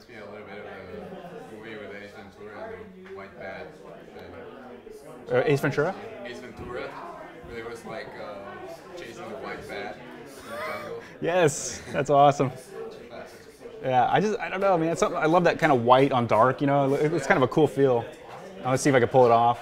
reminds me a little bit of a movie with Ace Ventura and the white bat. Ace Ventura? Ace Ventura, where it was like chasing the white bat in the jungle. Yes, that's awesome. Classic. Yeah, I don't know, man. It's something, I love that kind of white on dark, you know? It's kind of a cool feel. Let's see if I can pull it off.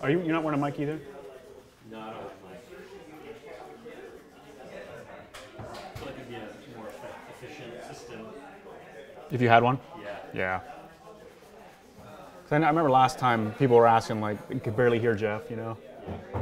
You're not wearing a mic either? No, I don't have a mic. I feel like it'd be a more efficient system. If you had one? Yeah. Yeah. I remember last time people were asking, like, you could barely hear Jeff, you know? Yeah.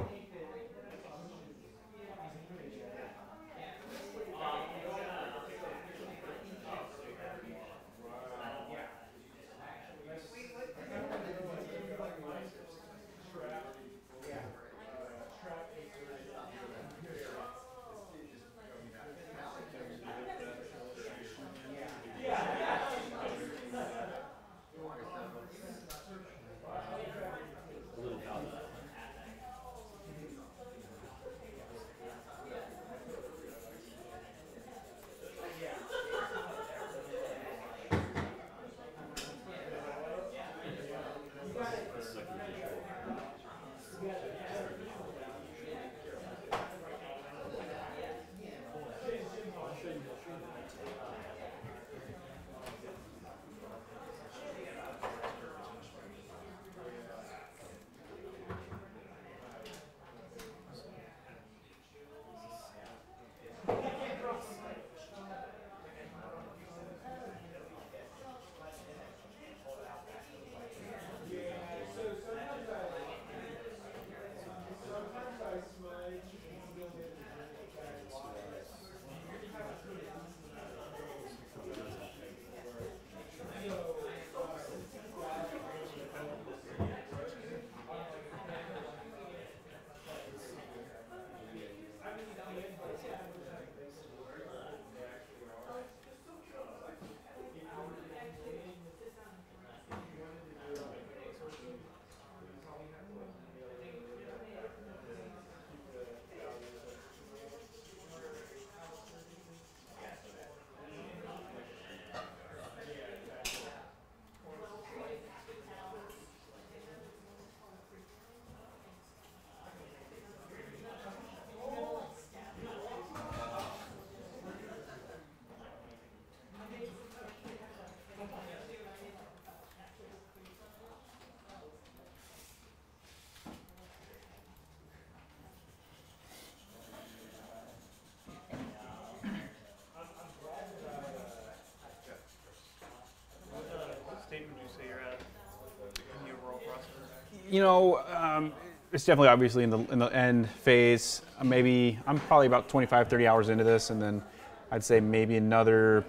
You know, it's definitely obviously in the end phase. Maybe I'm probably about 25, 30 hours into this, and then I'd say maybe another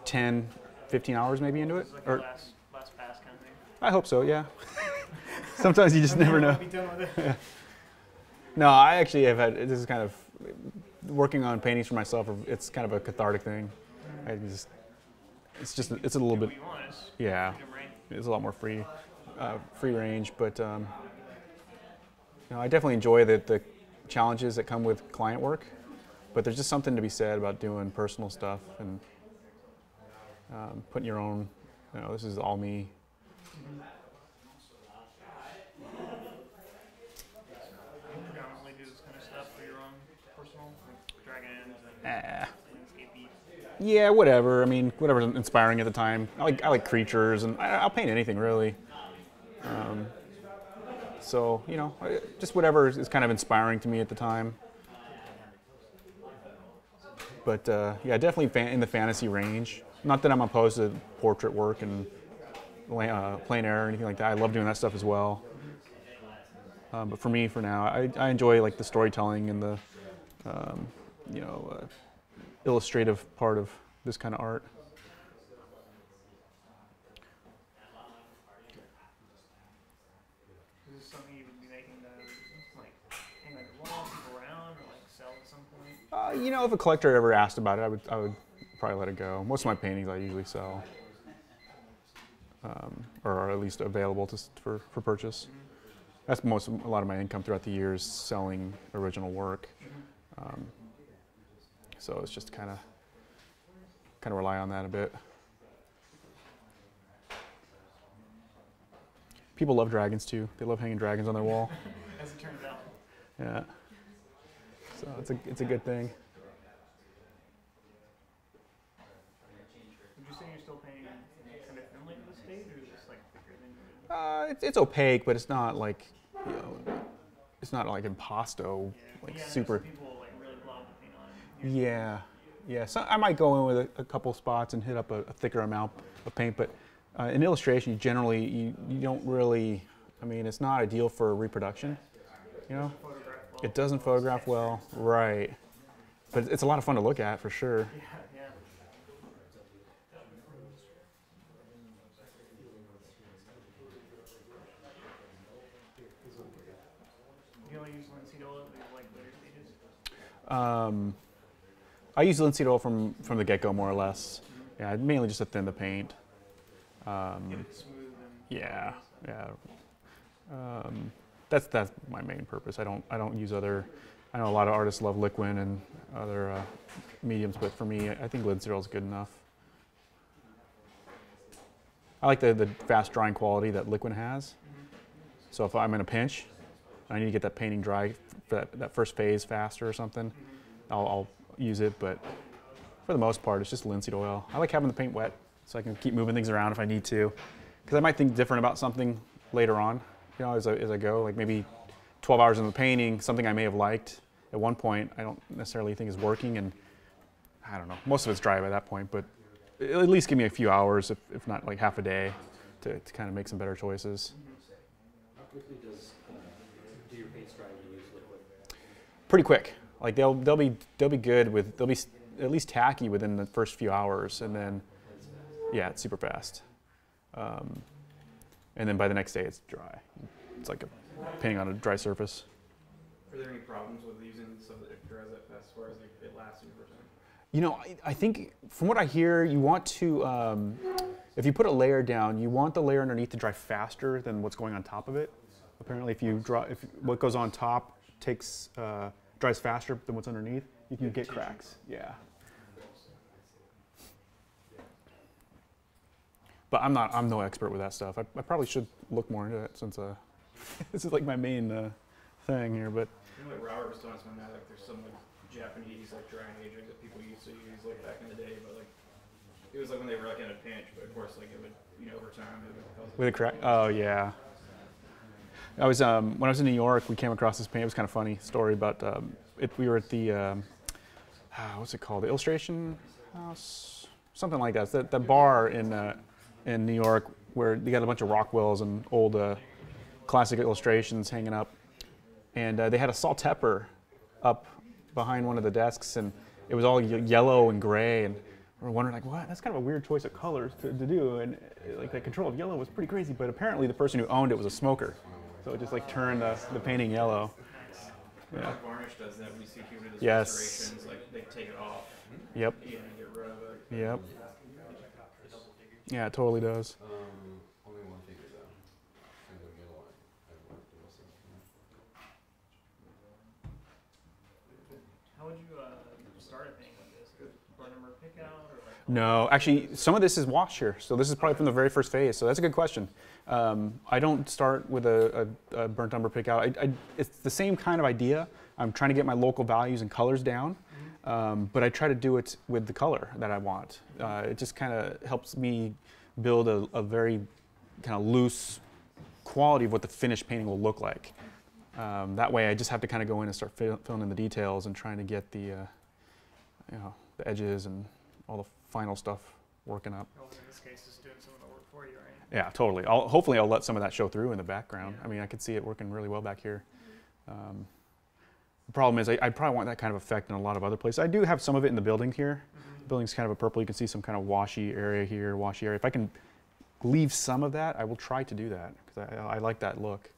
10, 15 hours maybe into it. Like or last pass kind of thing. I hope so, yeah. Sometimes you just never know. Yeah. No, I actually have had, this is kind of, working on paintings for myself, it's kind of a cathartic thing. I just it's just it's a little bit, What you want is yeah, freedom, right? it's a lot more free range. But I definitely enjoy the challenges that come with client work. But there's just something to be said about doing personal stuff and putting your own, this is all me. You predominantly do this kind of stuff for your own personal, like dragons and landscapey. Yeah, whatever. I mean, whatever's inspiring at the time. I like creatures, and I'll paint anything really. So just whatever is kind of inspiring to me at the time. But yeah, definitely in the fantasy range. Not that I'm opposed to portrait work and plein air or anything like that. I love doing that stuff as well. But for me, for now, I enjoy like the storytelling and the illustrative part of this kind of art. Is this something you would be making to like hang on your wall, keep around, or like sell at some point? If a collector ever asked about it, I would probably let it go. Most of my paintings I usually sell, or are at least available for purchase. That's a lot of my income throughout the years, selling original work. So it's just kind of rely on that a bit. People love dragons too. They love hanging dragons on their wall. As it turns out. Yeah. So it's a good thing. Would you say you're still painting kind of thinly to the stage, or is this like thicker than? It's opaque, but it's not like it's not like impasto, like Yeah, super. some people like really love to paint on it. Yeah. So I might go in with a couple spots and hit up a thicker amount of paint, but in illustration, you generally you don't really. I mean, it's not ideal for reproduction. It doesn't photograph well, right? But it's a lot of fun to look at for sure. Yeah. Do you only use linseed oil at the like later stages? I use linseed oil from the get-go, more or less. Yeah, mainly just to thin the paint. Get it smooth and Yeah. That's my main purpose. I don't use other. I know a lot of artists love liquid and other mediums, but for me, I think linseed oil is good enough. I like the fast drying quality that liquid has. So if I'm in a pinch, I need to get that painting dry for that first phase faster or something, I'll use it. But for the most part, it's just linseed oil. I like having the paint wet so I can keep moving things around if I need to, because I might think different about something later on. As I go, like maybe 12 hours in the painting, something I may have liked at one point, I don't necessarily think is working, and I don't know. Most of it's dry by that point, but it'll at least give me a few hours, if not like half a day, to kind of make some better choices. How quickly do your paints dry when you use liquid? Pretty quick. Like they'll be good with, they'll be at least tacky within the first few hours, and then yeah, it's super fast. And then by the next day, it's dry. It's like painting on a dry surface. Are there any problems with using stuff that dries that fast as far as like it lasting over time? I think from what I hear, you want to, if you put a layer down, you want the layer underneath to dry faster than what's going on top of it. Apparently, if what goes on top dries faster than what's underneath, you can get cracks. Yeah. But I'm no expert with that stuff. I probably should look more into it, since this is like my main thing here. But Like Robert was telling us one night, like there's some like Japanese like drying agent that people used to use like back in the day, but like it was like when they were like in a pinch, but of course like it would over time it would cause with a crack. Oh yeah. I was when I was in New York, we came across this paint. It was kind of funny story about we were at the what's it called? The Illustration House, something like that. It's the bar in New York where they got a bunch of Rockwells and old classic illustrations hanging up, and they had a salt pepper up behind one of the desks, and it was all yellow and gray, and we're wondering like, what? That's kind of a weird choice of colors to do, and like the control of yellow was pretty crazy. But apparently the person who owned it was a smoker, so it just like turned the painting yellow. yeah. Like Varnish does that when you see people do these Yes. restorations, like they take it off. Yep. Yeah, and get rid of it. Yep. Yeah, it totally does. Only one figure though. And the middle one. I've worked with How would you start a painting like this? Bar number pick out or like? No, actually, some of this is wash here. So this is probably from the very first phase. So that's a good question. I don't start with a burnt umber pick out. It's the same kind of idea. I'm trying to get my local values and colors down, but I try to do it with the color that I want. It just kind of helps me build a very kind of loose quality of what the finished painting will look like. That way I just have to kind of go in and start filling in the details and trying to get the, the edges and all the final stuff working up. Well, in this case, it's doing some of the work for you, right? Yeah, totally. Hopefully I'll let some of that show through in the background. Yeah. I mean, I can see it working really well back here. The problem is I probably want that kind of effect in a lot of other places. I do have some of it in the building here. The building's kind of a purple. You can see some kind of washy area here, washy area. If I can leave some of that, I will try to do that because I like that look.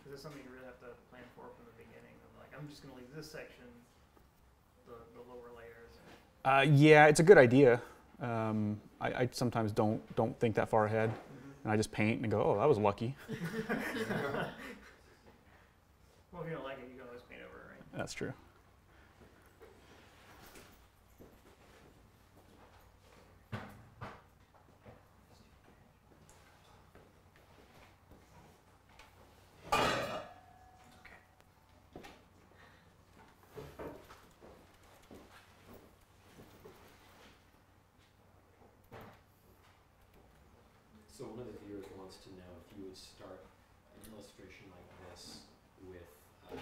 Is this something you really have to plan for from the beginning? Of like, I'm just going to leave this section, the lower layers. Yeah, it's a good idea. I sometimes don't think that far ahead, and I just paint and go, oh, that was lucky. Well, if you don't like it, you can always paint over it, right? That's true. So one of the viewers wants to know if you would start an illustration like this with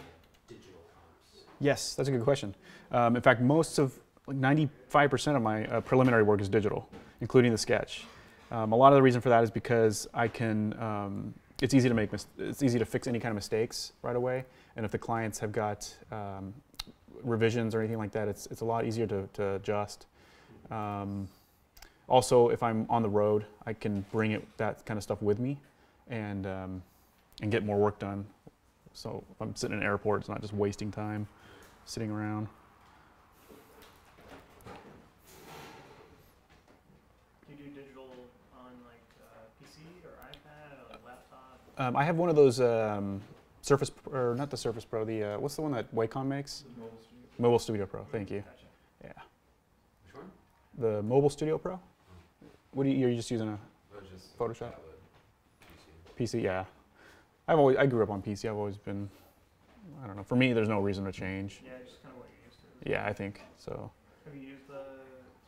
digital comps. Yes, that's a good question. In fact, most of, like 95% of my preliminary work is digital, including the sketch. A lot of the reason for that is because I can, it's easy to fix any kind of mistakes right away. And if the clients have got revisions or anything like that, it's a lot easier to adjust. Also, if I'm on the road, I can bring that kind of stuff with me and get more work done. So if I'm sitting in an airport, it's not just wasting time sitting around. Do you do digital on like PC or iPad or like laptop? I have one of those Surface, or not the Surface Pro, the, what's the one that Wacom makes? Mobile Studio. Mobile Studio Pro, thank you. Gotcha. Yeah. Which one? The Mobile Studio Pro? What you're just using a Just Photoshop? tablet, PC. PC, yeah. I grew up on PC. I've always been, I don't know. For me, there's no reason to change. Yeah, just kind of what you're used to. Yeah, I think so. Have you used the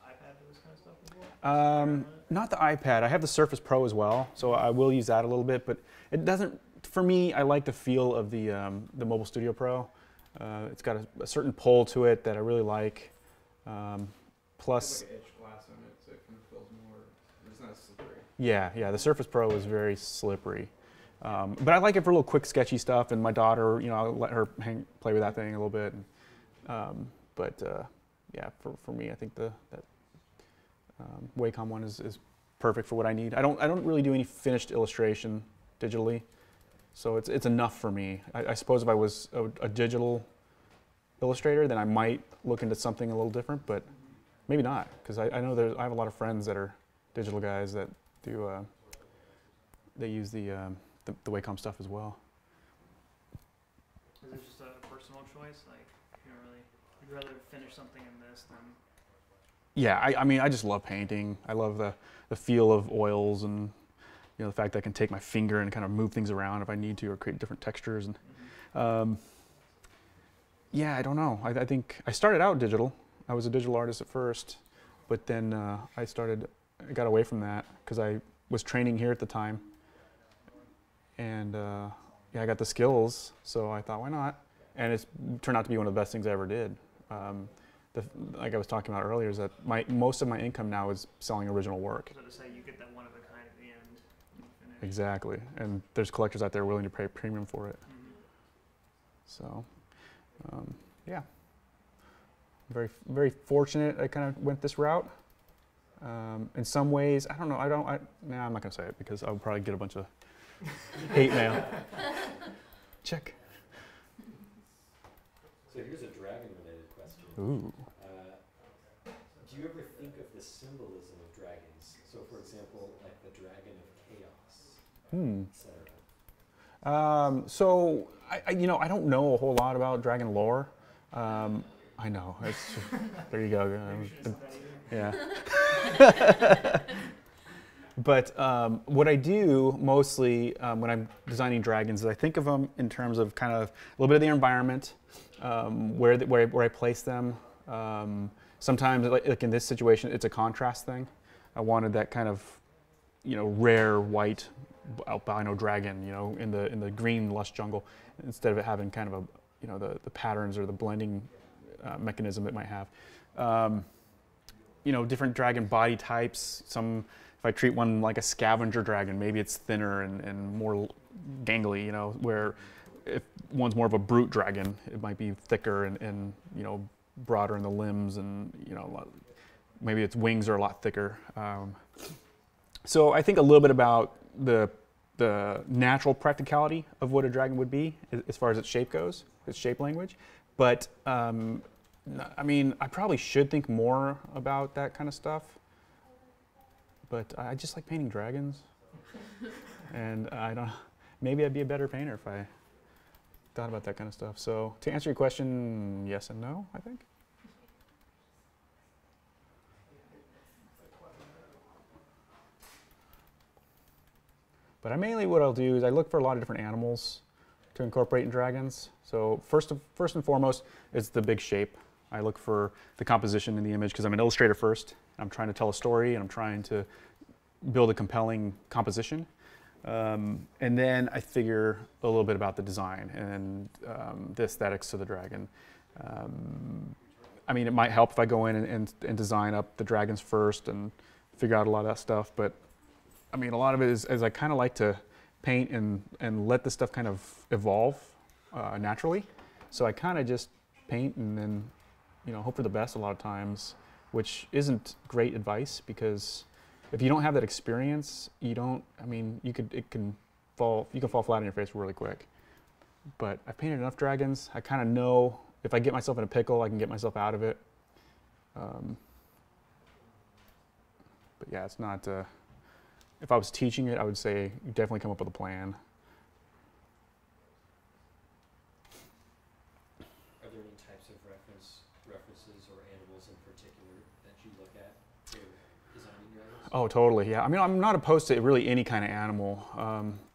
iPad for this kind of stuff before? Not the iPad. I have the Surface Pro as well, so I will use that a little bit. But it doesn't. For me, I like the feel of the Mobile Studio Pro. It's got a certain pull to it that I really like. Plus, It's like an etched glass in it, so it kind of feels more. It's not as slippery. yeah, the Surface Pro is very slippery. But I like it for little quick sketchy stuff, and my daughter, I'll let her play with that thing a little bit. Yeah, for me, I think that Wacom one is perfect for what I need. I don't really do any finished illustration digitally, so it's enough for me. I suppose if I was a digital illustrator, then I might look into something a little different, but maybe not, because I know I have a lot of friends that are digital guys that do they use the Wacom stuff as well. Is it just a personal choice? Like, you'd rather finish something in this than. Yeah, I mean, I just love painting. I love the feel of oils and the fact that I can take my finger and kind of move things around if I need to, or create different textures. And yeah, I don't know. I think I started out digital. I was a digital artist at first, but then I got away from that because I was training here at the time, and yeah, I got the skills, so I thought, why not? And it's turned out to be one of the best things I ever did. Like I was talking about earlier, is that most of my income now is selling original work. So to say, you get that one of a kind at the end. Finish. Exactly, and there's collectors out there willing to pay premium for it. So, yeah, very, very fortunate I kind of went this route. In some ways, I don't know. I'm not gonna say it because I'll probably get a bunch of hate mail. Check. So here's a dragon-related question. Ooh. Do you ever think of the symbolism of dragons. So, for example, like the dragon of chaos, etc. So I don't know a whole lot about dragon lore. I know. There you go. Yeah. But what I do mostly when I'm designing dragons is I think of them in terms of kind of a little bit of their environment, where I place them. Sometimes, like in this situation, it's a contrast thing. I wanted that kind of, rare white albino dragon, in the green lush jungle, instead of it having kind of a, the patterns or the blending mechanism it might have. Different dragon body types. If I treat one like a scavenger dragon, maybe it's thinner and more gangly, where if one's more of a brute dragon, it might be thicker and broader in the limbs, and maybe its wings are a lot thicker. So I think a little bit about the natural practicality of what a dragon would be as far as its shape goes, its shape language. But I probably should think more about that kind of stuff. But I just like painting dragons, and maybe I'd be a better painter if I thought about that kind of stuff. So to answer your question, yes and no, I think. But what I'll do is I look for a lot of different animals to incorporate in dragons. So first and foremost is the big shape. I look for the composition in the image because I'm an illustrator first. I'm trying to tell a story and I'm trying to build a compelling composition. And then I figure a little bit about the design and the aesthetics of the dragon. It might help if I go in and design up the dragons first and figure out a lot of that stuff. But a lot of it is I kind of like to paint and let the stuff kind of evolve naturally. So I kind of just paint and then hope for the best a lot of times, which isn't great advice because if you don't have that experience, you can fall flat on your face really quick. But I've painted enough dragons. I kind of know if I get myself in a pickle, I can get myself out of it. But yeah, it's not. If I was teaching it, I would say you definitely come up with a plan. Are there any types of references or animals in particular that you look at for designing dragons? Oh, totally. Yeah. I'm not opposed to really any kind of animal.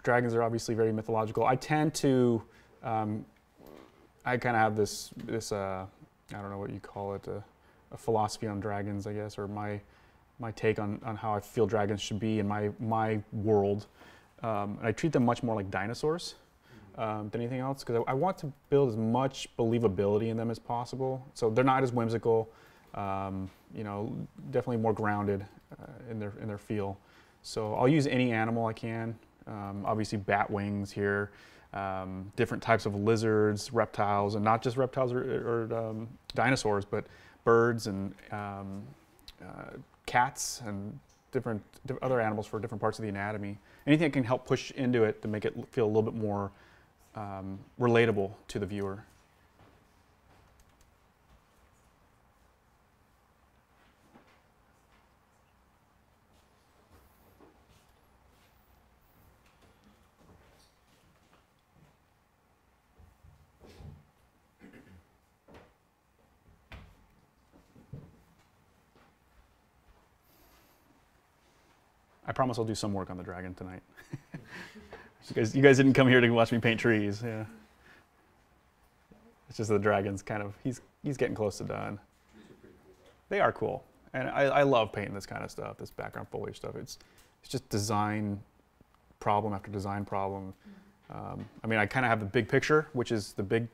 Dragons are obviously very mythological. I tend to. I kind of have this. I don't know what you call it. A philosophy on dragons, I guess, or my take on how I feel dragons should be in my world. And I treat them much more like dinosaurs than anything else because I want to build as much believability in them as possible. So they're not as whimsical, definitely more grounded in their feel. So I'll use any animal I can. Obviously bat wings here, different types of lizards, reptiles, and not just reptiles or dinosaurs, but birds and cats and different other animals for different parts of the anatomy. Anything that can help push into it to make it feel a little bit more relatable to the viewer. I promise I'll do some work on the dragon tonight. You guys didn't come here to watch me paint trees. Yeah. It's just the dragon's kind of, he's getting close to done. They are cool. And I love painting this kind of stuff, this background foliage stuff. It's just design problem after design problem. I kind of have the big picture, which is the big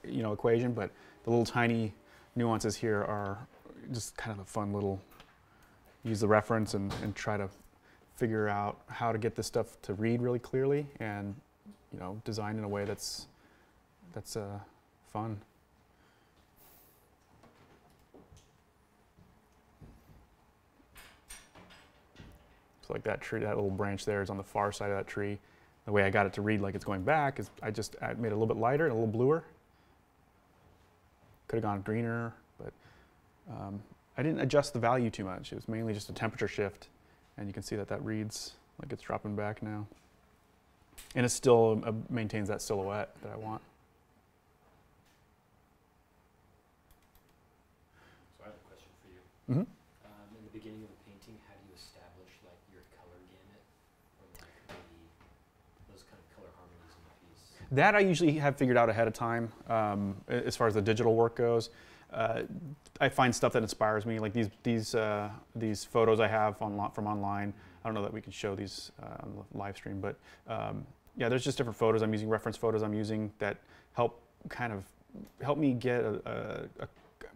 equation, but the little tiny nuances here are just kind of a fun little, use the reference and try to figure out how to get this stuff to read really clearly and design in a way that's fun. So like that tree, that little branch there is on the far side of that tree. The way I got it to read like it's going back is I made it a little bit lighter and a little bluer. Could have gone greener, but I didn't adjust the value too much. It was mainly just a temperature shift, and you can see that that reads like it's dropping back now. And it still maintains that silhouette that I want. So I have a question for you. Mm-hmm. In the beginning of a painting, how do you establish like your color gamut, or like those kind of color harmonies in the piece? That I usually have figured out ahead of time. As far as the digital work goes, I find stuff that inspires me, like these photos I have from online. I don't know that we can show these on the live stream, but yeah, there's just different photos I'm using, reference photos I'm using that help me get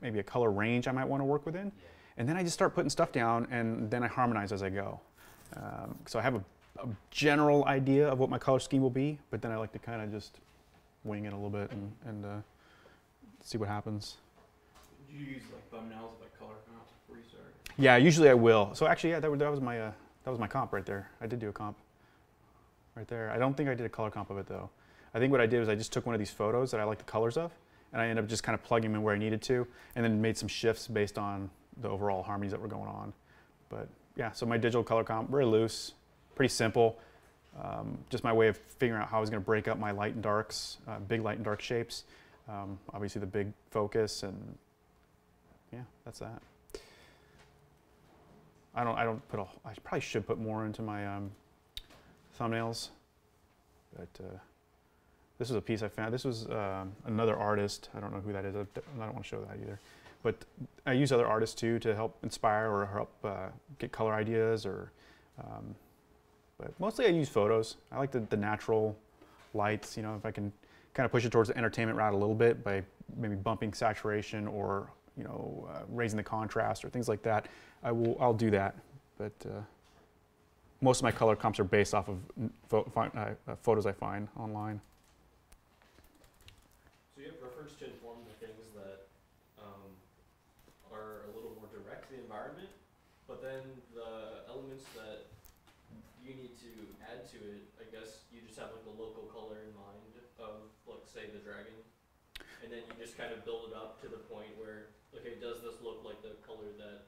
maybe a color range I might want to work within. Yeah. And then I just start putting stuff down, and then I harmonize as I go. So I have a general idea of what my color scheme will be, but then I like to kind of just wing it a little bit and see what happens. Did you use like thumbnails of like color comps before you started? Yeah, usually I will. So actually, yeah, that was my comp right there. I did do a comp right there. I don't think I did a color comp of it though. I think what I did was I just took one of these photos that I like the colors of, and I ended up just kind of plugging them in where I needed to, and then made some shifts based on the overall harmonies that were going on. But yeah, so my digital color comp, very loose, pretty simple. Just my way of figuring out how I was going to break up my light and darks, big light and dark shapes. Obviously the big focus, and yeah, that's that. I probably should put more into my thumbnails, but this was a piece I found. This was another artist. I don't know who that is. I don't want to show that either. But I use other artists too to help inspire or help get color ideas. But mostly I use photos. I like the natural lights. You know, if I can kind of push it towards the entertainment route a little bit by maybe bumping saturation or raising the contrast or things like that, I'll do that. But most of my color comps are based off of photos I find online. So you have preference to inform the things that are a little more direct to the environment, but then the elements that you need to add to it, I guess you just have like a local color in mind of, like, say, the dragon, and then you just kind of build it up to the point where, okay, does this look like the color that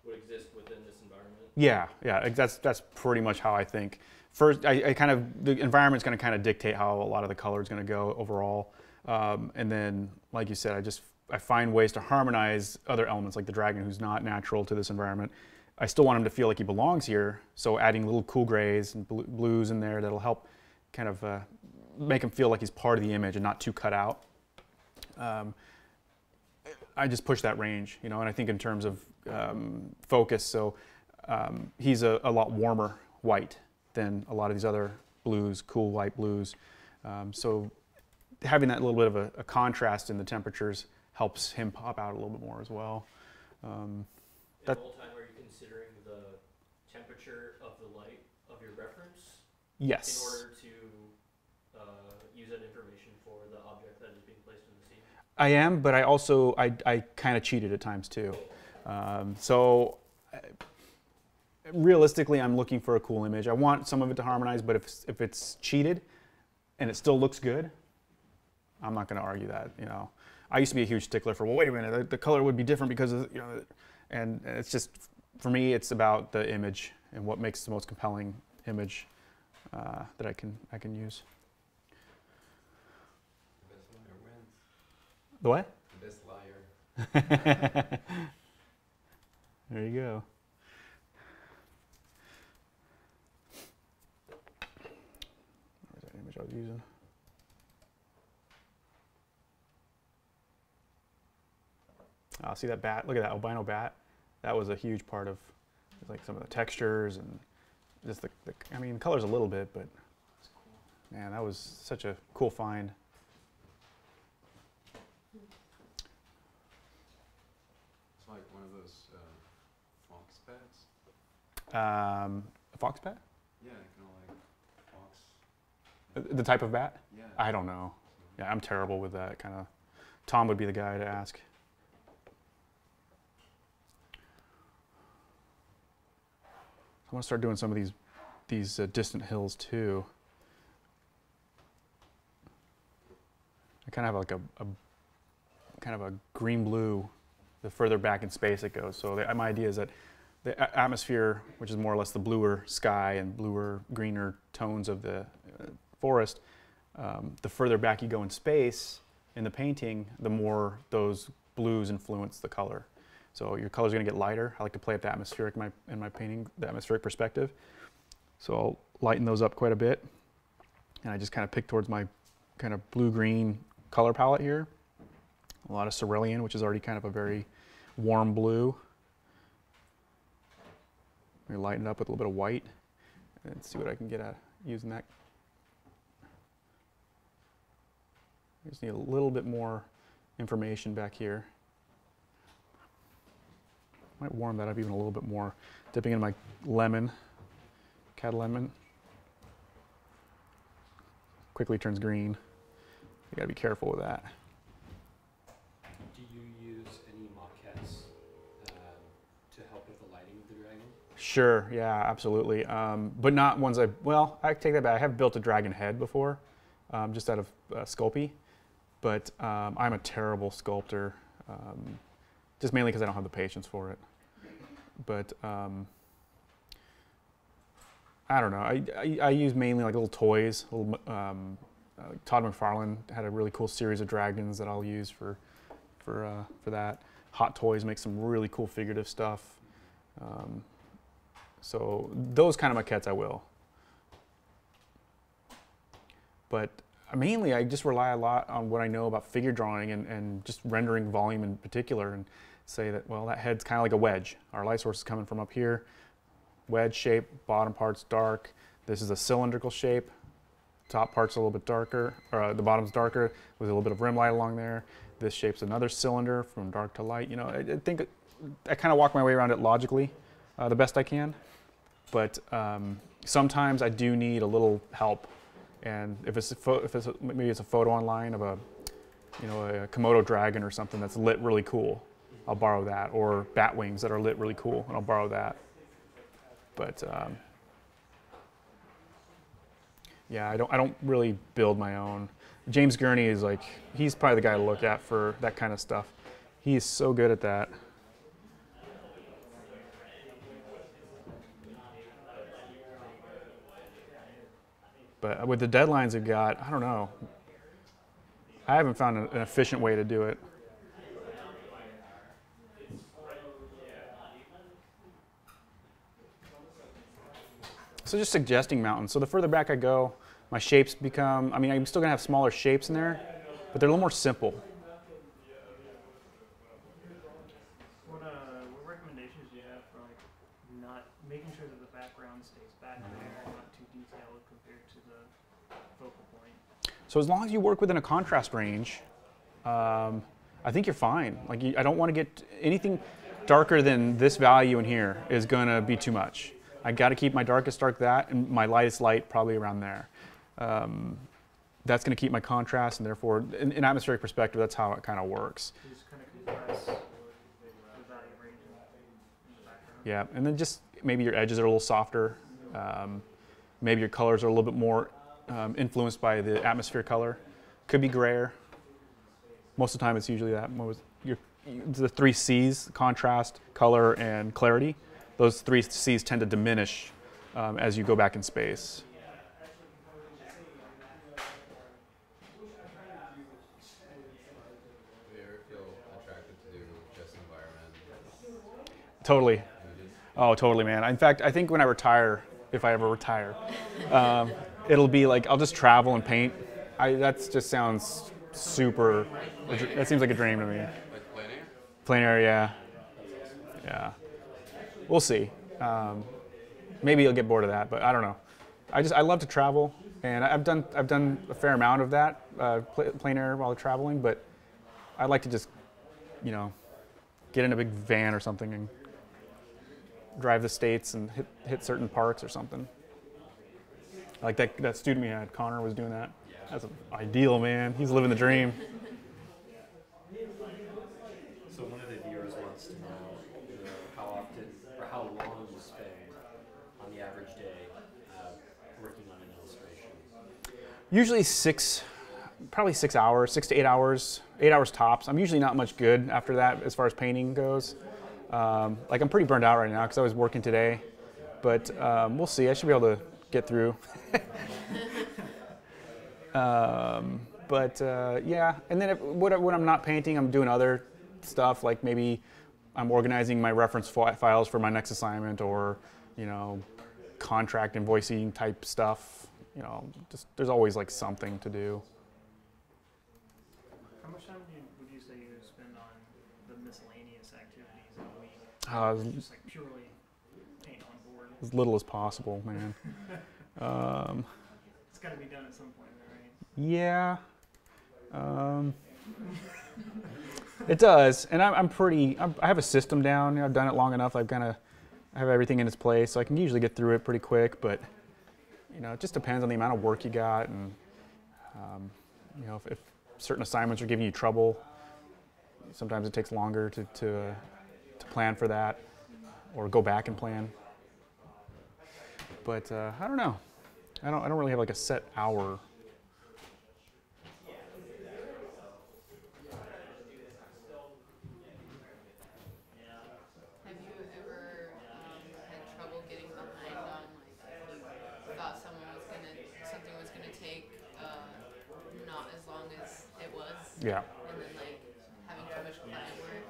would exist within this environment? Yeah, that's pretty much how I think. First, the environment's going to kind of dictate how a lot of the color is going to go overall, and then, like you said, I find ways to harmonize other elements, like the dragon, who's not natural to this environment. I still want him to feel like he belongs here, so adding little cool grays and blues in there that'll help kind of make him feel like he's part of the image and not too cut out. I just push that range, and I think in terms of focus, so he's a lot warmer white than a lot of these other blues, cool white blues. So having that little bit of a contrast in the temperatures helps him pop out a little bit more as well. The whole time, are you considering the temperature of the light of your reference? Yes. In order to use that information for the object that is being placed in the scene? I am, but I kind of cheated at times too. So realistically, I'm looking for a cool image. I want some of it to harmonize, but if it's cheated and it still looks good, I'm not going to argue that. I used to be a huge stickler for, well, wait a minute, the color would be different because of, and it's just, for me, it's about the image and what makes the most compelling image that I can use. The best liar wins. The what? The best liar. There you go. Where's that image I was using? See that bat? Look at that albino bat. That was a huge part of, like, some of the textures and just I mean, colors a little bit, but man, that was such a cool find. It's like one of those fox bats. A fox bat? Yeah, kind of like fox. The type of bat? Yeah. I don't know. Yeah, I'm terrible with that kind of. Tom would be the guy to ask. I want to start doing some of these distant hills too. I kind of have like a kind of a green blue the further back in space it goes. So my idea is that the atmosphere, which is more or less the bluer sky and bluer, greener tones of the forest, the further back you go in space in the painting, the more those blues influence the color. So your color's going to get lighter. I like to play at the atmospheric in my painting, the atmospheric perspective. So I'll lighten those up quite a bit. And I just kind of pick towards my kind of blue-green color palette here. A lot of cerulean, which is already kind of a very warm blue. We lighten it up with a little bit of white and see what I can get at using that. I just need a little bit more information back here. Might warm that up even a little bit more. Dipping in my lemon, cad lemon. Quickly turns green. You gotta be careful with that. Do you use any maquettes to help with the lighting of the dragon? Sure, yeah, absolutely. But not ones well, I take that back. I have built a dragon head before, just out of Sculpey. But I'm a terrible sculptor, just mainly because I don't have the patience for it. But I don't know. I use mainly like little toys. Todd McFarlane had a really cool series of dragons that I'll use for that. Hot Toys makes some really cool figurative stuff. So those kind of maquettes I will. But mainly I just rely a lot on what I know about figure drawing and just rendering volume in particular, and say that, well, that head's kind of like a wedge. Our light source is coming from up here. Wedge shape, bottom part's dark. This is a cylindrical shape. Top part's a little bit darker, or the bottom's darker with a little bit of rim light along there. This shape's another cylinder from dark to light. You know, I think I kind of walk my way around it logically the best I can. But sometimes I do need a little help. And if it's maybe it's a photo online of a Komodo dragon or something that's lit really cool, I'll borrow that. Or bat wings that are lit really cool, and I'll borrow that. But yeah, I don't really build my own. James Gurney is like, he's probably the guy to look at for that kind of stuff. He's so good at that. But with the deadlines we've got, I don't know. I haven't found an efficient way to do it. So just suggesting mountains. So the further back I go, my shapes become, I mean, I'm still gonna have smaller shapes in there, but they're a little more simple. What recommendations do you have for like not making sure that the background stays back there, not too detailed compared to the focal point? So as long as you work within a contrast range, I think you're fine. Like I don't want to get anything darker than this value in here is gonna be too much. I got to keep my darkest dark that, and my lightest light probably around there. That's going to keep my contrast, and therefore, in atmospheric perspective, that's how it kind of works. You just kind of compress the value range in the background. Yeah, and then just maybe your edges are a little softer. Maybe your colors are a little bit more influenced by the atmosphere color. Could be grayer. Most of the time, it's usually that. The 3 C's: contrast, color, and clarity. Those 3 C's tend to diminish as you go back in space. Do you ever feel attracted to just environment? Totally. Oh, totally, man. In fact, I think when I retire, if I ever retire, it'll be like I'll just travel and paint. That just sounds super. That seems like a dream to me. Like plein air? Plein air, yeah. Yeah. We'll see. Maybe you'll get bored of that, but I don't know. I love to travel, and I've done a fair amount of that plein air while traveling. But I like to just, get in a big van or something and drive the states and hit certain parks or something. Like that student we had, Connor, was doing that. That's ideal, man. He's living the dream. So one of the viewers wants to know how often or how long you spend on the average day working on an illustration. Usually probably 6 hours, 6 to 8 hours. 8 hours tops. I'm usually not much good after that as far as painting goes. Like I'm pretty burned out right now because I was working today, but we'll see. I should be able to get through. Yeah, and then when I'm not painting, I'm doing other stuff, like maybe I'm organizing my reference files for my next assignment, or, you know, contract invoicing type stuff. You know, just there's always like something to do. How much time would you say you spend on the miscellaneous activities in a week? Just like purely paint on board. As little as possible, man. It's got to be done at some point, right? Yeah. It does, and I have a system down. You know, I've done it long enough. I have everything in its place, so I can usually get through it pretty quick. But you know, it just depends on the amount of work you got, and you know, if certain assignments are giving you trouble, sometimes it takes longer to plan for that, or go back and plan. But I don't know. I don't really have like a set hour. Have you ever had trouble getting behind on, like, you thought something was gonna take not as long as it was? Yeah. And then like having too much client work?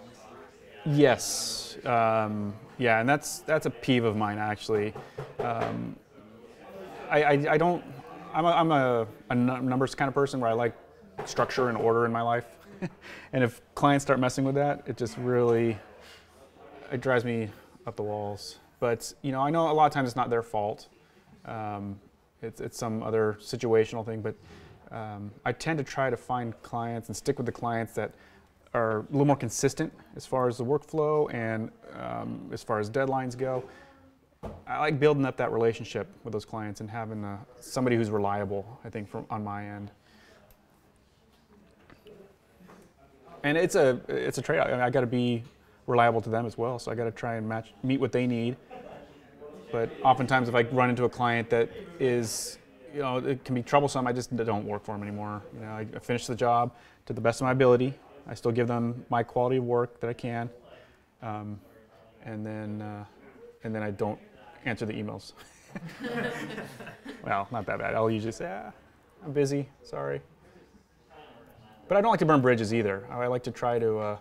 Yes. Yeah, and that's a peeve of mine actually. I don't. I'm a numbers kind of person where I like structure and order in my life, and if clients start messing with that, it just really drives me up the walls. But you know, I know a lot of times it's not their fault. It's some other situational thing. But I tend to try to find clients and stick with the clients that are a little more consistent as far as the workflow and as far as deadlines go. I like building up that relationship with those clients and having somebody who's reliable, I think, on my end. And it's a trade-off. I mean, I got to be reliable to them as well, so I got to try and meet what they need. But oftentimes, if I run into a client that is, you know, it can be troublesome, I just don't work for them anymore. You know, I finish the job to the best of my ability. I still give them my quality of work that I can, and then I don't answer the emails. Well, not that bad. I'll usually say, I'm busy, sorry. But I don't like to burn bridges either. I like to try to,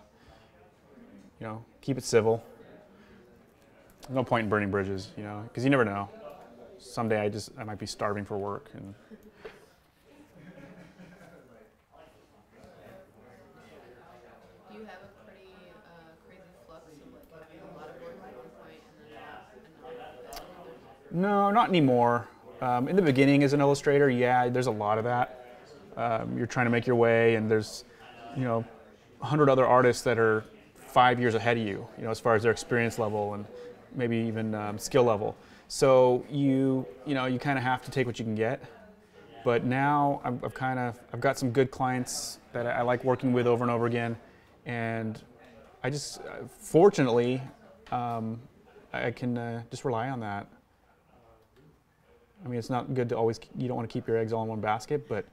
you know, keep it civil. There's no point in burning bridges, you know, because you never know. Someday I might be starving for work. And Do you have a pretty crazy flux of like having a lot of work at one point and then not at another? no, not anymore. In the beginning as an illustrator, yeah, there's a lot of that. You're trying to make your way, and there's, you know, 100 other artists that are 5 years ahead of you, you know, as far as their experience level and maybe even skill level. So you kind of have to take what you can get. But now I've got some good clients that I like working with over and over again, and I just fortunately I can just rely on that. I mean, it's not good to always, you don't want to keep your eggs all in one basket, but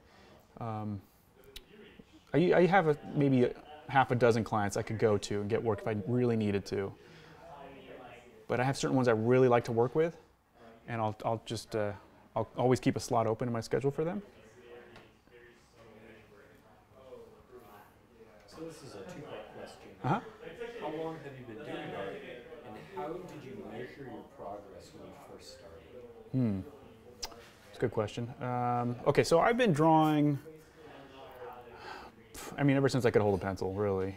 I have maybe half a dozen clients I could go to and get work if I really needed to. But I have certain ones I really like to work with, and I'll always keep a slot open in my schedule for them. So this is a two-part question. Uh-huh. How long have you been doing art, and how did you measure your progress when you first started? That's a good question. Okay, so I've been drawing, I mean, ever since I could hold a pencil, really.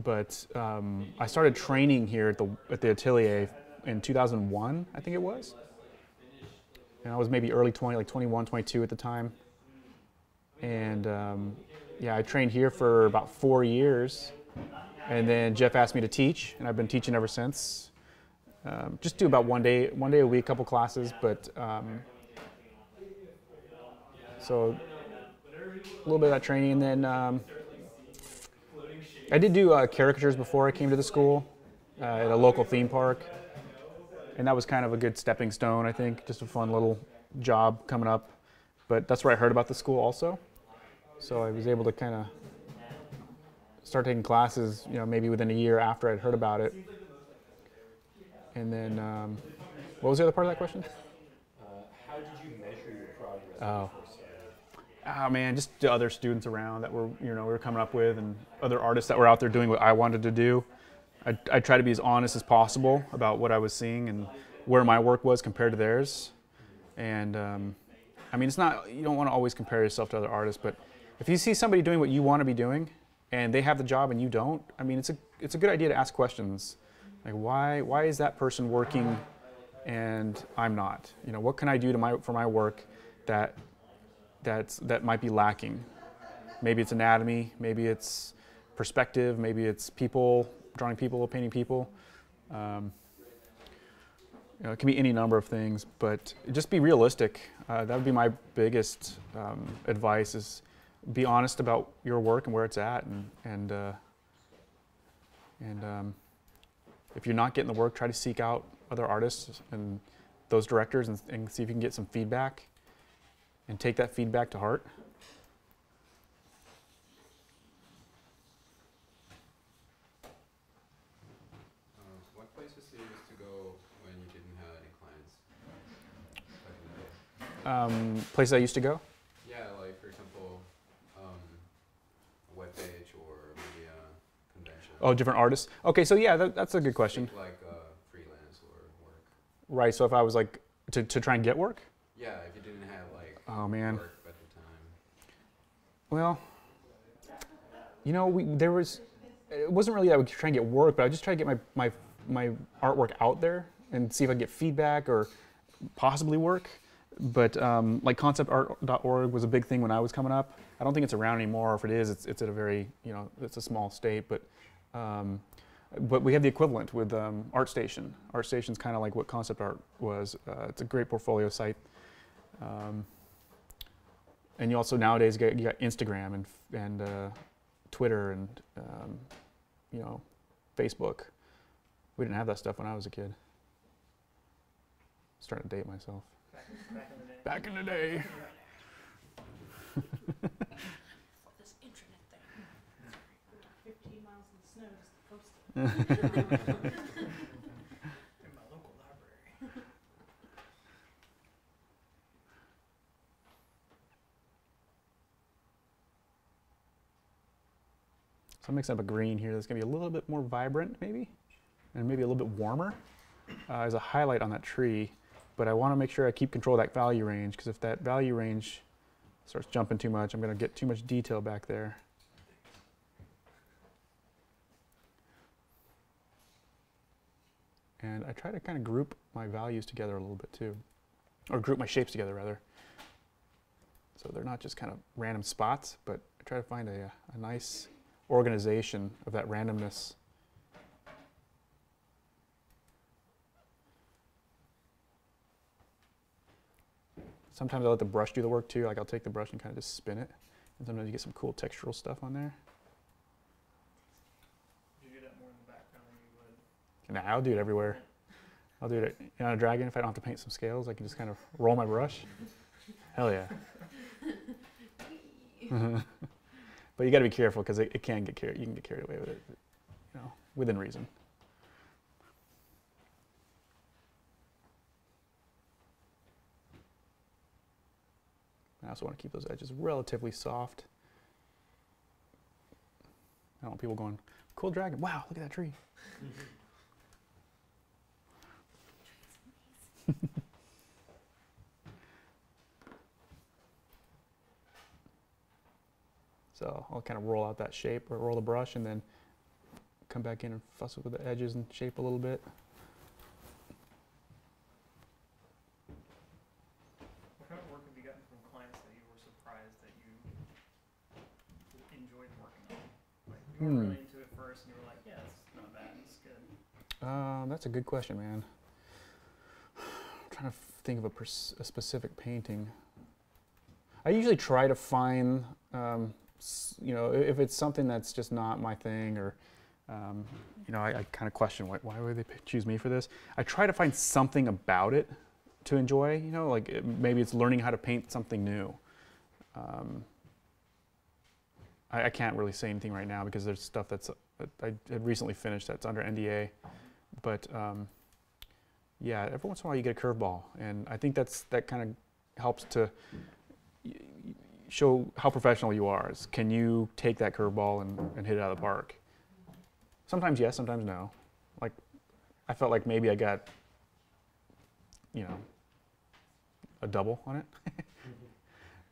But I started training here at the Atelier in 2001, I think it was. And I was maybe early 20, like 21, 22 at the time. And yeah, I trained here for about 4 years. And then Jeff asked me to teach, and I've been teaching ever since. Just do about one day a week, couple classes, but so a little bit of that training. And then I did do caricatures before I came to the school at a local theme park. And that was kind of a good stepping stone, I think, just a fun little job coming up. But that's where I heard about the school also. So I was able to kind of started taking classes, you know, maybe within a year after I'd heard about it. And then, what was the other part of that question? How did you measure your progress when Oh. you first started? Oh man, just the other students around that were, you know, we were coming up with, and other artists that were out there doing what I wanted to do. I tried to be as honest as possible about what I was seeing and where my work was compared to theirs. And I mean, it's not, you don't want to always compare yourself to other artists, but if you see somebody doing what you want to be doing and they have the job and you don't, I mean, it's a good idea to ask questions. Like, why is that person working and I'm not? You know, what can I do for my work that might be lacking? Maybe it's anatomy, maybe it's perspective, maybe it's people, drawing people, painting people. You know, it can be any number of things, but just be realistic. That would be my biggest advice: is be honest about your work and where it's at, and if you're not getting the work, try to seek out other artists and those directors and see if you can get some feedback, and take that feedback to heart. What places did you used to go when you didn't have any clients? Places I used to go? Yeah, like for example, a webpage or maybe a convention. Oh, different artists? Okay, so yeah, that's a good question. Think like freelance or work. Right, so if I was like, to try and get work? Yeah, if you didn't have like Oh man. work at the time. Well, you know, it wasn't really that I would try and get work, but I would just try to get my artwork out there and see if I could get feedback or possibly work. But like conceptart.org was a big thing when I was coming up. I don't think it's around anymore. If it is, it's at a very, you know, it's a small state. But we have the equivalent with ArtStation. ArtStation's kind of like what Concept Art was. It's a great portfolio site. And you also nowadays you got Instagram and Twitter and you know, Facebook. We didn't have that stuff when I was a kid. Starting to date myself. Back in the day. Back in the day. This internet thing. 15 miles in the snow just to post it. In my local library. So I'm mixing up a green here that's going to be a little bit more vibrant, maybe, and maybe a little bit warmer as a highlight on that tree. But I want to make sure I keep control of that value range, because if that value range starts jumping too much, I'm going to get too much detail back there. And I try to kind of group my values together a little bit too, or group my shapes together rather. So they're not just kind of random spots, but I try to find a nice organization of that randomness. Sometimes I let the brush do the work too. Like I'll take the brush and kind of just spin it. And sometimes you get some cool textural stuff on there. Would you do that more in the background than you would? Nah, I'll do it everywhere. I'll do it on a dragon. If I don't have to paint some scales, I can just kind of roll my brush. Hell yeah. But you got to be careful, because it can get carried. You can get carried away with it, you know, within reason. I also want to keep those edges relatively soft. I don't want people going, "Cool dragon! Wow, look at that tree." So I'll kind of roll out that shape, or roll the brush, and then come back in and fuss with the edges and shape a little bit. What kind of work have you gotten from clients that you were surprised that you enjoyed working on? Like, you were really into it first, and you were like, yeah, it's not bad, it's good. That's a good question, man. I'm trying to think of a specific painting. I usually try to find, you know, if it's something that's just not my thing, or, you know, I kind of question why would they choose me for this? I try to find something about it to enjoy, you know, like maybe it's learning how to paint something new. I can't really say anything right now because there's stuff that I had recently finished that's under NDA. But yeah, every once in a while you get a curveball, and I think that kind of helps to show how professional you are. Can you take that curveball and hit it out of the park? Sometimes yes, sometimes no. Like, I felt like maybe I got, a double on it.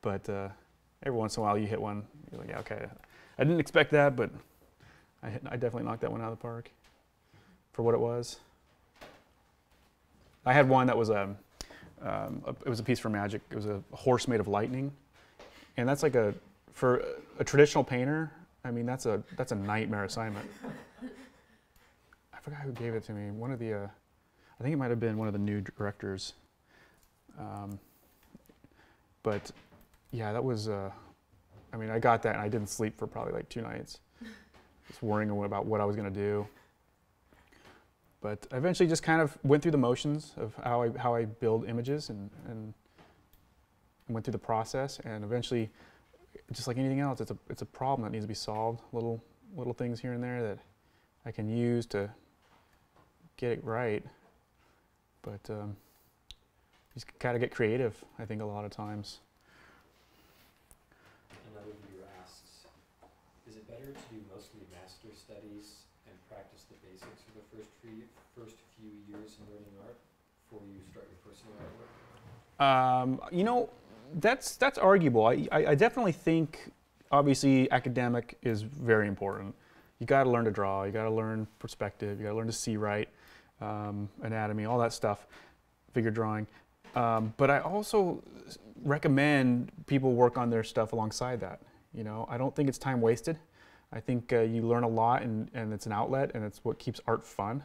But every once in a while you hit one, you're like, yeah, okay. I didn't expect that, but I definitely knocked that one out of the park for what it was. I had one that was it was a piece for Magic. It was a horse made of lightning, and that's like for a traditional painter. I mean, that's a nightmare assignment. I forgot who gave it to me. One of the, I think it might have been one of the new directors. But yeah, that was. I mean, I got that, and I didn't sleep for probably like 2 nights, just worrying about what I was going to do. But I eventually just kind of went through the motions of how I build images and went through the process, and eventually, just like anything else, it's a problem that needs to be solved. Little things here and there that I can use to get it right. But you just gotta get creative, I think, a lot of times. Another viewer asks, is it better to do mostly master studies and practice the basics for the first few years in learning art before you start your personal artwork? That's arguable. I definitely think, obviously, academic is very important. You got to learn to draw. You got to learn perspective. You got to learn to see right, anatomy, all that stuff, figure drawing. But I also recommend people work on their stuff alongside that. I don't think it's time wasted. I think you learn a lot, and it's an outlet, and it's what keeps art fun.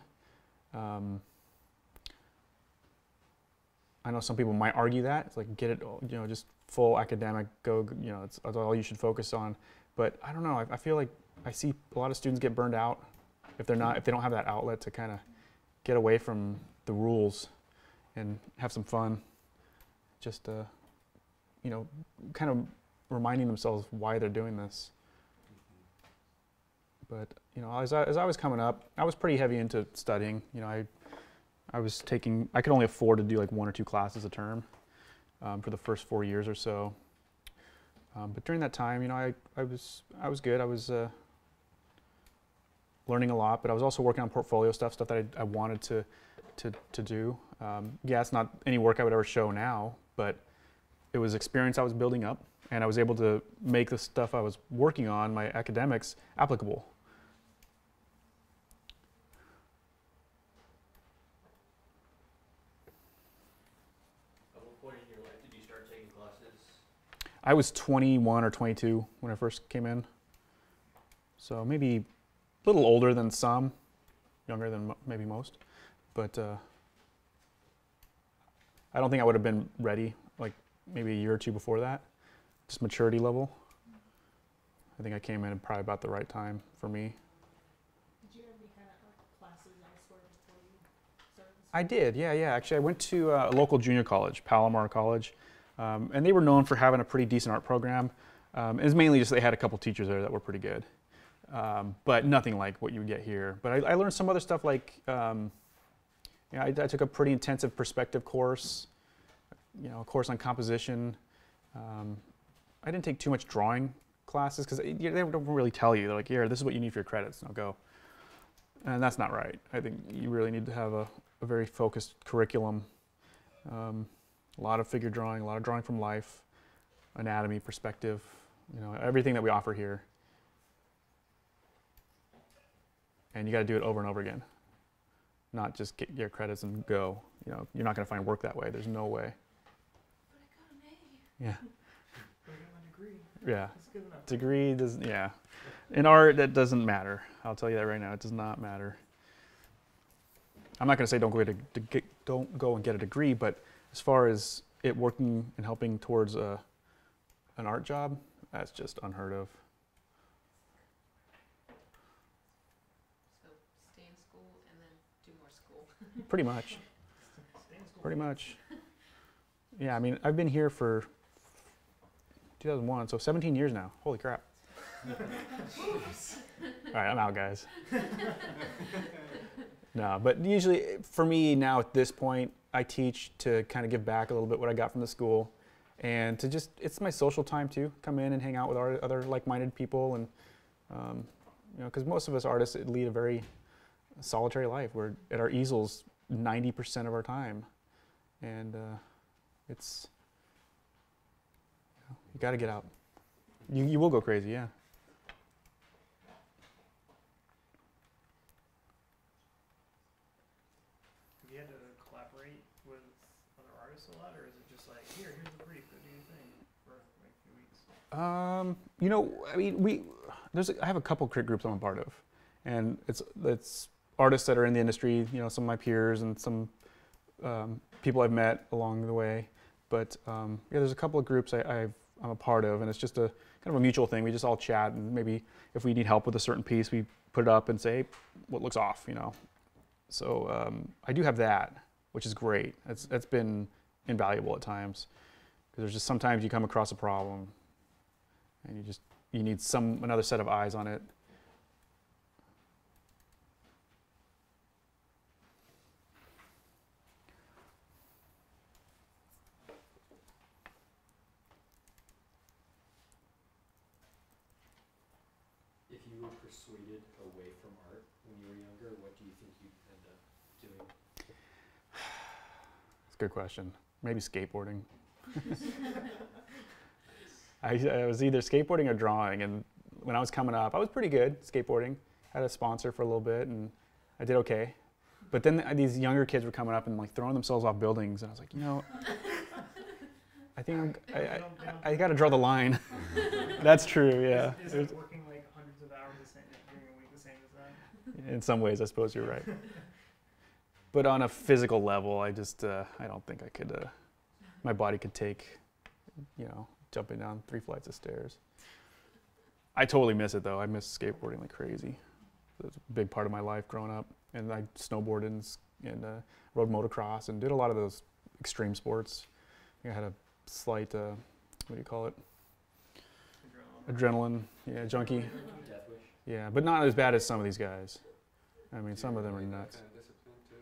I know some people might argue that. It's like, get it, just full academic, go, it's all you should focus on. But I don't know, I feel like I see a lot of students get burned out if they don't have that outlet to kind of get away from the rules and have some fun. Just, kind of reminding themselves why they're doing this. But, as I was coming up, I was pretty heavy into studying. I could only afford to do like 1 or 2 classes a term for the first 4 years or so. But during that time, I was good. I was learning a lot, but I was also working on portfolio stuff that I wanted to do. Yeah, it's not any work I would ever show now, but it was experience I was building up, and I was able to make the stuff I was working on, my academics, applicable. I was 21 or 22 when I first came in. So maybe a little older than some, younger than maybe most. But I don't think I would have been ready like maybe a year or 2 before that, just maturity level. I think I came in at probably about the right time for me. Did you have any kind of classes elsewhere before you started? I did, yeah. Actually, I went to a local junior college, Palomar College. And they were known for having a pretty decent art program. It was mainly just they had a couple teachers there that were pretty good, but nothing like what you would get here. But I learned some other stuff like, I took a pretty intensive perspective course, a course on composition. I didn't take too much drawing classes because they don't really tell you. They're like, here, this is what you need for your credits, now go. And that's not right. I think you really need to have a very focused curriculum. A lot of figure drawing, a lot of drawing from life, anatomy, perspective, everything that we offer here. And you got to do it over and over again, not just get your credits and go. You're not going to find work that way. There's no way. But I got an A. Yeah. But I got my degree. Yeah. That's good enough. Degree doesn't. Yeah. In art, that doesn't matter. I'll tell you that right now. It does not matter. I'm not going to say don't go and get a degree, but as far as it working and helping towards an art job, that's just unheard of. So stay in school and then do more school. Pretty much. Stay in school. Pretty much. Yeah, I mean, I've been here for 2001, so 17 years now. Holy crap. All right, I'm out, guys. No, but usually for me now at this point, I teach to kind of give back a little bit what I got from the school, and to just, it's my social time too. Come in and hang out with our other like-minded people, and you know, because most of us artists lead a very solitary life. We're at our easels 90% of our time, and it's, you got to get out. You will go crazy, yeah. Have you had to collaborate with other artists a lot, or is it just like, here's the brief, go do your thing for like a few weeks? You know, I mean, I have a couple crit groups I'm a part of, and it's artists that are in the industry. You know, some of my peers and some people I've met along the way. But yeah, there's a couple of groups I'm a part of, and it's just a kind of a mutual thing. We just all chat, and maybe if we need help with a certain piece, we put it up and say, hey, what looks off, you know. So I do have that, which is great. That's been invaluable at times, because there's just sometimes you come across a problem, and you need another set of eyes on it. If you were persuaded away from art when you were younger, what do you think you'd end up doing? That's a good question. Maybe skateboarding. I was either skateboarding or drawing, and when I was coming up, I was pretty good skateboarding. Had a sponsor for a little bit, and I did okay. But then these younger kids were coming up and like throwing themselves off buildings, and I was like, you know, I think I got to draw the line. That's true, yeah. Is it working like hundreds of hours during a week the same as that? In some ways, I suppose you're right. But on a physical level, I don't think I could, my body could take, you know, jumping down 3 flights of stairs. I totally miss it though. I miss skateboarding like crazy. It was a big part of my life growing up. And I snowboarded and rode motocross and did a lot of those extreme sports. I had a slight, what do you call it? Adrenaline, yeah, junkie. Death wish? Yeah, but not as bad as some of these guys. I mean, some of them are nuts. Kind of discipline to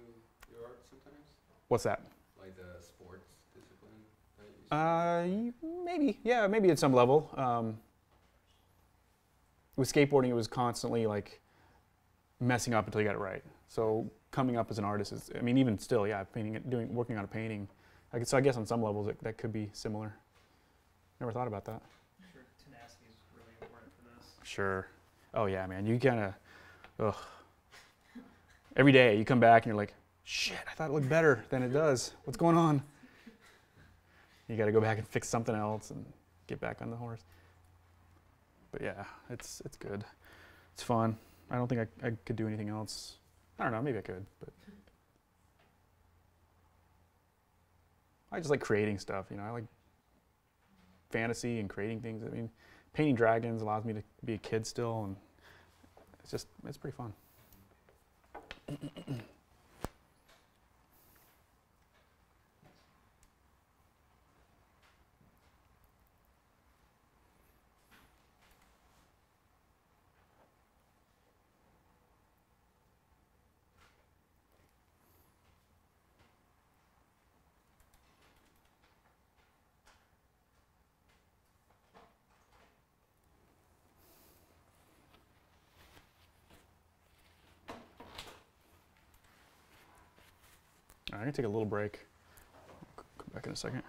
your art sometimes? What's that? Like the sports discipline that you Maybe, yeah, maybe at some level. With skateboarding, it was constantly like messing up until you got it right. So coming up as an artist is, I mean, even still, yeah, working on a painting. So I guess on some levels that could be similar. Never thought about that. Sure, tenacity is really important for this. Sure. Oh yeah, man. You kind of, every day you come back and you're like, shit, I thought it looked better than it does. What's going on? You got to go back and fix something else and get back on the horse. But yeah, it's good. It's fun. I don't think I could do anything else. I don't know, maybe I could, but I just like creating stuff, you know. I like fantasy and creating things. I mean, painting dragons allows me to be a kid still, and it's pretty fun. All right, I'm gonna take a little break. I'll come back in a second.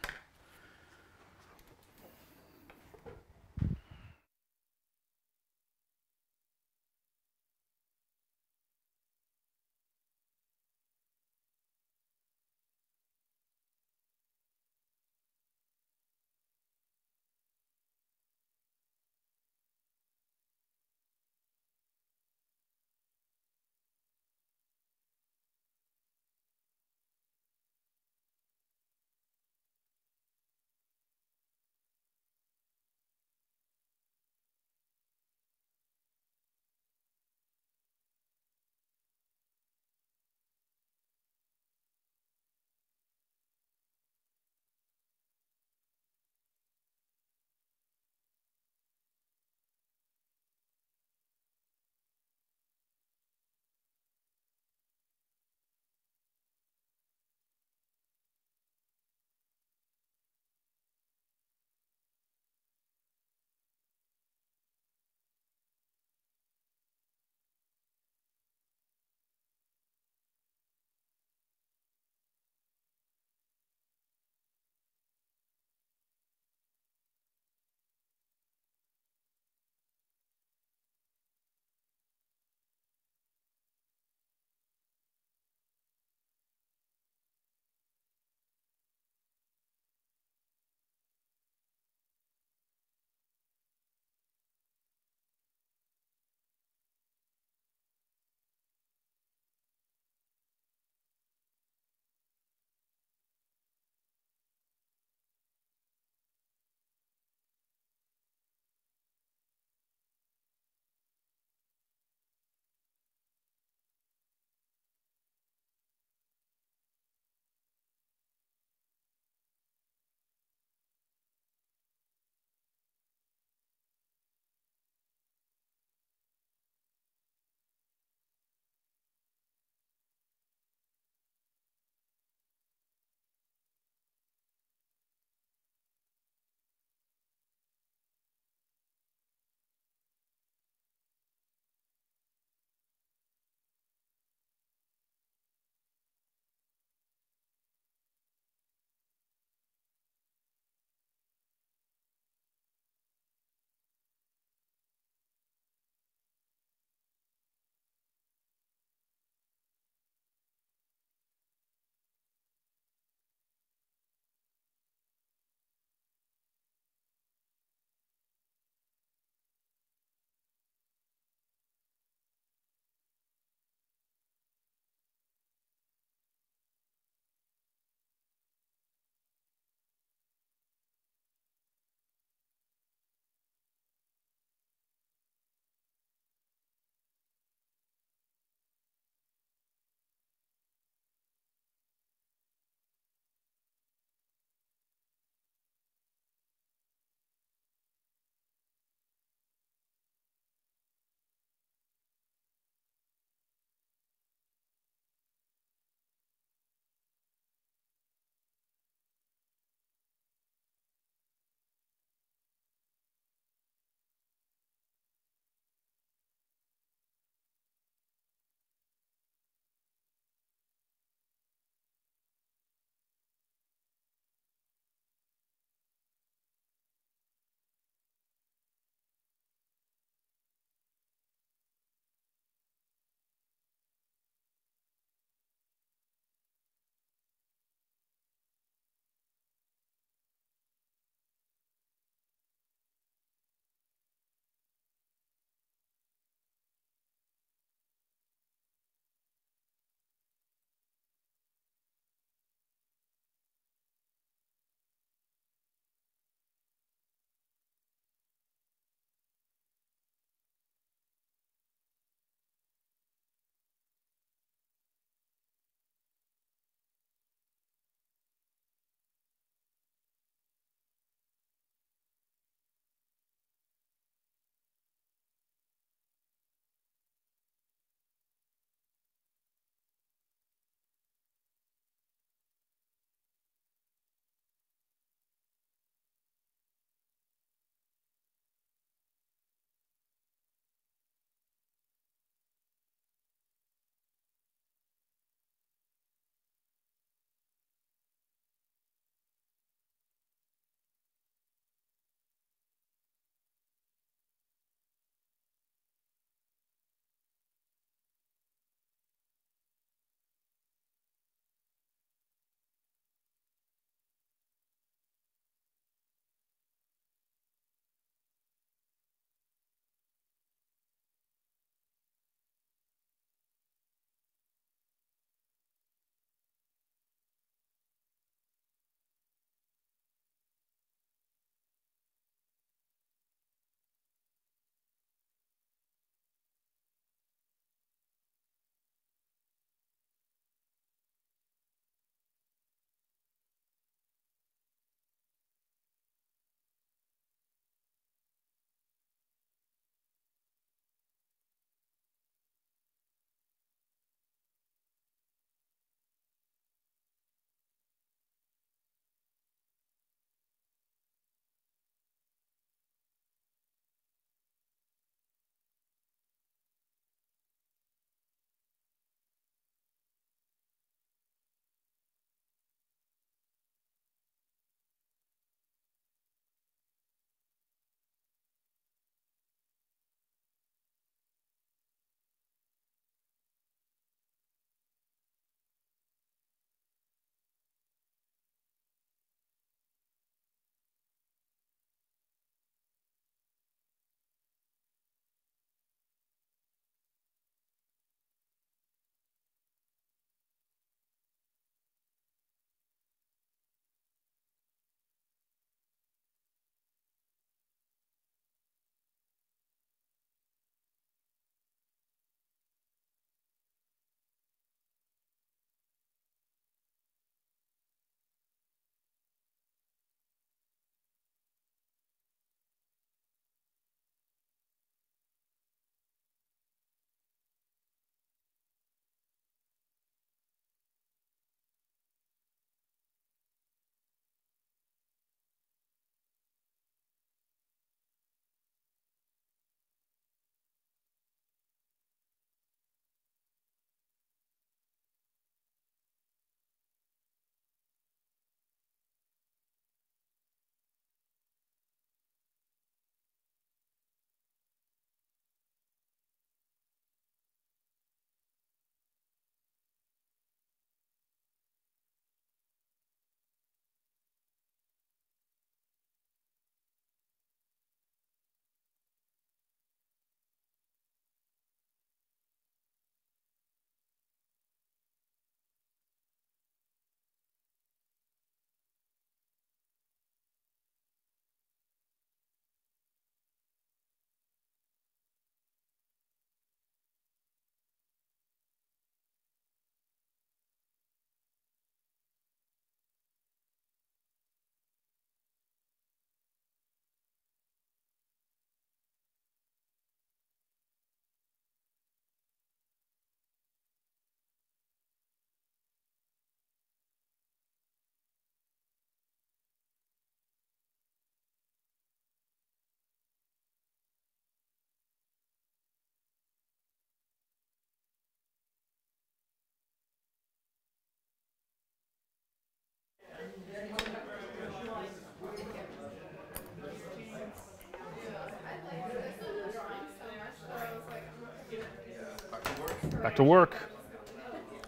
Back to work.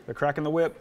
They're cracking the whip.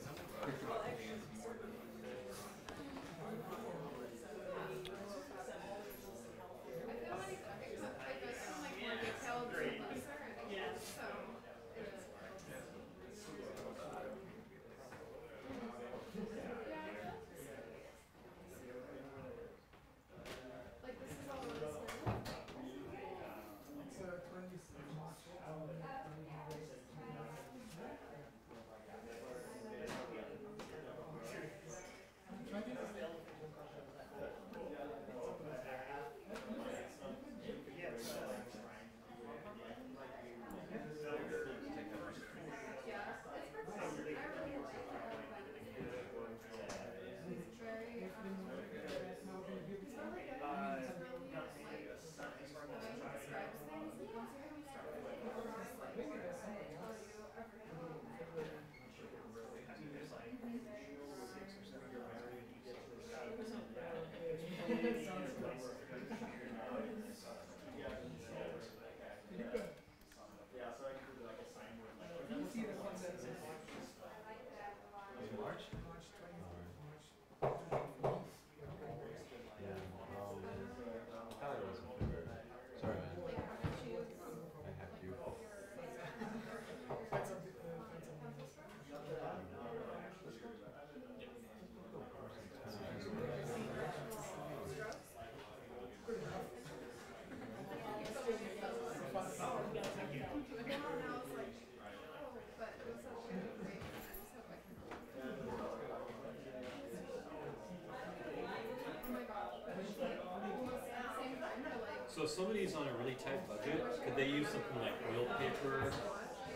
So if somebody's on a really tight budget, could they use something like oil paper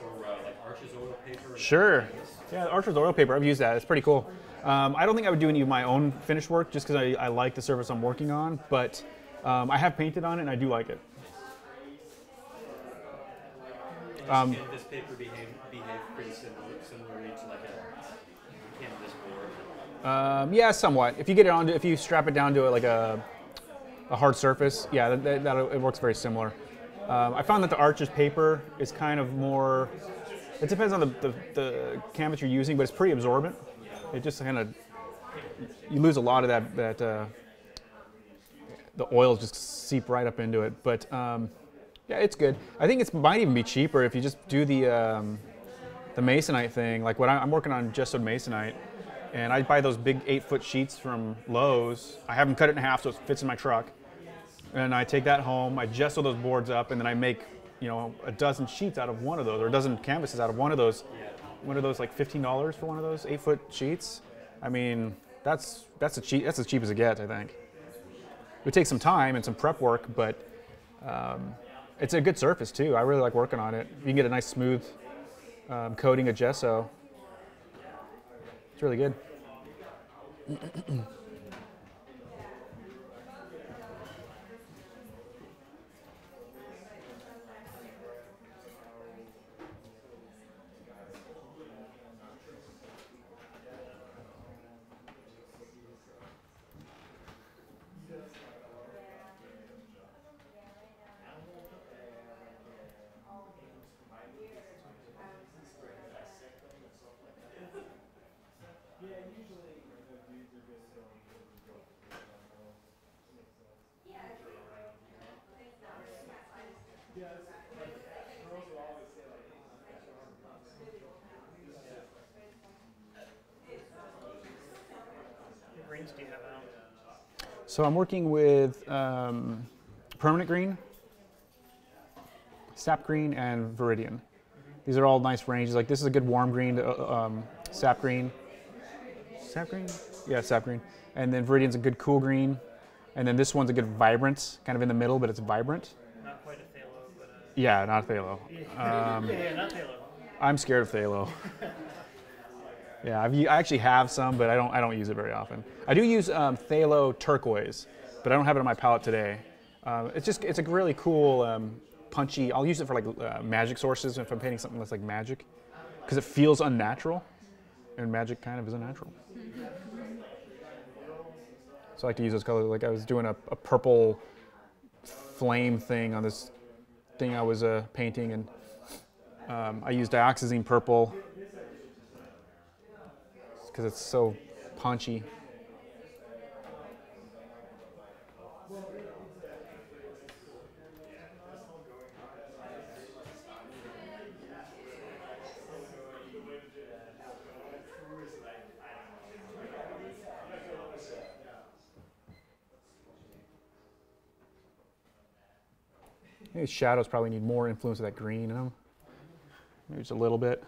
or like Arches oil paper? Sure. Yeah, Archer's oil paper, I've used that. It's pretty cool. I don't think I would do any of my own finished work just because I like the surface I'm working on, but I have painted on it and I do like it. Does canvas paper behave pretty similarly to like a canvas board? Yeah, somewhat. If you get it onto, if you strap it down to like a hard surface, yeah, it works very similar. I found that the Arches paper is kind of more. It depends on the canvas you're using, but it's pretty absorbent. It just kind of, you lose a lot of that the oils just seep right up into it. But yeah, it's good. I think it might even be cheaper if you just do the masonite thing. Like what I'm working on gessoed masonite, and I buy those big 8-foot sheets from Lowe's. I have them cut it in half so it fits in my truck. And I take that home, I gesso those boards up, and then I make, you know, a dozen sheets out of one of those, or a dozen canvases out of one of those. What are those, like $15 for one of those 8-foot sheets? I mean, that's as cheap as it gets, I think. It would take some time and some prep work, but it's a good surface too. I really like working on it. You can get a nice smooth coating of gesso. It's really good. What greens do you have out? So I'm working with permanent green, sap green, and viridian. These are all nice ranges. Like this is a good warm green, sap green. Sap green? Yeah, sap green. And then viridian's a good cool green. And then this one's a good vibrant, kind of in the middle, but it's vibrant. Not quite a phthalo, but Yeah, not phthalo. yeah, not phthalo. I'm scared of phthalo. Yeah, I actually have some, but I don't use it very often. I do use phthalo turquoise, but I don't have it on my palette today. It's a really cool, punchy. I'll use it for like magic sources if I'm painting something that's like magic, because it feels unnatural, and magic kind of is unnatural. So I like to use those colors. Like I was doing a purple flame thing on this thing I was painting, and I use dioxazine purple because it's so punchy. These shadows probably need more influence of that green in them. Maybe just a little bit.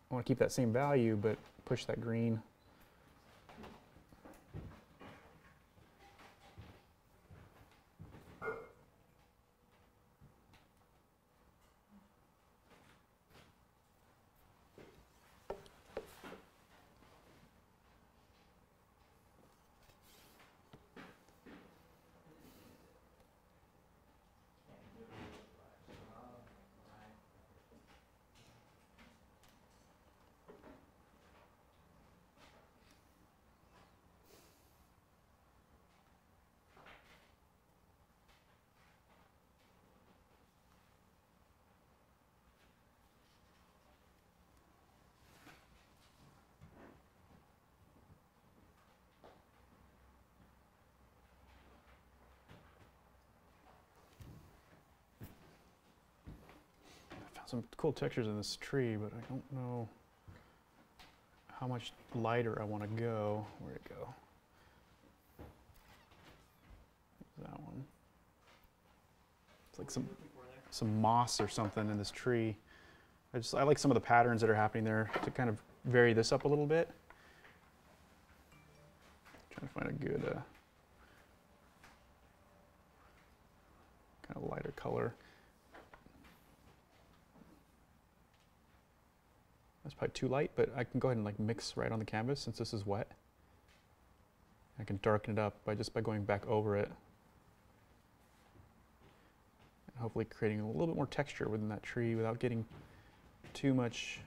I want to keep that same value, but push that green. Some cool textures in this tree, but I don't know how much lighter I want to go. Where'd it go? That one. It's like some moss or something in this tree. I like some of the patterns that are happening there to kind of vary this up a little bit. Trying to find a good kind of lighter color. That's probably too light, but I can go ahead and like mix right on the canvas since this is wet. I can darken it up by going back over it. And hopefully creating a little bit more texture within that tree without getting too much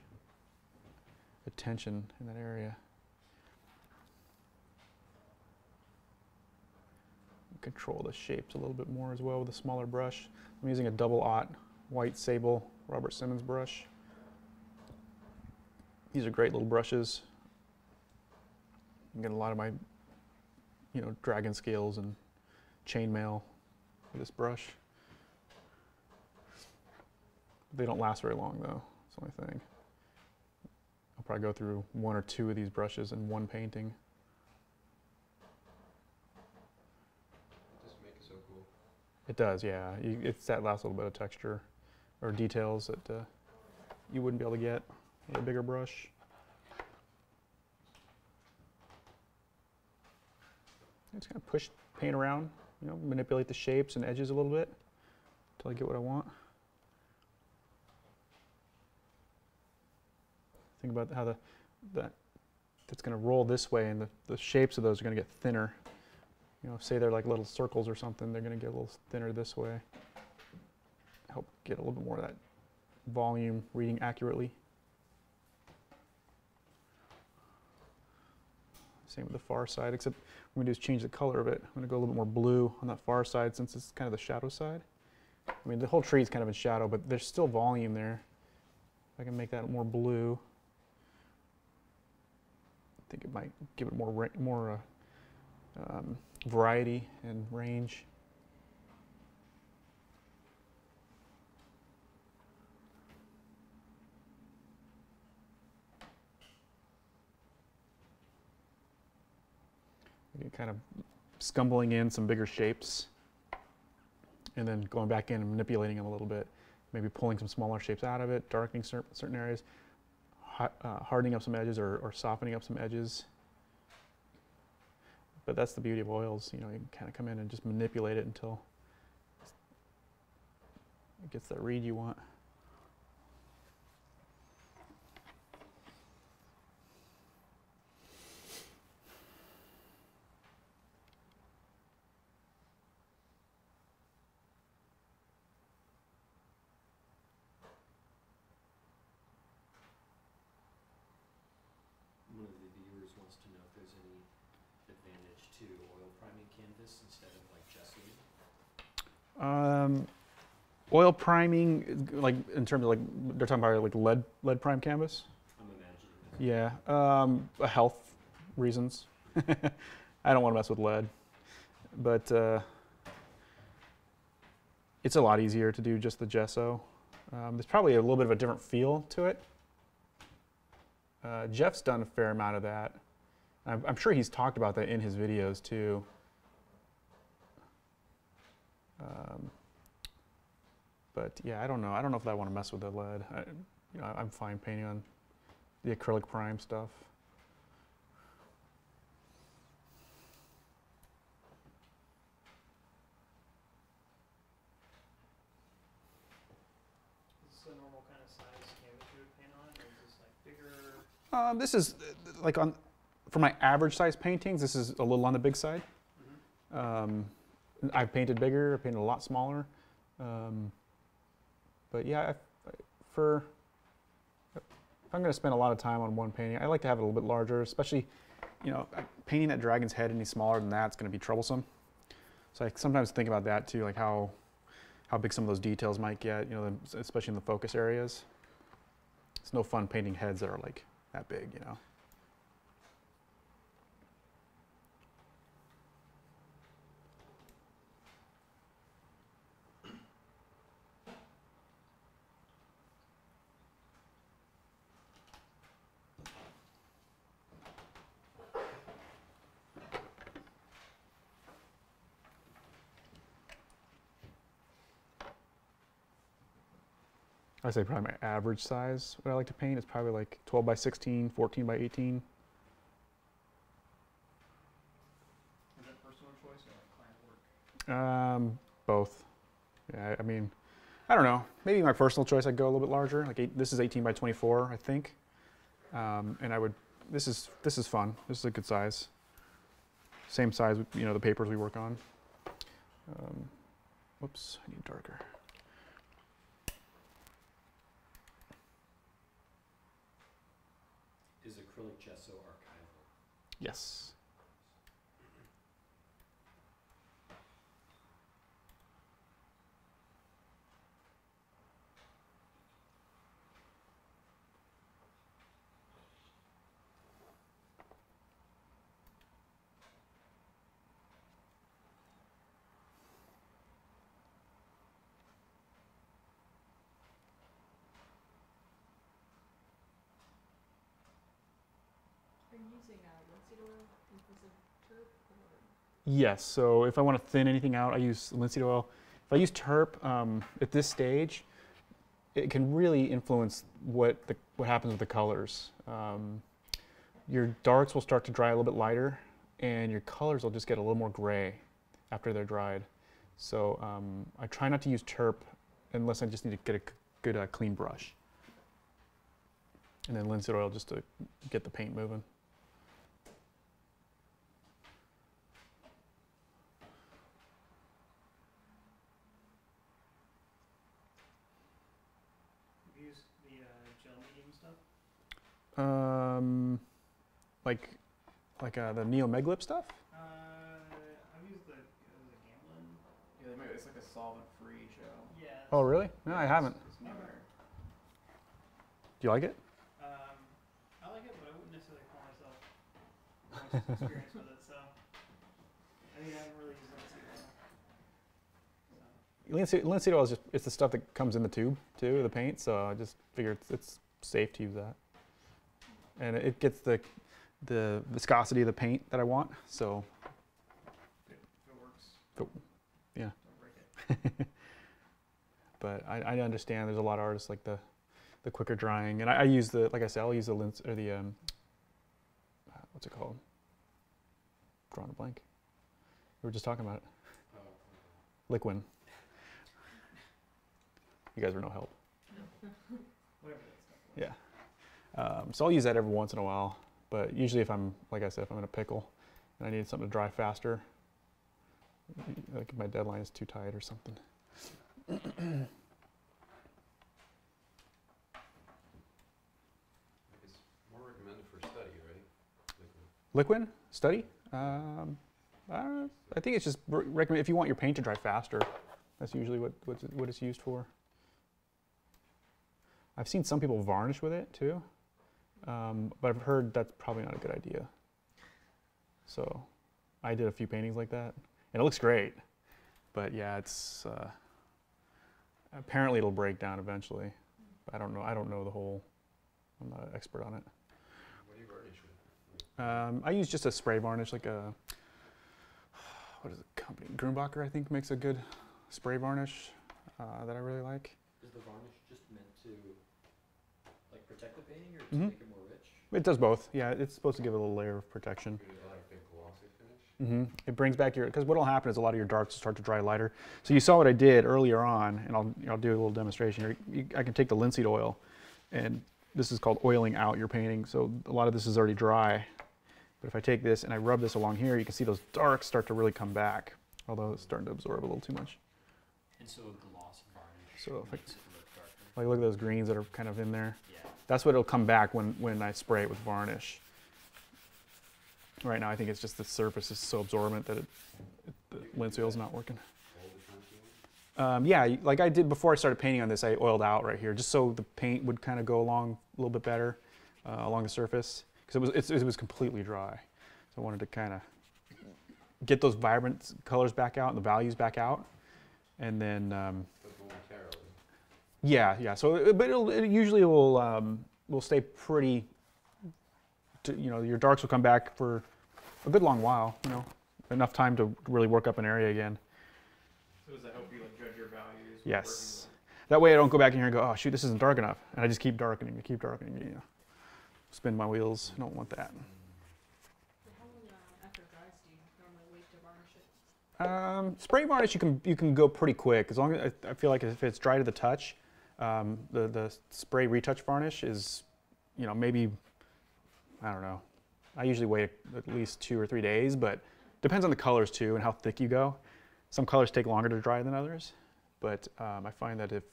attention in that area. Control the shapes a little bit more as well with a smaller brush. I'm using a double-aught white sable Robert Simmons brush. These are great little brushes. You get a lot of my, dragon scales and chainmail with this brush. They don't last very long though, that's the only thing. I'll probably go through one or two of these brushes in one painting. Just make it so cool. It does, yeah. It's that last little bit of texture or details that you wouldn't be able to get with a bigger brush. Just kind of push paint around, manipulate the shapes and edges a little bit until I get what I want. Think about how that's going to roll this way, and the shapes of those are going to get thinner. Say they're like little circles or something, they're going to get a little thinner this way. Help get a little bit more of that volume reading accurately. Same with the far side, except what I'm going to do is change the color of it. I'm going to go a little bit more blue on that far side since it's kind of the shadow side. I mean, the whole tree is kind of in shadow, but there's still volume there. If I can make that more blue, I think it might give it more variety and range. Kind of scumbling in some bigger shapes and then going back in and manipulating them a little bit, maybe pulling some smaller shapes out of it, darkening certain areas, hardening up some edges or softening up some edges. But that's the beauty of oils, you can kind of come in and just manipulate it until it gets that read you want. Wants to know if there's any advantage to oil priming canvas instead of like gessoing. Oil priming, like in terms of like they're talking about like lead prime canvas. I'm imagining that. Yeah, health reasons. I don't want to mess with lead, but it's a lot easier to do just the gesso. There's probably a little bit of a different feel to it. Jeff's done a fair amount of that. I'm sure he's talked about that in his videos too. But yeah, I don't know. I don't know if I want to mess with the lead. I'm fine painting on the acrylic prime stuff. Is this a normal kind of size canvas you would paint on, or is this like bigger? This is like for my average size paintings, this is a little on the big side. I've painted bigger, I've painted a lot smaller. But yeah, if I'm going to spend a lot of time on one painting, I like to have it a little bit larger, especially, painting that dragon's head any smaller than that is going to be troublesome. So I sometimes think about that too, like how big some of those details might get, especially in the focus areas. It's no fun painting heads that are like that big, I'd say probably my average size, what I like to paint is probably like 12 by 16, 14 by 18. Is that personal choice or like client work? Both. Yeah, I mean, I don't know. Maybe my personal choice, I'd go a little bit larger. Like this is 18 by 24, I think. And this is fun. This is a good size. Same size, the papers we work on. Whoops, I need darker. Is acrylic gesso archival? Yes. Are you using linseed oil in place of turp? Yes, so if I want to thin anything out, I use linseed oil. If I use turp at this stage, it can really influence what happens with the colors. Your darks will start to dry a little bit lighter, and your colors will just get a little more gray after they're dried. So I try not to use turp unless I just need to get a good clean brush. And then linseed oil just to get the paint moving. Have you used the gel medium stuff? Like the Neomeglip stuff? I've used the Gamblin. Yeah, it's like a solvent-free gel. Yeah. Oh, really? No, I haven't. It's newer. Do you like it? I like it, but I wouldn't necessarily call myself most experienced with it, so I haven't really used linseed oil. Linseed oil is it's the stuff that comes in the tube too, the paint. So I just figured it's safe to use that, and it gets the viscosity of the paint that I want. So If it works. yeah. Don't break it. But I understand there's a lot of artists like the quicker drying, and I use like I said, I'll use the what's it called? Drawing a blank. We were just talking about it. Liquin. You guys are no help. Whatever that stuff was. Yeah. So I'll use that every once in a while, but usually like I said, if I'm in a pickle and I need something to dry faster, like if my deadline is too tight or something. It's more recommended for study, right? Liquid study? I think it's just recommend if you want your paint to dry faster. That's usually what it's used for. I've seen some people varnish with it too, but I've heard that's probably not a good idea. So I did a few paintings like that, and it looks great. But yeah, it's apparently it'll break down eventually. I don't know. I don't know the whole. I'm not an expert on it. What do you varnish with? I use just a spray varnish, like a what is the company? Grumbacher, I think, makes a good spray varnish that I really like. Is the varnish just meant to like protect the painting or to Mhm. make it more rich? It does both. Yeah, it's supposed to give it a little layer of protection. Really like a glossy finish. It brings back your, because what will happen is a lot of your darks start to dry lighter. So you saw what I did earlier on, and I'll do a little demonstration here. I can take the linseed oil, and this is called oiling out your painting. So a lot of this is already dry. But if I take this and I rub this along here, you can see those darks start to really come back, although it's starting to absorb a little too much. And so a gloss varnish So if I- makes it look darker. Like look at those greens that are kind of in there. Yeah. That's what it'll come back when I spray it with varnish. Right now I think it's just the surface is so absorbent that the linseed oil's not working. All the time you want? Yeah, like I did before I started painting on this, I oiled out right here just so the paint would kind of go along a little bit better along the surface, because it was completely dry. So I wanted to kind of get those vibrant colors back out and the values back out, and then But momentarily. yeah. So, but it usually will stay pretty. Your darks will come back for a good long while. Enough time to really work up an area again. So does that help you like judge your values? when Yes. That way I don't go back in here and go, oh shoot, this isn't dark enough, and I just keep darkening. Spin my wheels. I don't want that. How long after it dries do you normally wait to varnish it? Spray varnish you can go pretty quick, as long as I feel like if it's dry to the touch. The spray retouch varnish is, maybe, I don't know. I usually wait at least 2 or 3 days, but depends on the colors too and how thick you go. Some colors take longer to dry than others, but I find that if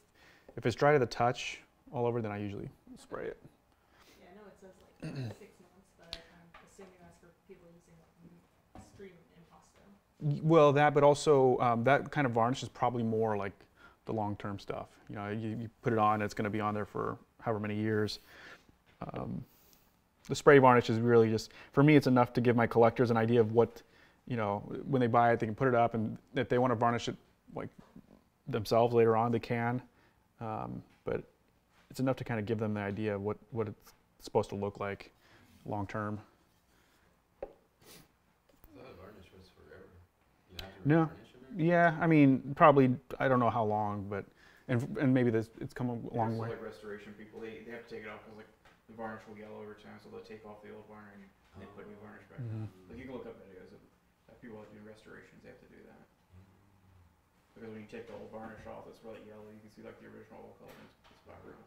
it's dry to the touch all over, then I usually spray it. Yeah, I know it says like 6 months, but I'm assuming that's for people using like stream impasto. Well, that, but also that kind of varnish is probably more like the long-term stuff. You put it on, it's going to be on there for however many years. The spray varnish is really just, for me, it's enough to give my collectors an idea of what, when they buy it, they can put it up, and if they want to varnish it like themselves later on, they can. But it's enough to kind of give them the idea of what it's supposed to look like long-term. I thought the varnish was forever. You have to No. varnish it? Yeah, I mean, probably, I don't know how long, but, and maybe it's come a long Also, way. like restoration people, they have to take it off because like the varnish will yellow over time, so they'll take off the old varnish and they put new varnish back on. Like you can look up videos of people that do restorations. They have to do that because when you take the old varnish off, it's really yellow. You can see like the original old color. It's vibrant.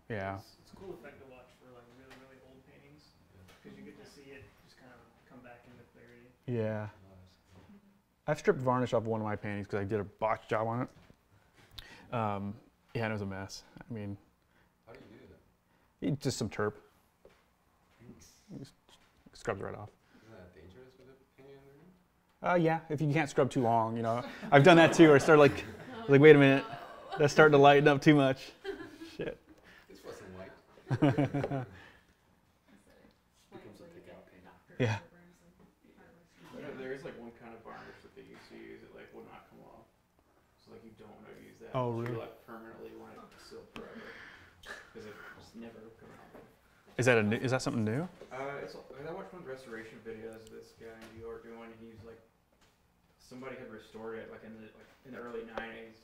Yeah. It's a cool effect to watch for like really, really old paintings because you get to see it just kind of come back into clarity. Yeah. I've stripped varnish off one of my paintings because I did a botch job on it. Yeah, and it was a mess. I mean, How do you do that? just some turp. Just scrubs right off. Isn't that dangerous with a painting under? Yeah, if you can't scrub too long, I've done that too, or start like, wait a minute, that's starting to lighten up too much. Shit. This wasn't white. Becomes a take-out paint. Yeah. There is like one kind of varnish that they used to use. It like will not come off. So like you don't want to use that. Oh, You really? like permanently want it sealed forever because it just never comes off. Is that something new? I watched one restoration videos of this guy in New York doing. He's like, somebody had restored it like in the early '90s,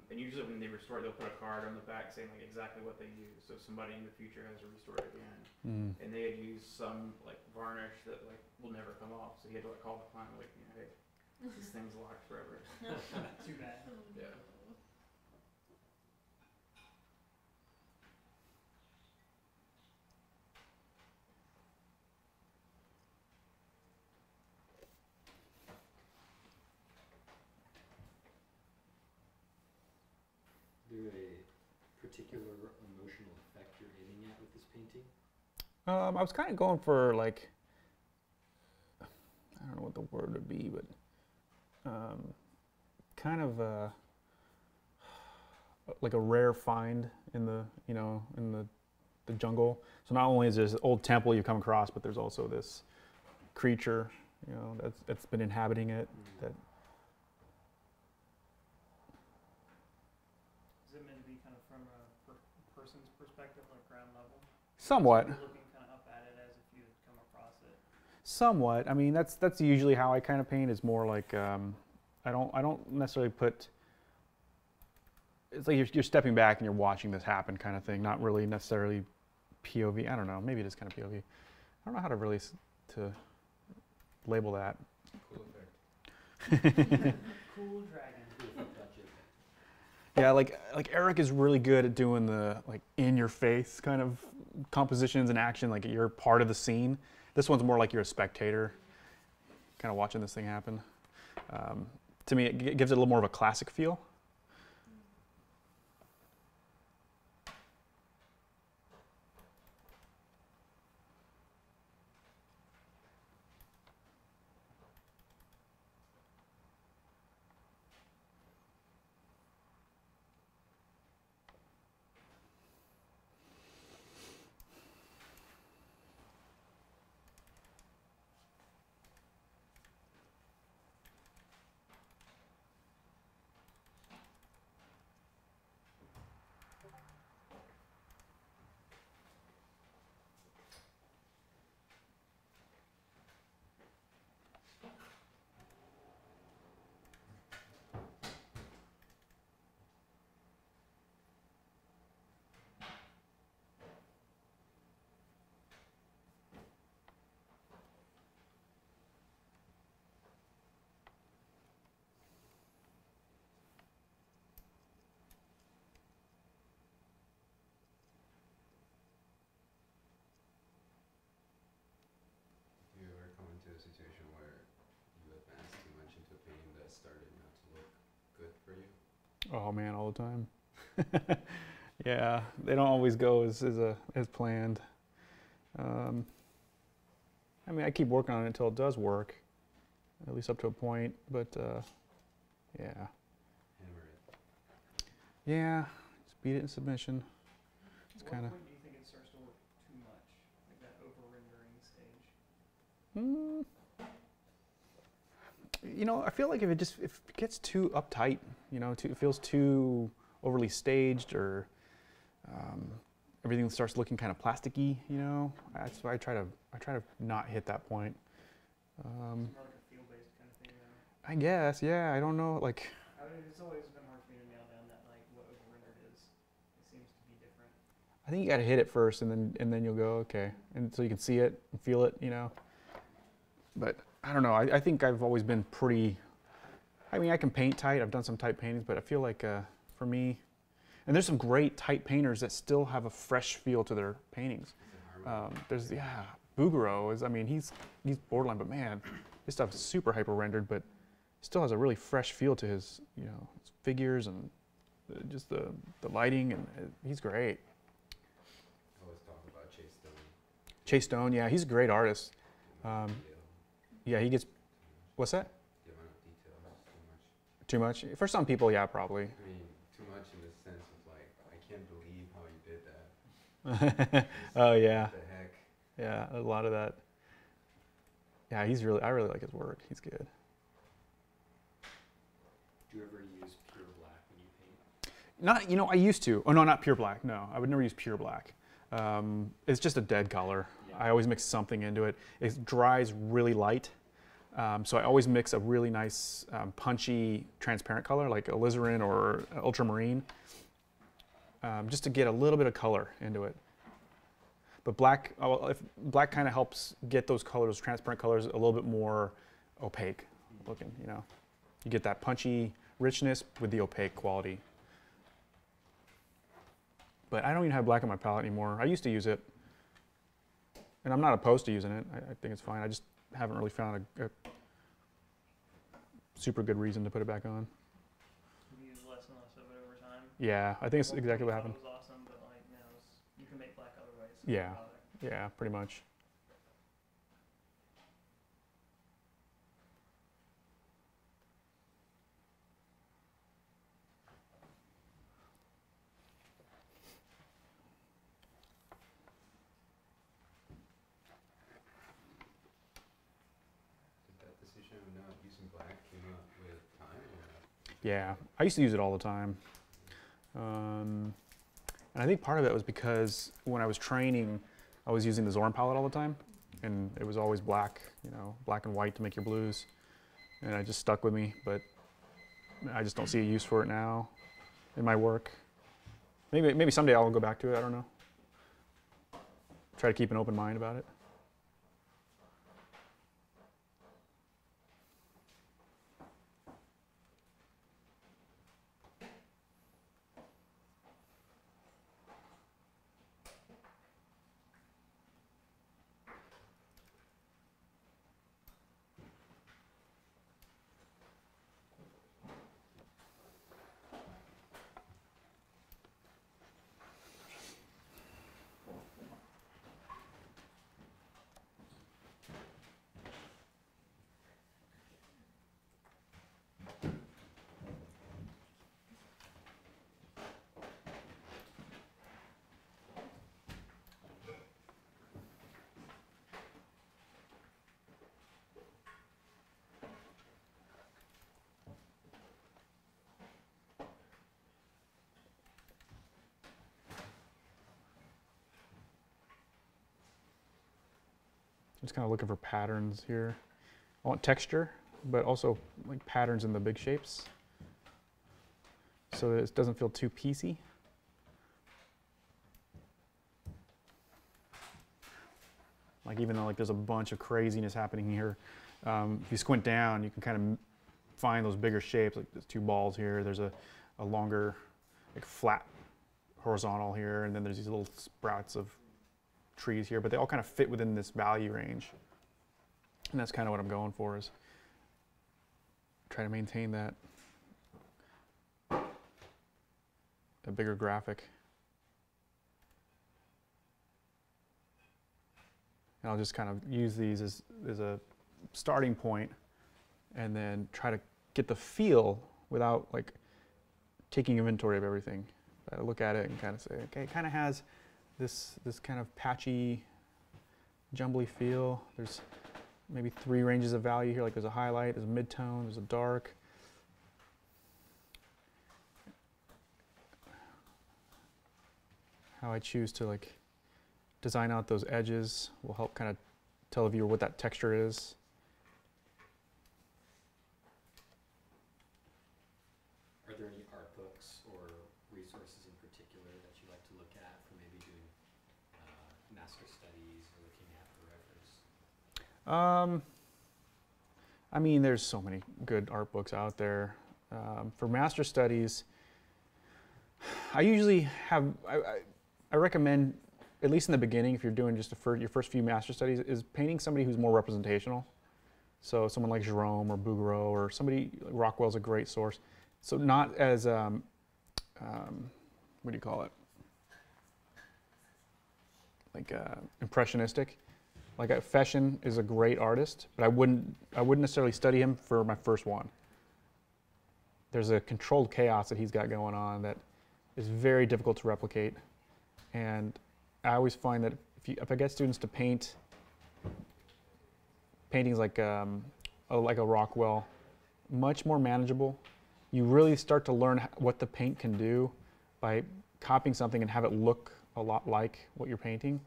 and usually when they restore it, they'll put a card on the back saying like exactly what they used, so if somebody in the future has to restore it again. And they had used some like varnish that like will never come off, so he had to like call the client like, hey, this thing's locked forever. Too bad. Yeah. Is there a particular emotional effect you're aiming at with this painting? I was kind of going for like, I don't know what the word would be, but kind of like a rare find in the in the jungle. So not only is there this old temple you come across, but there's also this creature, that's been inhabiting it. That Is it meant to be kind of from a person's perspective, like ground level? somewhat. You're looking kind of up at it as if you had come across it. Somewhat. I mean, that's usually how I kind of paint. Is more like I don't necessarily put. It's like you're stepping back and you're watching this happen, kind of thing. Not really necessarily POV. I don't know. Maybe it is kind of POV. I don't know how to really to label that. Cool effect. Cool dragon. Yeah, like Eric is really good at doing the like in your face kind of compositions and action. Like you're part of the scene. This one's more like you're a spectator, kind of watching this thing happen. To me, it gives it a little more of a classic feel. Do you ever come into a situation where you advance too much into a painting that started not to look good for you? Oh man, all the time. Yeah, they don't always go as planned. I mean, I keep working on it until it does work, at least up to a point. But yeah, Hammer it. yeah, just beat it in submission. It's What kind of. point do you think it starts to look too much, like that over-rendering stage? I feel like if it gets too uptight, it feels too overly staged, or everything starts looking kind of plasticky. That's why I try to not hit that point. It's more like a feel-based kind of thing, though. I guess, yeah. I don't know, like. It's always been hard for me to nail down that, like, what over-rendered is. It seems to be different. I think you got to hit it first, and then you'll go okay, and so you can see it and feel it, But I don't know. I think I've always been pretty. I mean, I can paint tight. I've done some tight paintings, but I feel like for me, and there's some great tight painters that still have a fresh feel to their paintings. There's Bouguereau is. I mean, he's borderline, but man, his stuff's super hyper rendered, but still has a really fresh feel to his his figures and just the lighting, and he's great. I always talk about Chase Stone. Chase Stone, yeah, he's a great artist. Yeah, he gets. What's that? The amount of detail is too much. Too much? For some people, yeah, probably. I mean, too much in the sense of like, I can't believe how you did that. Oh yeah, What the heck? yeah, a lot of that. Yeah, I really like his work. He's good. Do you ever use pure black when you paint? Not, I used to. Oh no, not pure black. No, I would never use pure black. It's just a dead color. Yeah. I always mix something into it. It dries really light, so I always mix a really nice punchy transparent color like alizarin or ultramarine, just to get a little bit of color into it. But black, black kind of helps get those colors, transparent colors, a little bit more opaque looking. You get that punchy richness with the opaque quality. But I don't even have black on my palette anymore. I used to use it, and I'm not opposed to using it. I think it's fine. I just haven't really found a super good reason to put it back on. You use less and less of it over time. Yeah, I think it's At one exactly what point you happened. thought it was awesome, but like now you can make black other ways. So Yeah. don't bother. Yeah, pretty much. decision of not using black came up with time or not? Yeah, I used to use it all the time. And I think part of it was because when I was training, I was using the Zorn palette all the time, and it was always black, you know, black and white to make your blues, and it just stuck with me. But I just don't see a use for it now in my work. Maybe someday I'll go back to it. I don't know. Try to keep an open mind about it. Just kind of looking for patterns here. I want texture, but also like patterns in the big shapes, so that it doesn't feel too piecey. Like even though like there's a bunch of craziness happening here, if you squint down, you can kind of find those bigger shapes. Like there's two balls here. There's a longer, like flat horizontal here, and then there's these little sprouts of trees here, but they all kind of fit within this value range, and that's kind of what I'm going for, is try to maintain that a bigger graphic. And I'll just kind of use these as a starting point, and then try to get the feel without like taking inventory of everything. I look at it and kind of say, okay, it kind of has this kind of patchy, jumbly feel. There's maybe 3 ranges of value here. Like there's a highlight, there's a mid-tone, there's a dark. How I choose to like design out those edges will help kind of tell the viewer what that texture is. Are there any art books or resources in particular that you like to look at for maybe doing master studies or looking at for reference? I mean, there's so many good art books out there. For master studies, I usually have, I recommend, at least in the beginning, if you're doing just your first few master studies, is painting somebody who's more representational. So someone like Jerome or Bouguereau, or somebody, Rockwell's a great source. So not as, what do you call it? Like impressionistic. Like Feshen is a great artist, but I wouldn't necessarily study him for my first one. There's a controlled chaos that he's got going on that is very difficult to replicate. And I always find that if I get students to paint paintings like a Rockwell, much more manageable. You really start to learn what the paint can do by copying something and have it look a lot like what you're painting.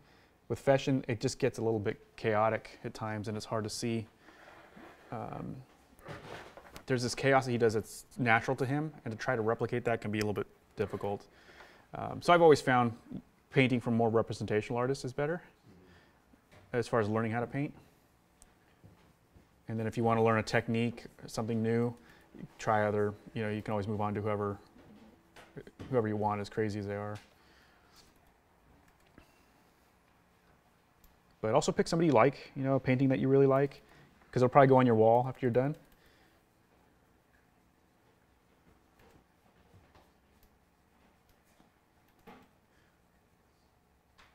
With Feshen, it just gets a little bit chaotic at times, and it's hard to see. There's this chaos that he does that's natural to him, and to try to replicate that can be a little bit difficult. So I've always found painting from more representational artists is better as far as learning how to paint. And then if you want to learn a technique, something new, try other, you know, you can always move on to whoever you want, as crazy as they are. But also pick somebody you like, you know, a painting that you really like, because it'll probably go on your wall after you're done.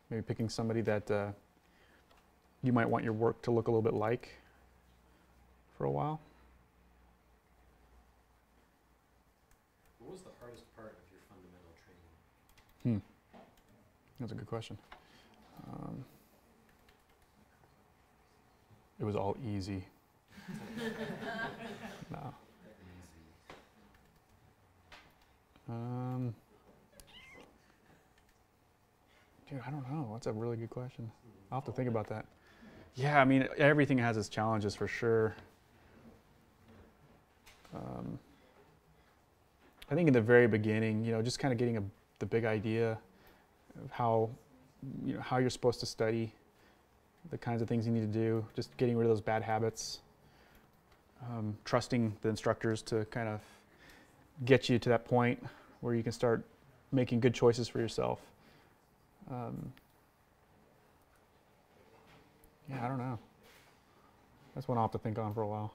Maybe picking somebody that you might want your work to look a little bit like for a while. What was the hardest part of your fundamental training? That's a good question. It was all easy. No. Dude, I don't know. That's a really good question. I'll have to think about that. Yeah, I mean, everything has its challenges for sure. I think in the very beginning, just kind of getting the big idea of how you're supposed to study, the kinds of things you need to do, just getting rid of those bad habits, trusting the instructors to kind of get you to that point where you can start making good choices for yourself. Yeah, I don't know. That's one I'll have to think on for a while.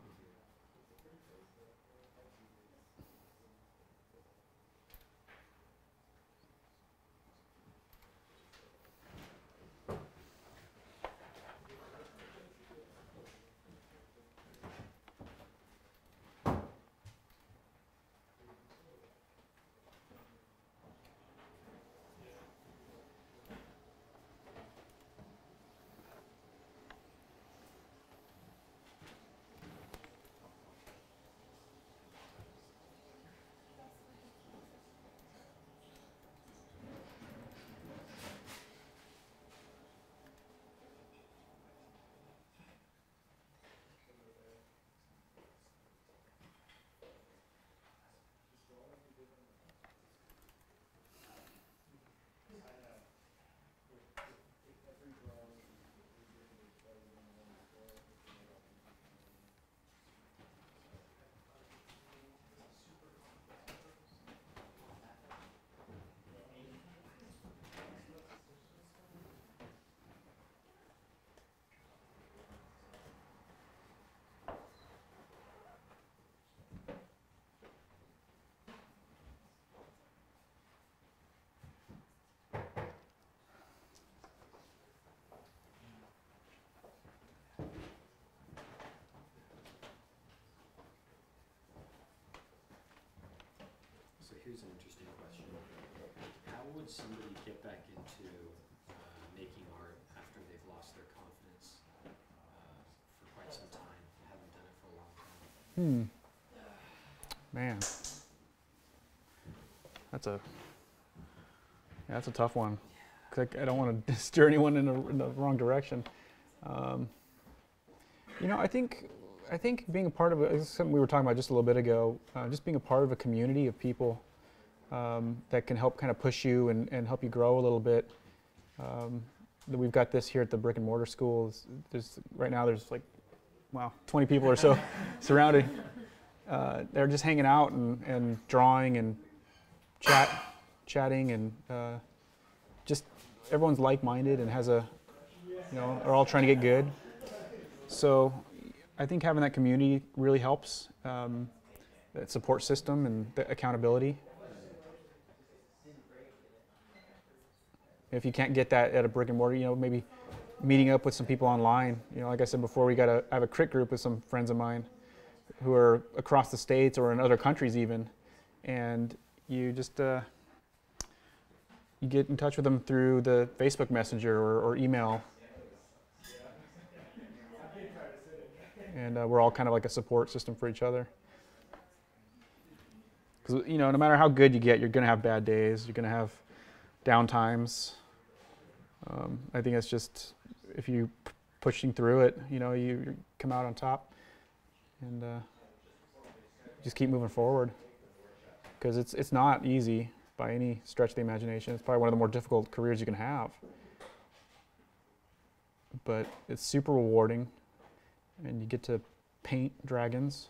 So here's an interesting question. How would somebody get back into making art after they've lost their confidence for quite some time and haven't done it for a long time? Man. That's a tough one. 'Cause I don't want to steer anyone in the wrong direction. I think being a part of it's something we were talking about just a little bit ago. Just being a part of a community of people that can help kind of push you and help you grow a little bit. We've got this here at the brick and mortar school. Right now there's like, 20 people or so surrounded. They're just hanging out and drawing and chatting and just everyone's like-minded and are all trying to get good. So I think having that community really helps, that support system and the accountability. If you can't get that at a brick and mortar, maybe meeting up with some people online. Like I said before, I have a crit group with some friends of mine who are across the states or in other countries even, and you just you get in touch with them through the Facebook Messenger or email. And we're all kind of like a support system for each other. Because, no matter how good you get, you're going to have bad days. You're going to have down times. I think it's just, if you pushing through it, you come out on top. And just keep moving forward. Because it's not easy by any stretch of the imagination. It's probably one of the more difficult careers you can have. But it's super rewarding. And you get to paint dragons.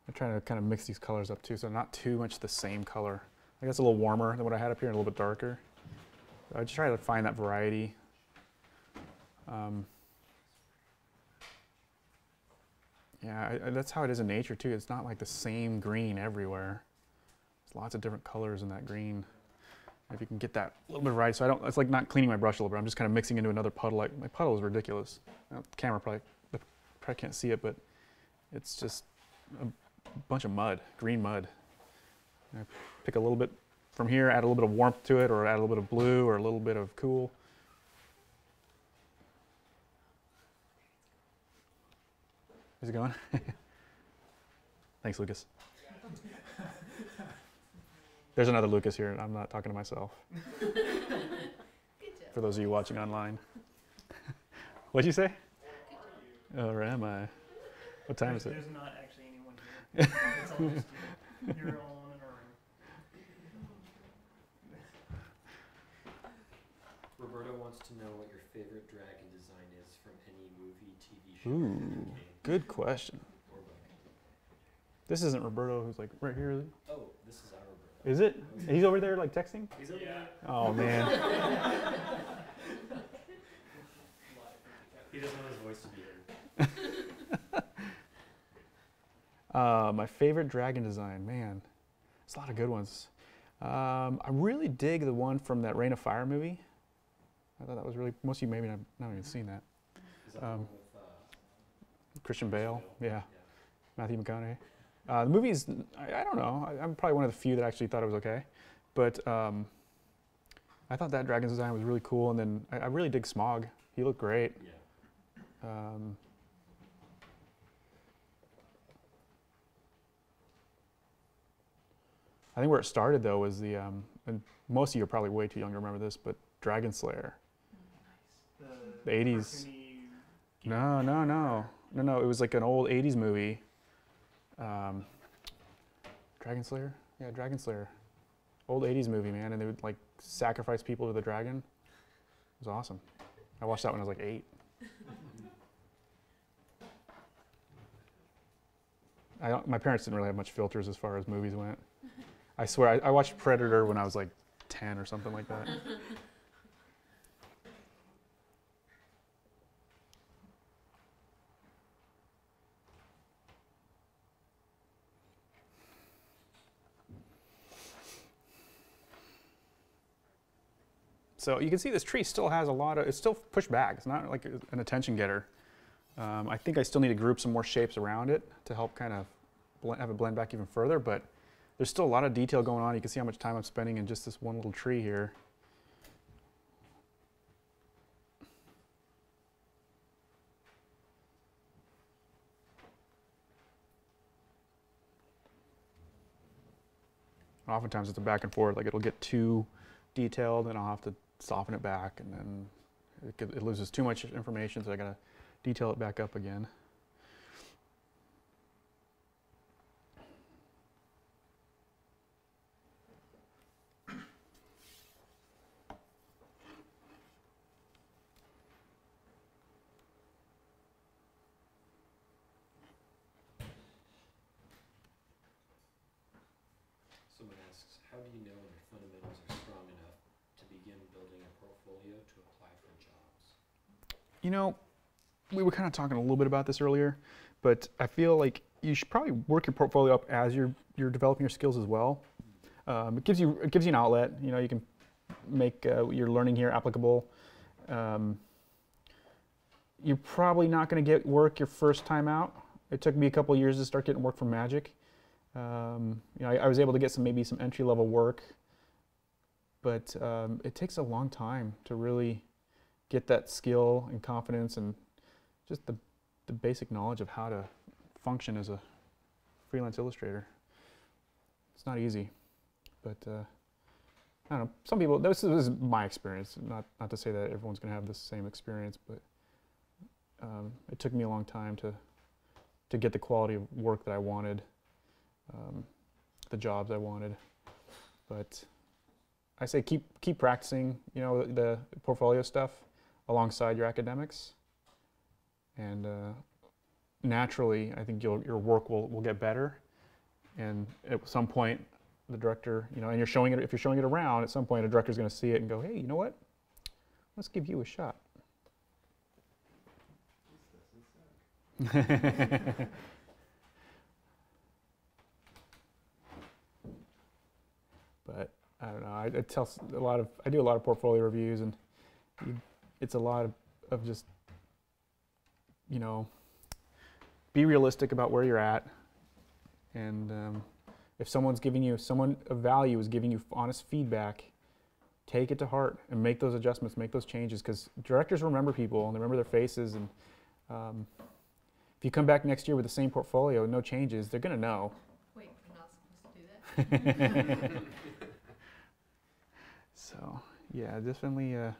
I'm trying to kind of mix these colors up too, so not too much the same color. I guess a little warmer than what I had up here and a little bit darker. I just try to find that variety. Yeah, that's how it is in nature too. It's not like the same green everywhere. There's lots of different colors in that green. If you can get that little bit of variety, so it's like not cleaning my brush a little bit. I'm just kind of mixing into another puddle. Like my puddle is ridiculous. The camera probably, the probably can't see it, but it's just a bunch of mud, green mud. And I pick a little bit from here, add a little bit of warmth to it, or add a little bit of blue, or a little bit of cool. Is it going? Thanks, Lucas. There's another Lucas here, and I'm not talking to myself. Good job. For those of you watching online. What'd you say? Or am I? What time is it? There's not actually anyone here. It's all just you. You're all alone in a room. Roberto wants to know what your favorite dragon design is from any movie, TV show, Ooh, game, good question. or book. This isn't Roberto, who's like right here, is it? Oh, this is our Roberto. Is it? He's over there like texting? He's over there. Oh man. He doesn't want his voice to be heard. My favorite dragon design, man. There's a lot of good ones. I really dig the one from that Reign of Fire movie. I thought that was really, most of you maybe not even seen that. Is that the one with Christian Bale, yeah. yeah. Matthew McConaughey. The movie's, I don't know, I'm probably one of the few that actually thought it was okay. But I thought that dragon design was really cool, and then I really dig Smog. He looked great. Yeah. I think where it started though was the, and most of you are probably way too young to remember this, but Dragon Slayer. The 80s. No. It was like an old 80s movie. Dragon Slayer? Yeah, Dragon Slayer. Old 80s movie, man, and they would like sacrifice people to the dragon. It was awesome. I watched that when I was like 8. My parents didn't really have much filters as far as movies went. I swear, I watched Predator when I was like 10 or something like that. So you can see this tree still has a lot of, it's still pushed back. It's not like an attention getter. I think I still need to group some more shapes around it to help kind of have it blend back even further, but there's still a lot of detail going on. You can see how much time I'm spending in just this one little tree here. Oftentimes it's a back and forth, like it'll get too detailed and I'll have to soften it back, and then it loses too much information, so I gotta detail it back up again. Someone asks, how do you know when your fundamentals are strong enough to begin building a portfolio to apply for jobs? You know, we were kind of talking a little bit about this earlier, but I feel like you should probably work your portfolio up as you're developing your skills as well. It gives you an outlet. You know, you can make your learning here applicable. You're probably not going to get work your first time out. It took me a couple of years to start getting work from Magic. You know, I was able to get maybe some entry-level work, but it takes a long time to really get that skill and confidence and just the basic knowledge of how to function as a freelance illustrator. It's not easy, but I don't know. Some people, this is my experience, not to say that everyone's going to have the same experience, but it took me a long time to get the quality of work that I wanted. The jobs I wanted, but I say keep practicing, you know, the portfolio stuff alongside your academics, and naturally I think your work will get better, and at some point the director, you know, and if you're showing it around, at some point a director's going to see it and go, hey, you know what, let's give you a shot. But I don't know. I do a lot of portfolio reviews, and it's a lot of just, you know, be realistic about where you're at, and if someone of value is giving you honest feedback, take it to heart and make those adjustments, make those changes, because directors remember people and they remember their faces, and if you come back next year with the same portfolio, no changes, they're going to know. Wait, we're not supposed to do that? So, yeah, definitely, I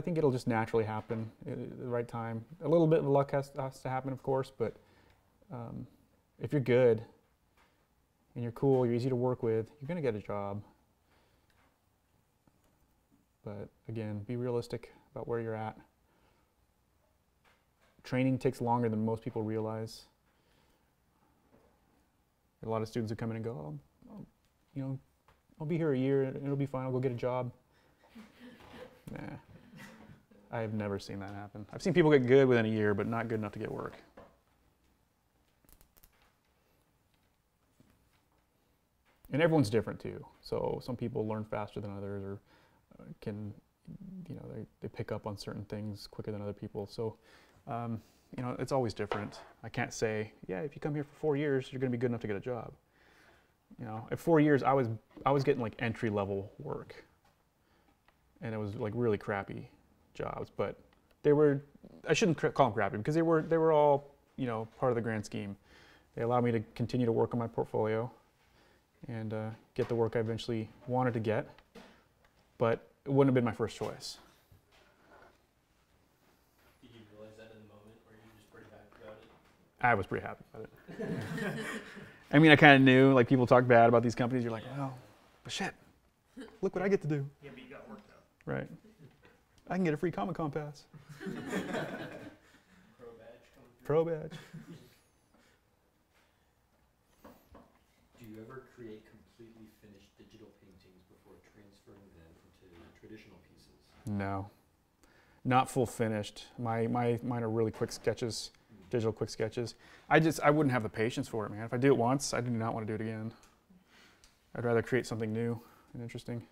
think it'll just naturally happen at the right time. A little bit of luck has to happen, of course, but if you're good and you're cool, you're easy to work with, you're going to get a job. But again, be realistic about where you're at. Training takes longer than most people realize. A lot of students who come in and go, oh, I'll be here a year and it'll be fine, I'll go get a job. Nah, I have never seen that happen. I've seen people get good within a year, but not good enough to get work. And everyone's different too. So some people learn faster than others, or can, they pick up on certain things quicker than other people. So, it's always different. I can't say, yeah, if you come here for 4 years, you're going to be good enough to get a job. At 4 years, I was getting like entry level work, and it was like really crappy jobs. But they were, I shouldn't call them crappy, because they were all part of the grand scheme. They allowed me to continue to work on my portfolio and get the work I eventually wanted to get, but it wouldn't have been my first choice. Did you realize that in the moment, or you were just pretty happy about it? I was pretty happy about it. I mean, I kind of knew, like, people talk bad about these companies. You're like, well, but shit, look what I get to do. Yeah, but you got worked out. Right. I can get a free Comic-Con pass. Pro badge coming through. Pro badge. Do you ever create completely finished digital paintings before transferring them into traditional pieces? No, not full finished. Mine are really quick sketches, digital quick sketches. I wouldn't have the patience for it, man. If I do it once, I do not want to do it again. I'd rather create something new and interesting.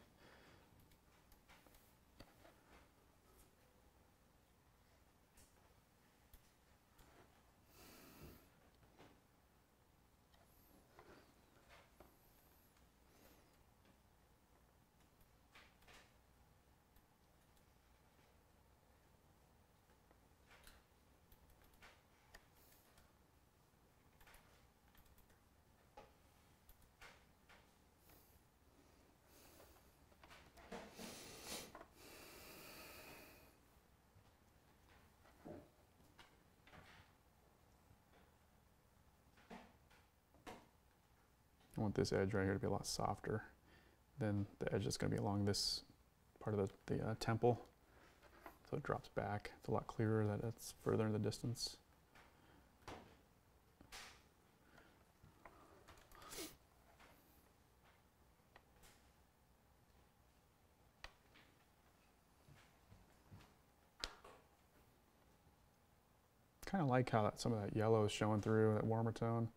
I want this edge right here to be a lot softer than the edge that's going to be along this part of the temple. So it drops back. It's a lot clearer that it's further in the distance. Kind of like how some of that yellow is showing through, that warmer tone.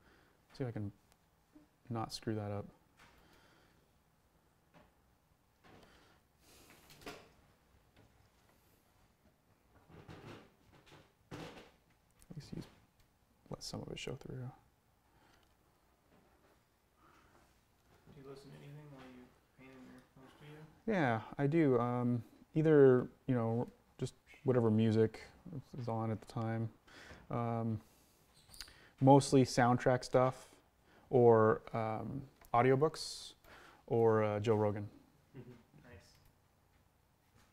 See if I can not screw that up. At least let some of it show through. Do you listen to anything while you paint in your home studio? Yeah, I do. Either, just whatever music is on at the time. Mostly soundtrack stuff, or audiobooks, or Joe Rogan. Nice.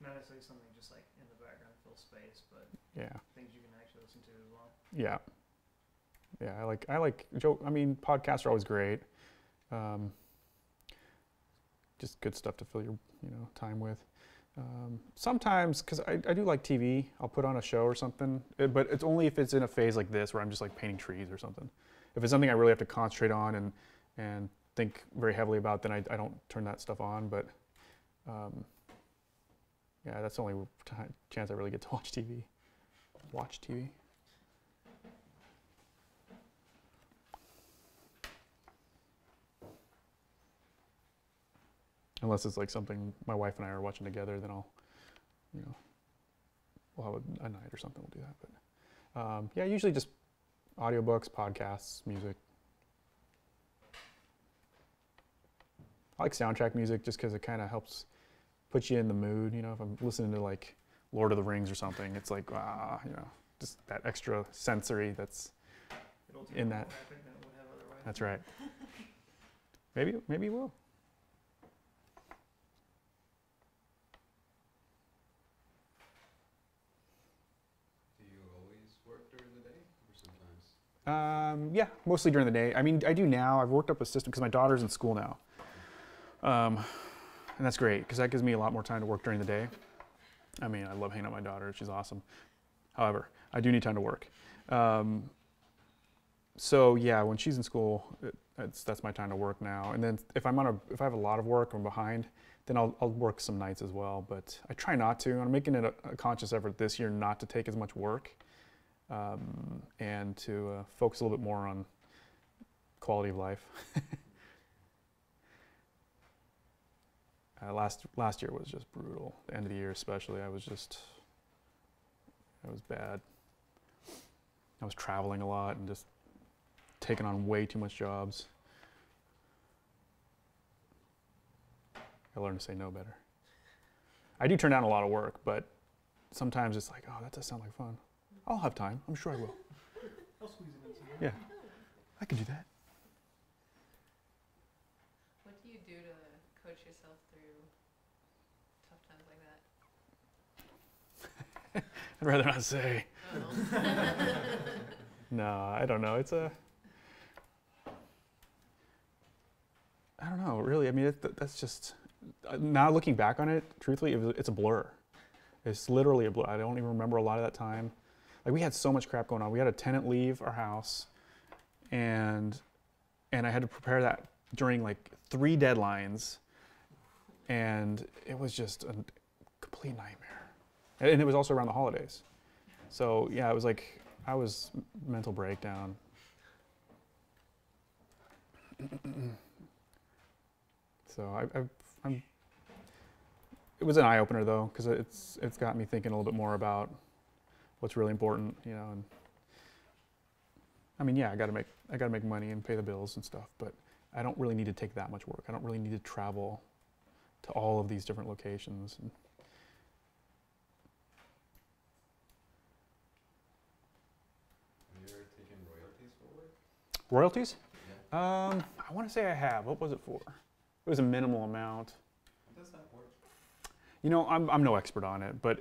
Not necessarily something just like in the background to fill space, but Yeah, things you can actually listen to as well. yeah, yeah. I like Joe. I mean, podcasts are always great. Just good stuff to fill your time with. Sometimes, because I do like TV, I'll put on a show or something, but it's only if it's in a phase like this where I'm just like painting trees or something. If it's something I really have to concentrate on and think very heavily about, then I don't turn that stuff on. But yeah, that's the only chance I really get to watch TV. Watch TV. Unless it's like something my wife and I are watching together, then I'll, we'll have a night or something, we'll do that. But Yeah, usually just audiobooks, podcasts, music. I like soundtrack music just because it kind of helps put you in the mood. You know, if I'm listening to like Lord of the Rings or something, it's like, you know, just that extra sensory that's It'll take in more that. effort than it would have otherwise. That's right. Maybe you will. Do you always work during the day or sometimes? Yeah, mostly during the day. I mean, I do now. I've worked up a system because my daughter's in school now. And that's great because that gives me a lot more time to work during the day. I mean, I love hanging out with my daughter. She's awesome. However, I do need time to work. So yeah, when she's in school, that's my time to work now. And then if I have a lot of work, I'm behind, then I'll work some nights as well. But I try not to. I'm making it a conscious effort this year not to take as much work, and to focus a little bit more on quality of life. Last year was just brutal. The end of the year especially, it was bad. I was traveling a lot and just taking on way too much jobs. I learned to say no better. I do turn down a lot of work, but sometimes it's like, oh, that does sound like fun. I'll have time. I'm sure I will. I'll squeeze it in somewhere. Yeah, I can do that. What do you do to coach yourself through tough times like that? I'd rather not say. Oh. No, I don't know. I don't know, really. I mean, that's just, now looking back on it, truthfully, it's a blur. It's literally a blur. I don't even remember a lot of that time. Like, we had so much crap going on. We had a tenant leave our house, and I had to prepare that during like 3 deadlines, and it was just a complete nightmare. And it was also around the holidays. So yeah, it was like, I was mental breakdown. So it was an eye opener though, because it's got me thinking a little bit more about what's really important, you know. And I mean, yeah, I gotta make money and pay the bills and stuff, but I don't really need to take that much work. I don't really need to travel to all of these different locations. And Have you ever taken royalties for work? royalties? Yeah. I want to say I have. What was it for? It was a minimal amount. How does that work? You know, I'm no expert on it, but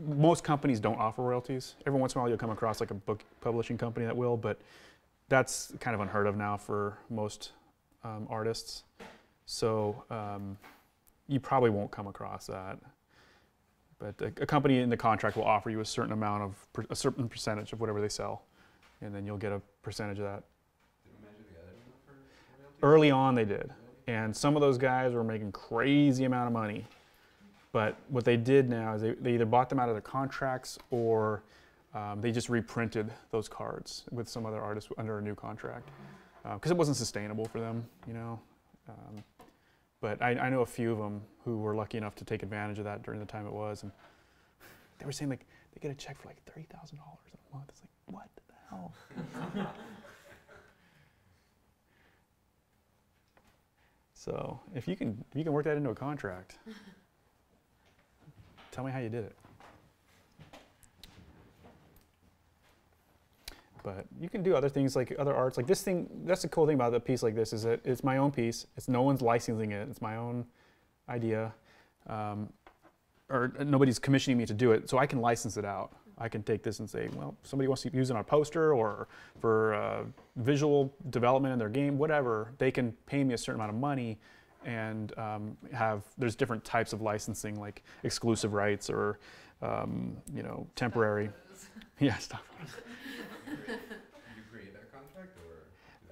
most companies don't offer royalties. Every once in a while you'll come across like a book publishing company that will, but that's kind of unheard of now for most artists. So you probably won't come across that. But a company in the contract will offer you a certain amount of, a certain percentage of whatever they sell, and then you'll get a percentage of that. Did you measure the other one for royalties? Early on they did, and some of those guys were making crazy amount of money. But what they did now is they either bought them out of their contracts, or they just reprinted those cards with some other artists under a new contract, because it wasn't sustainable for them, you know. But I know a few of them who were lucky enough to take advantage of that during the time it was, and they were saying like they get a check for like $30,000 a month. It's like, what the hell? So if you can work that into a contract, tell me how you did it. But you can do other things like other arts. Like this thing, that's the cool thing about a piece like this, is that it's my own piece. It's no one's licensing it. It's my own idea. Or nobody's commissioning me to do it, so I can license it out. I can take this and say, well, somebody wants to use it on a poster or for visual development in their game, whatever. They can pay me a certain amount of money, and there's different types of licensing, like exclusive rights or you know, temporary. Yeah, stuff. You create that contract,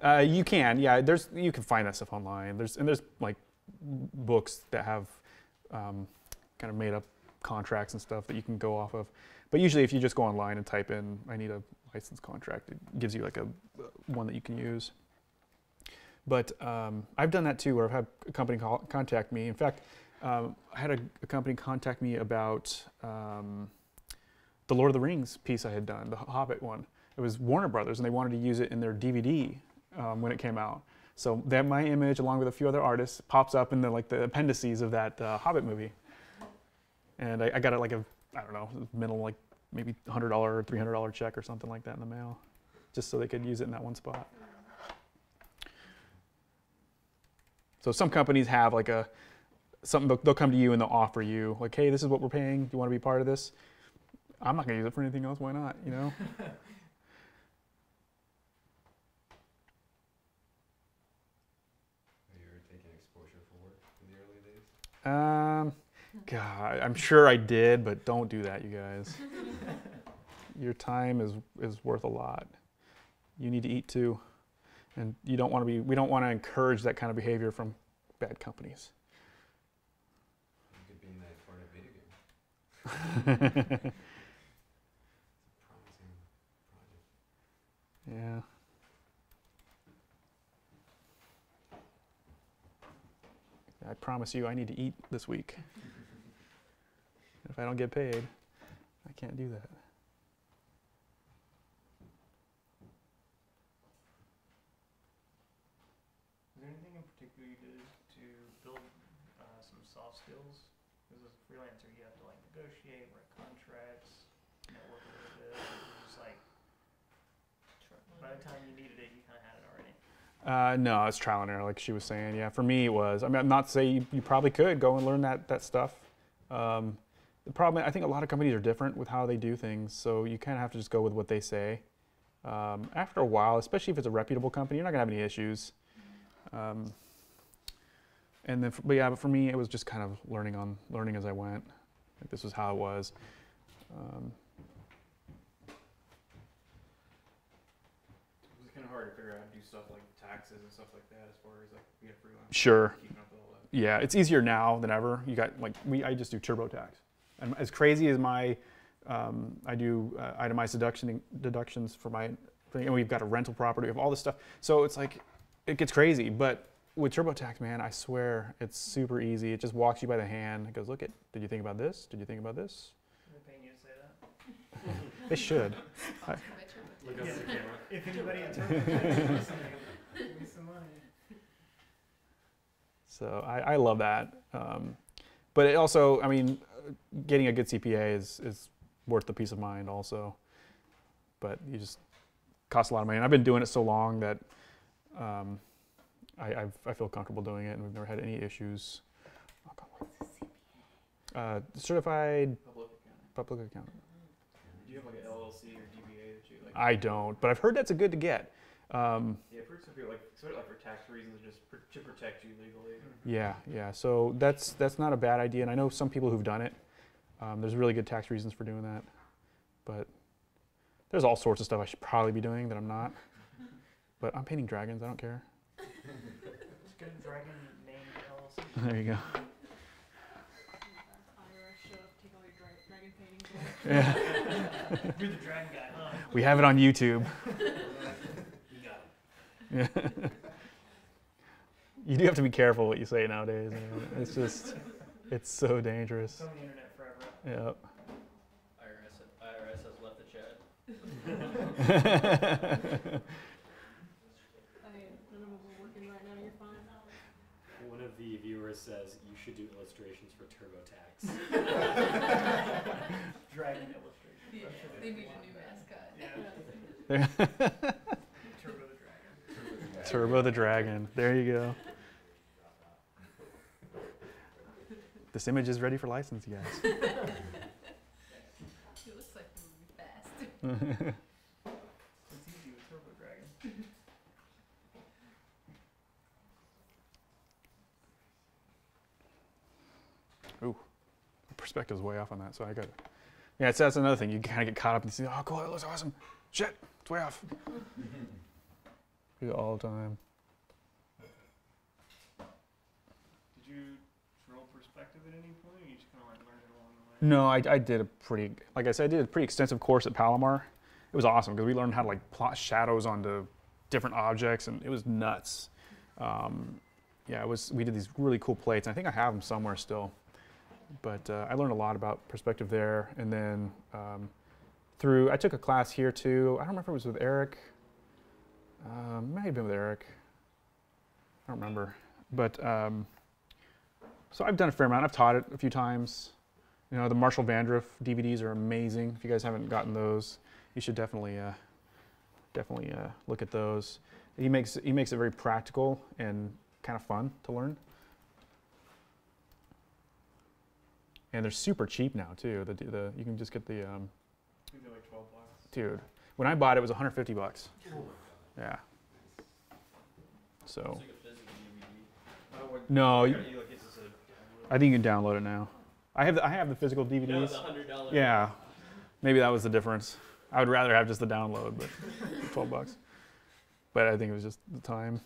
or? You can, yeah. You can find that stuff online. There's like books that have kind of made up contracts and stuff that you can go off of. But usually, if you just go online and type in, "I need a license contract," it gives you like a one that you can use. But I've done that too, where I've had a company contact me. In fact, I had a company contact me about the Lord of the Rings piece I had done, the Hobbit one. It was Warner Brothers, and they wanted to use it in their DVD when it came out. So that my image, along with a few other artists, pops up in the appendices of that Hobbit movie. And I got it like a, I don't know, middle like maybe $100 or $300 check or something like that in the mail, just so they could use it in that one spot. So some companies have like something, they'll come to you and they'll offer you like, hey, this is what we're paying. Do you want to be part of this? I'm not going to use it for anything else. Why not? You know? Have you ever taken exposure for work in the early days? God, I'm sure I did, but don't do that, you guys. Your time is worth a lot. You need to eat too. And we don't want to encourage that kind of behavior from bad companies. You could be in that part of video game. It's a promising project. Yeah. I promise you, I need to eat this week. If I don't get paid, I can't do that. Is there anything in particular you did to build some soft skills? Because as a freelancer, you have to like negotiate, write contracts, network a little bit. Just like by the time you needed it, you kind of had it already. No, it's trial and error, like she was saying. Yeah, for me it was. I mean, not to say you probably could go and learn that stuff. The problem, I think a lot of companies are different with how they do things, so you kind of have to just go with what they say. After a while, especially if it's a reputable company, you're not gonna have any issues. And then, but for me, it was just kind of learning as I went. Like this was how it was. It was kind of hard to figure out how to do stuff like taxes and stuff like that as far as like being a freelancer. Sure. Keeping up with all that. Yeah, it's easier now than ever. You got I just do TurboTax, and as crazy as my, I do itemized deductions for my thing, and we've got a rental property, we have all this stuff. So it's like, it gets crazy. But with TurboTax, man, I swear it's super easy. It just walks you by the hand. It goes, look, did you think about this? Did you think about this? They're paying you to say that. They should. Look up Yeah. at the camera. If anybody in TurboTax is listening, give me some money. So I love that. But it also, I mean, getting a good CPA is worth the peace of mind also. But you just costs a lot of money. And I've been doing it so long that I feel comfortable doing it, and we've never had any issues. Certified public accountant. Do you have like an LLC or DBA that you like? I don't, but I've heard that's a good to get. Yeah, I've heard some people like sort of like for tax reasons, just to protect you legally. Yeah. So that's not a bad idea, and I know some people who've done it. There's really good tax reasons for doing that, but there's all sorts of stuff I should probably be doing that I'm not. But I'm painting dragons. I don't care. Just get a dragon named LLC. There you go. IRS show up, take all your dragon paintings away. Yeah. You're the dragon guy, huh? We have it on YouTube. You got him. Yeah. You do have to be careful what you say nowadays. It's just, it's so dangerous. It's on the internet forever. Yep. IRS has left the chat. None of them are working right now, you're fine. One of the viewers says you should do illustrations for TurboTax. Dragon illustration. They need a new mascot. Yeah. Turbo the dragon. Turbo the Dragon. There you go. This image is ready for license, you guys. It looks like it would be fast. It's easy with Turbo Dragon. Ooh, perspective's way off on that, so I got. Yeah, that's another thing. You kind of get caught up and you see, oh, cool, it looks awesome. Shit, it's way off. Do it all the time. Did you roll perspective at any point, or you just kind of like learned it along the way? No, I did a pretty, like I said, I did a pretty extensive course at Palomar. It was awesome because we learned how to like plot shadows onto different objects, and it was nuts. Yeah, we did these really cool plates. And I think I have them somewhere still. But I learned a lot about perspective there, and then through. I took a class here too. I don't remember if it was with Eric. Might have been with Eric. I don't remember. But so I've done a fair amount. I've taught it a few times. You know, the Marshall Vandruff DVDs are amazing. If you guys haven't gotten those, you should definitely look at those. He makes it very practical and kind of fun to learn. And they're super cheap now too. You can just get the I think they're like $12. dude. When I bought it, it was $150. Yeah. So. It's like a physical DVD. No, You gotta, like, it's just a I think you can download it now. I have the physical You know, DVDs. the $100. Yeah, maybe that was the difference. I would rather have just the download, but $12. But I think it was just the time.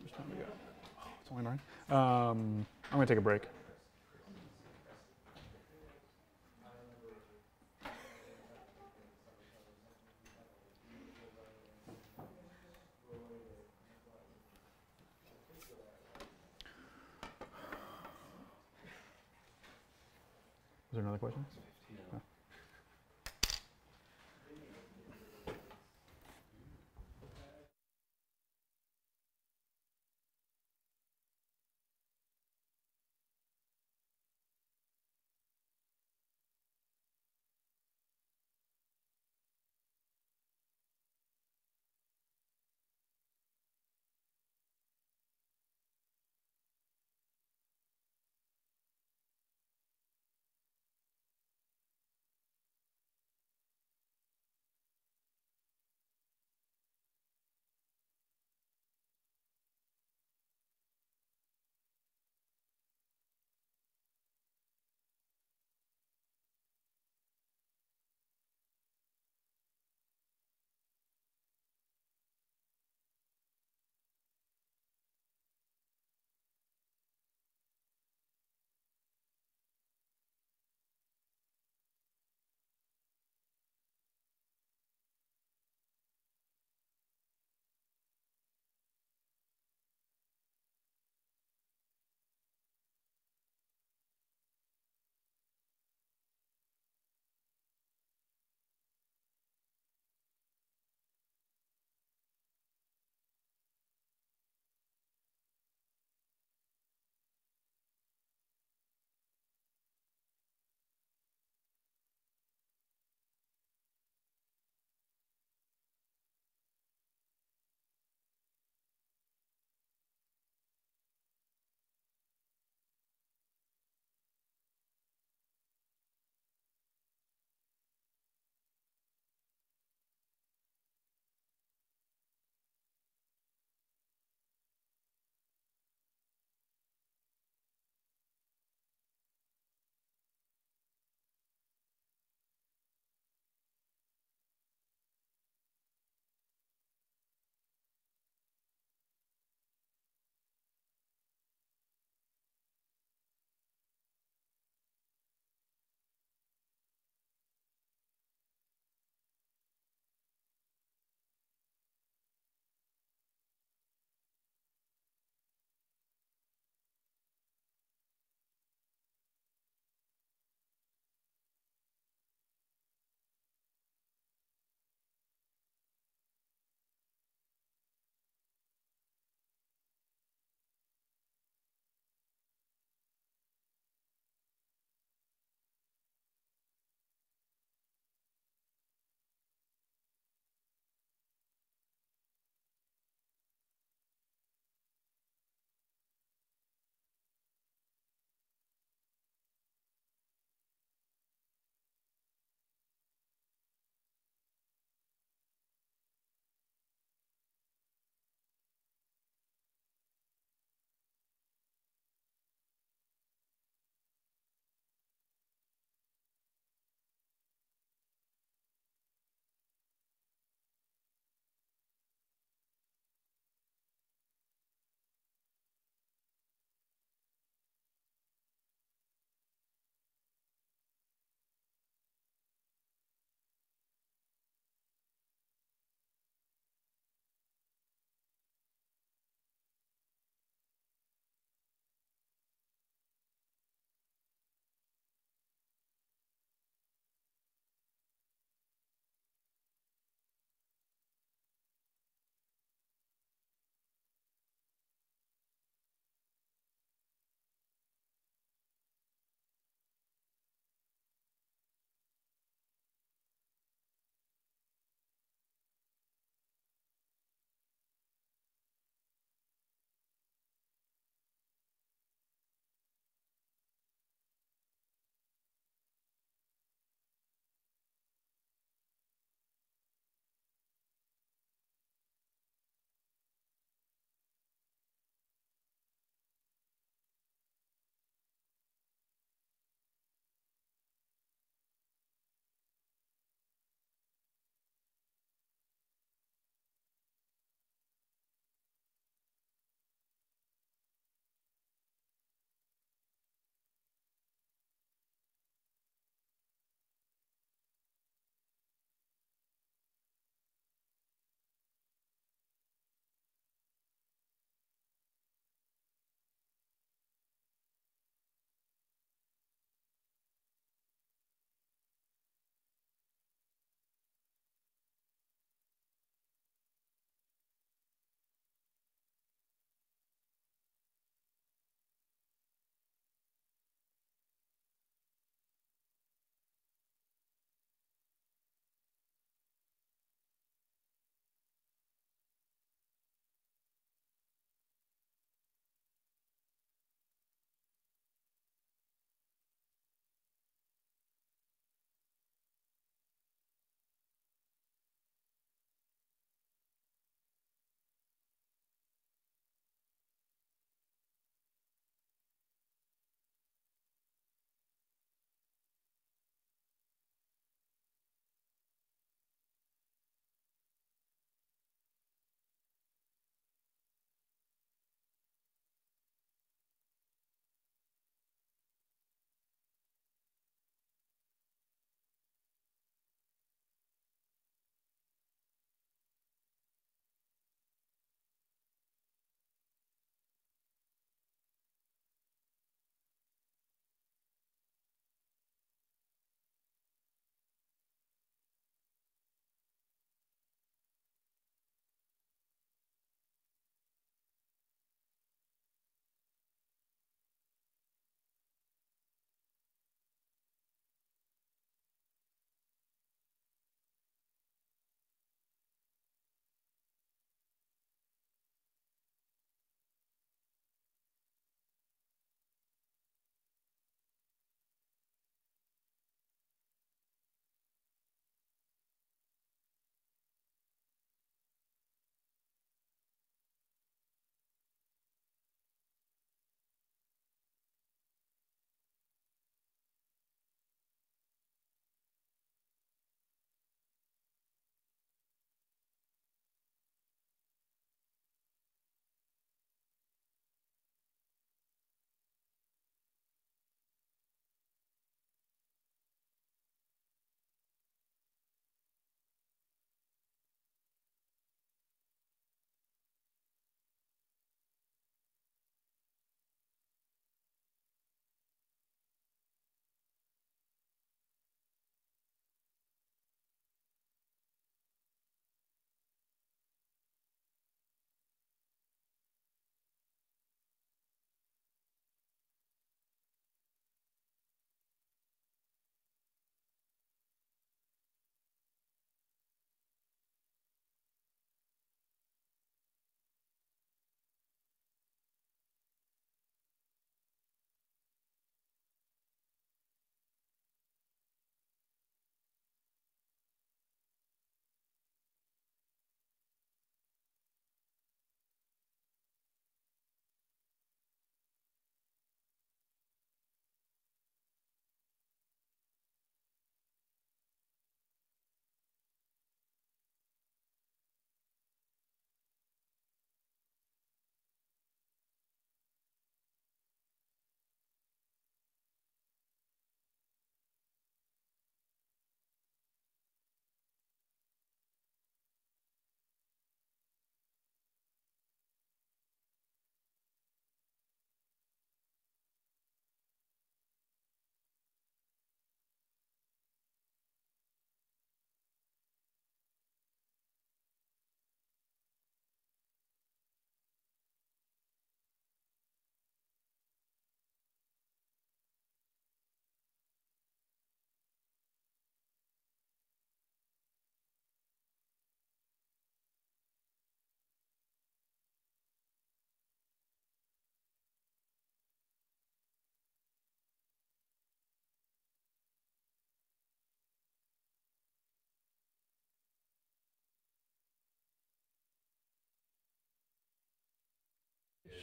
Which time we got? Oh, it's only 9. I'm gonna take a break. Is there another question? No.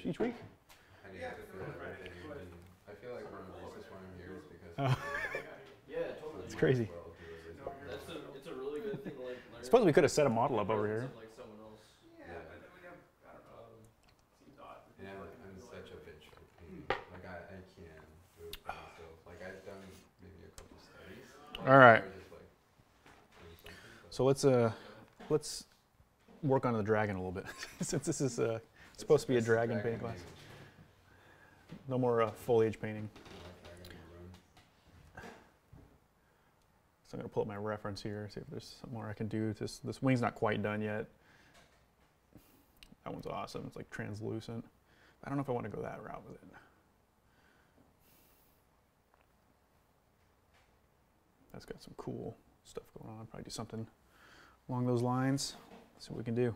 each week? I need to feel everything. And I feel like one of the reasons why I'm here is because Oh. Yeah, totally. It's crazy. It's a really good thing to like learn. I suppose we could have set a model up over here. Of, like someone else. Yeah. Yeah, I'm such a bitch for painting. Like I can't do it for myself. Like I've done maybe a couple studies. All right. Or just like do something, but So let's work on the dragon a little bit, since this is supposed to be a dragon painting class. image. No more foliage painting. I like dragon maroon. So I'm gonna pull up my reference here, see if there's some more I can do. This wing's not quite done yet. That one's awesome. It's like translucent. I don't know if I want to go that route with it. That's got some cool stuff going on. Probably do something along those lines. See what we can do.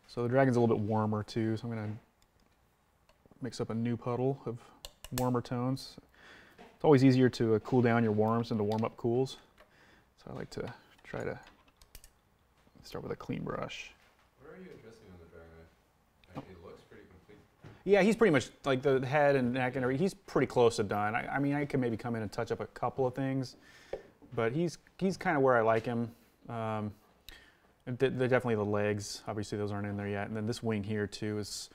So the dragon's a little bit warmer too, so I'm gonna mix up a new puddle of warmer tones. It's always easier to cool down your warms than to warm up cools. So I like to try to start with a clean brush. What are you addressing on the dragon? Like, it looks pretty complete. Yeah, he's pretty much, like the head and neck and everything, he's pretty close to done. I mean, I could maybe come in and touch up a couple of things, but he's kind of where I like him. They're definitely the legs, obviously those aren't in there yet. And then this wing here too it's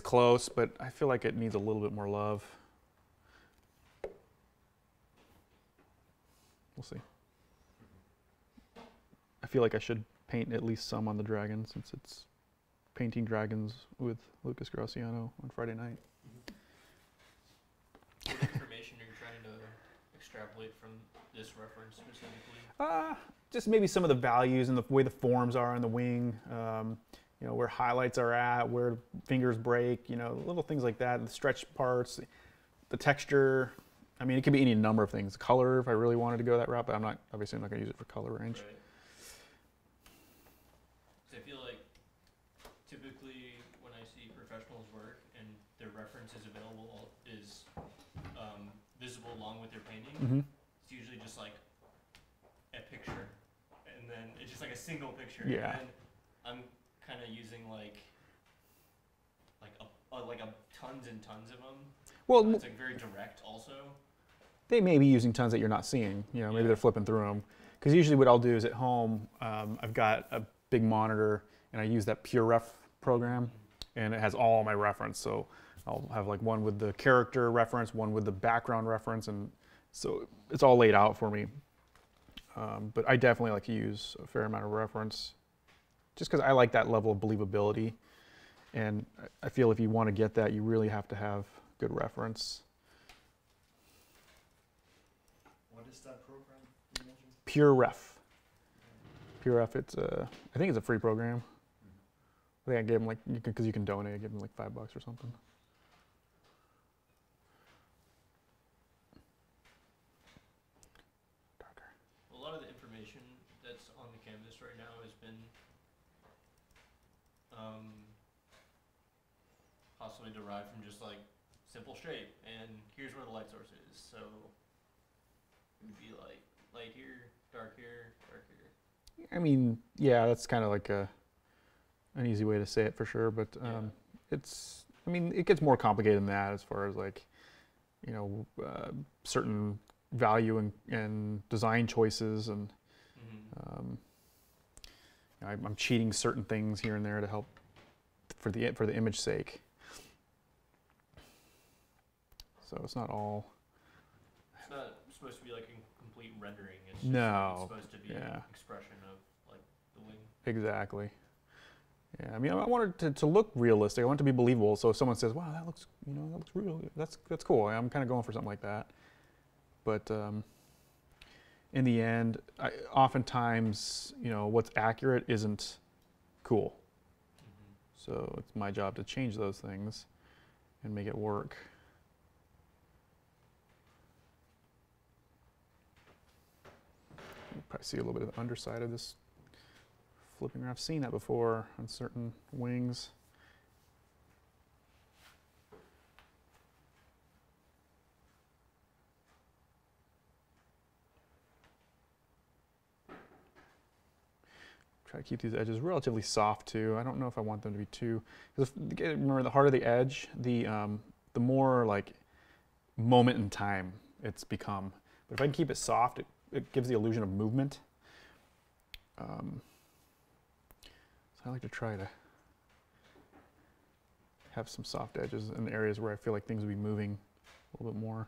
close, but I feel like it needs a little bit more love. We'll see. I feel like I should paint at least some on the dragon, since it's painting dragons with Lucas Graciano on Friday night. What information are you trying to extrapolate from this reference specifically? Just maybe some of the values and the way the forms are on the wing, you know, where highlights are at, where fingers break, you know, little things like that, the stretch parts, the texture. I mean, it could be any number of things. Color, if I really wanted to go that route, but obviously I'm not going to use it for color range. Right. 'Cause I feel like typically when I see professionals work and their reference is available, is visible along with their painting, Mm-hmm. it's usually just like a picture, and then it's just like a single picture. Yeah. And then I'm kind of using like a tons and tons of them. Well, It's like very direct also. they may be using tons that you're not seeing. You know, maybe Yeah. they're flipping through them. Because usually what I'll do is at home, I've got a big monitor and I use that Pure Ref program, and it has all my reference. So I'll have like one with the character reference, one with the background reference, and so it's all laid out for me. But I definitely like to use a fair amount of reference, just because I like that level of believability. And I feel if you want to get that, you really have to have good reference. What is that program you mentioned? Pure Ref. Pure Ref, I think it's a free program. I think I gave them because you can donate, I give them like $5 or something. Darker. A lot of the information that's on the canvas right now has been possibly derived from just like simple shape, and here's where the light source is. So it would be like light here, dark here, dark here. I mean, yeah, that's kind of like an easy way to say it for sure, but I mean, it gets more complicated than that as far as like, you know, certain value and design choices, and I'm cheating certain things here and there to help for the image sake. So it's not all. It's not supposed to be like a complete rendering. It's just No. it's supposed to be Yeah. an expression of like the wing. Exactly. Yeah, I mean, I want it to look realistic. I want it to be believable. So if someone says, "Wow, that looks real," that's cool. I'm kind of going for something like that. But in the end, oftentimes, you know, what's accurate isn't cool. So it's my job to change those things and make it work. You probably see a little bit of the underside of this flipping around. I've seen that before on certain wings. try to keep these edges relatively soft too. I don't know if I want them to be too, because remember, the harder the edge, the more like moment in time it's become. But if I can keep it soft, it gives the illusion of movement. So I like to try to have some soft edges in the areas where I feel like things will be moving a little bit more.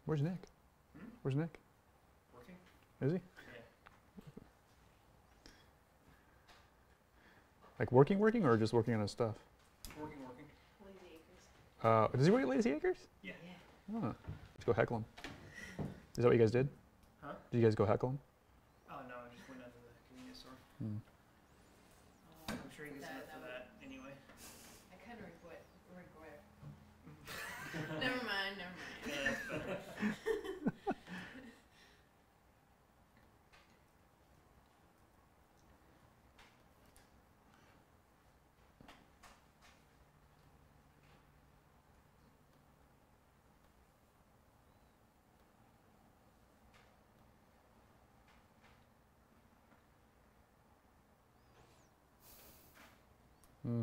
Where's Nick? Where's Nick? Working? Is he? Yeah. Like working, or just working on his stuff? Working. Lazy Acres. Does he work at Lazy Acres? Yeah. Oh, let's go heckle him. Is that what you guys did? Huh? Did you guys go heckle him? Oh no, I just went out to the convenience store. Hmm. I'm sure he gets enough for that anyway. I kind of regret. Never mind. Yeah, that's better. Hmm.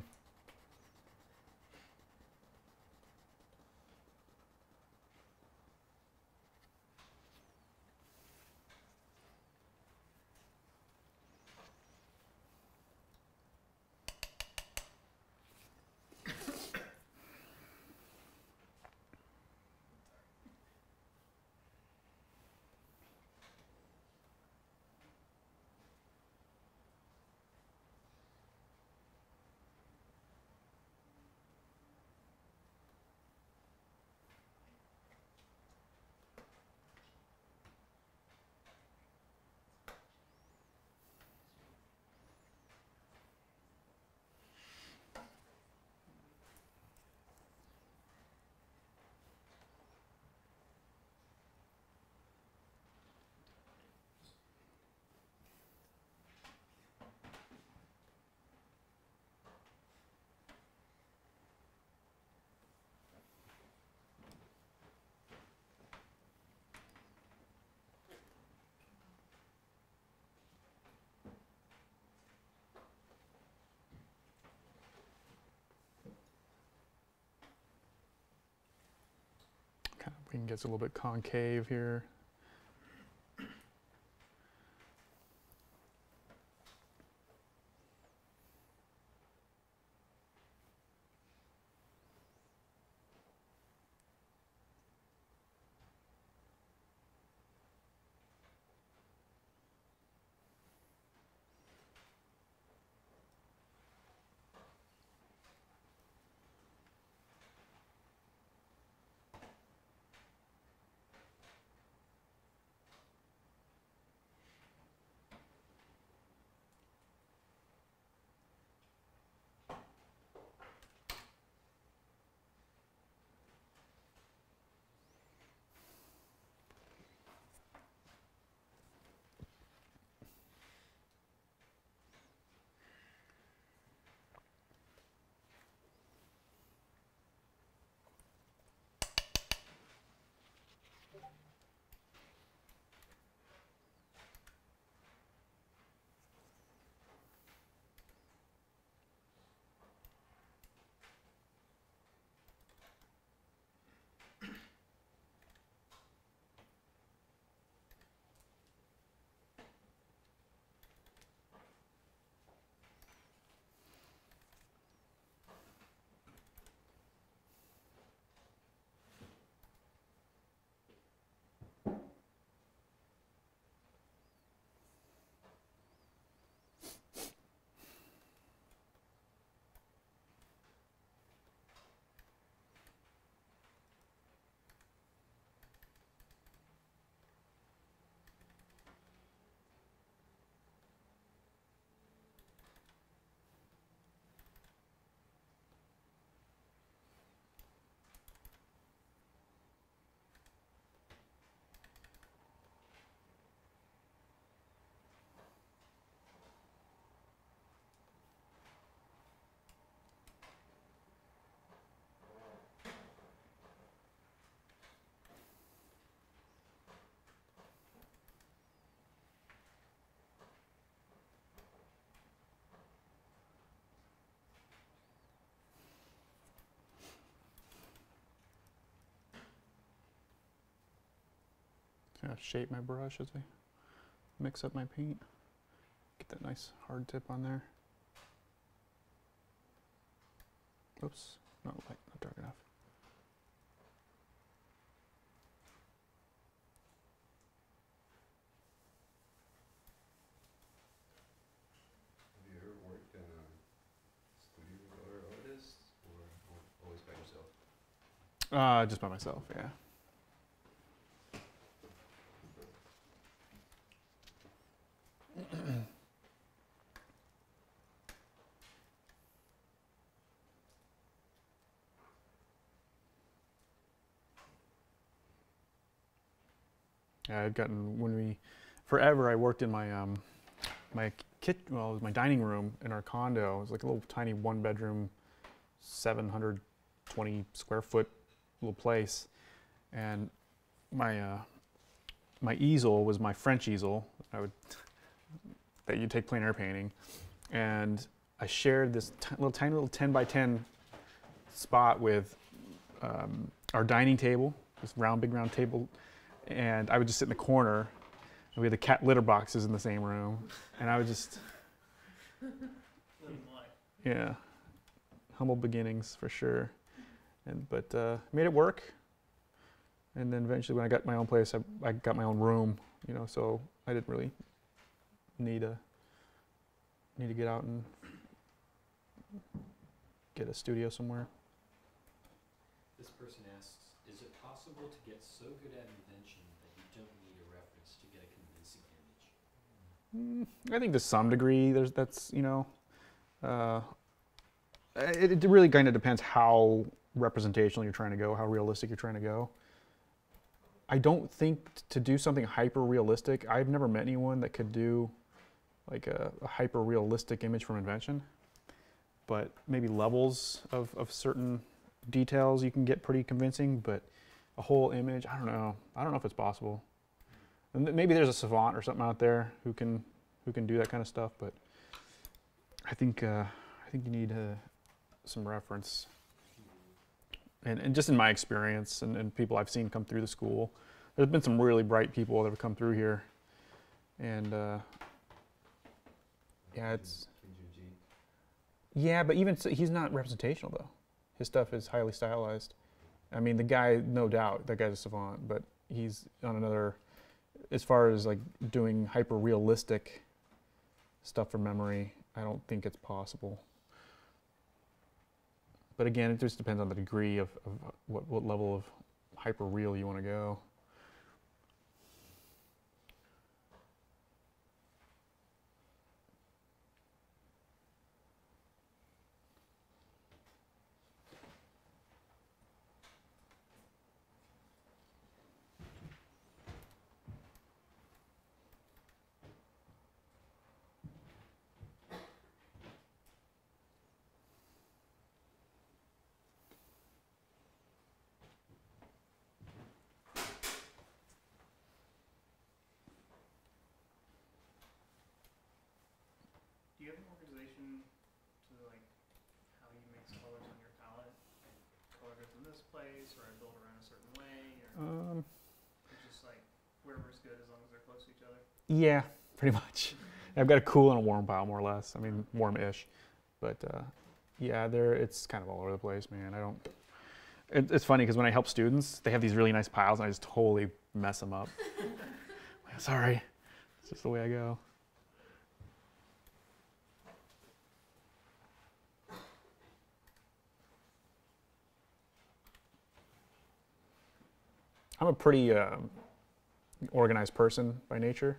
We can get a little bit concave here. Kind of shape my brush as I mix up my paint. Get that nice hard tip on there. Oops, not light, not dark enough. Have you ever worked in a studio with other artists, or always by yourself? Just by myself, yeah. Yeah, I'd gotten forever I worked in my my well, it was my dining room in our condo. It was like a little tiny 1-bedroom, 720 square foot little place, and my my easel was my French easel. That you take plein air painting, and I shared this tiny little 10 by 10 spot with our dining table, this big round table, and I would just sit in the corner, and we had the cat litter boxes in the same room, and I would just, yeah, humble beginnings for sure, but made it work, and then eventually when I got my own place, I got my own room, you know, so I didn't really need to get out and get a studio somewhere. This person asks, is it possible to get so good at invention that you don't need a reference to get a convincing image? I think to some degree, that's you know, it really kind of depends how representational you're trying to go, how realistic you're trying to go. I don't think to do something hyper realistic, I've never met anyone that could do like a hyper realistic image from invention, but maybe levels of certain details you can get pretty convincing, but a whole image, I don't know if it's possible. And maybe there's a savant or something out there who can do that kind of stuff, but I think you need some reference. And just in my experience and people I've seen come through the school, there's been some really bright people that have come through here, and yeah, yeah, but even so, he's not representational though. His stuff is highly stylized. I mean, the guy, no doubt, that guy's a savant, but he's on another, as far as like doing hyper realistic stuff from memory, I don't think it's possible. But again, it just depends on the degree of what level of hyper real you want to go. Do you have an organization to like how you mix colors on your palette? Color goes in this place, or I build around a certain way, or it's just like wherever's good as long as they're close to each other? Yeah, pretty much. I've got a cool and a warm pile, more or less. I mean, warm-ish, but yeah, it's kind of all over the place, man. It's funny because when I help students, they have these really nice piles, and I just totally mess them up. Sorry, it's just the way I go. I'm a pretty organized person by nature,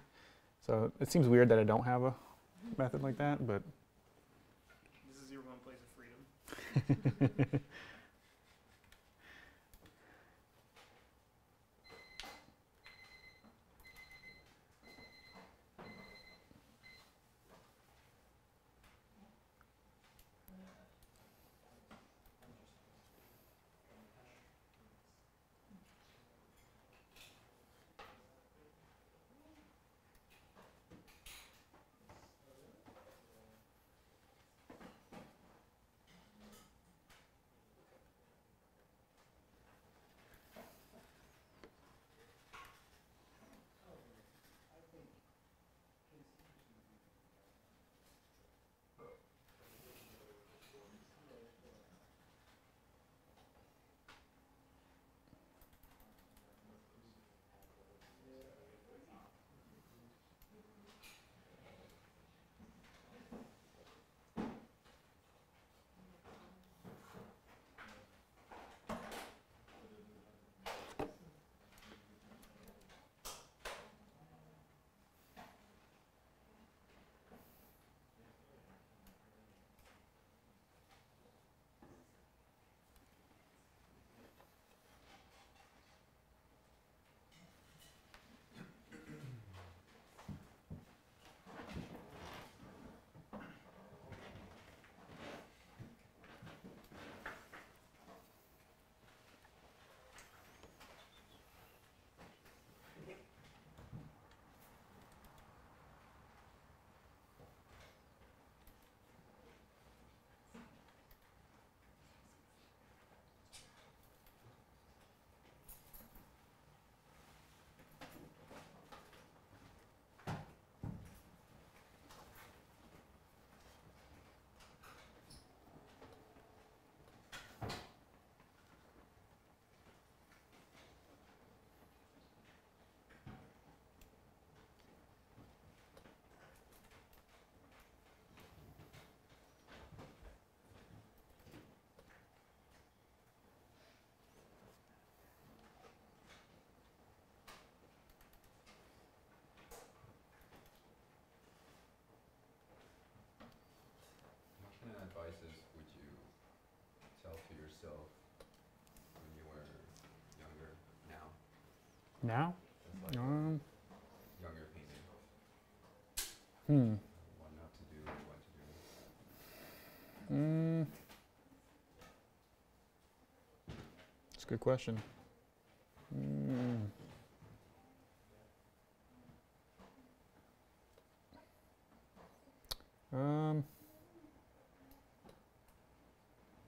so it seems weird that I don't have a method like that, but This is your one place of freedom. yourself when you were younger now? Now? That's like younger painting. What not to do, what to do. That's a good question.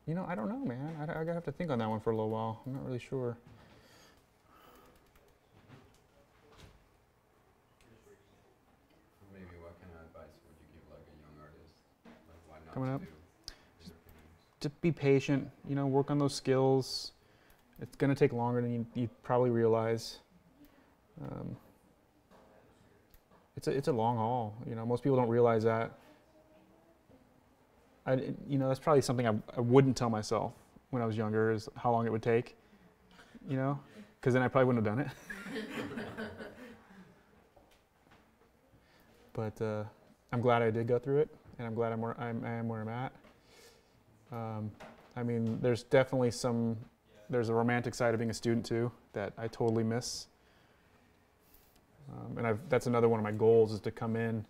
You know, I don't know, man. I have to think on that one for a little while. I'm not really sure. Maybe what kind of advice would you give like a young artist? Like why not Coming to up? do bigger paintings? To be patient, you know, work on those skills. It's going to take longer than you probably realize. It's a long haul. You know, most people don't realize that. You know, that's probably something I wouldn't tell myself when I was younger, is how long it would take. You know, because then I probably wouldn't have done it. But I'm glad I did go through it, and I'm glad I am where I'm at. I mean, there's definitely there's a romantic side of being a student too that I totally miss. And that's another one of my goals, is to come in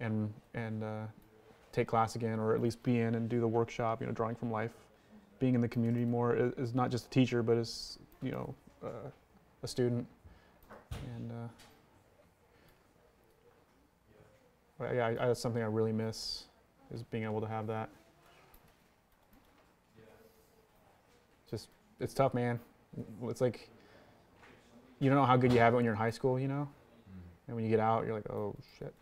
and take class again, or at least be in and do the workshop, you know, drawing from life. Being in the community more is not just a teacher, but as, you know, a student. And yeah, that's something I really miss, is being able to have that. It's tough, man. It's like, you don't know how good you have it when you're in high school, you know? And when you get out, you're like, oh, shit.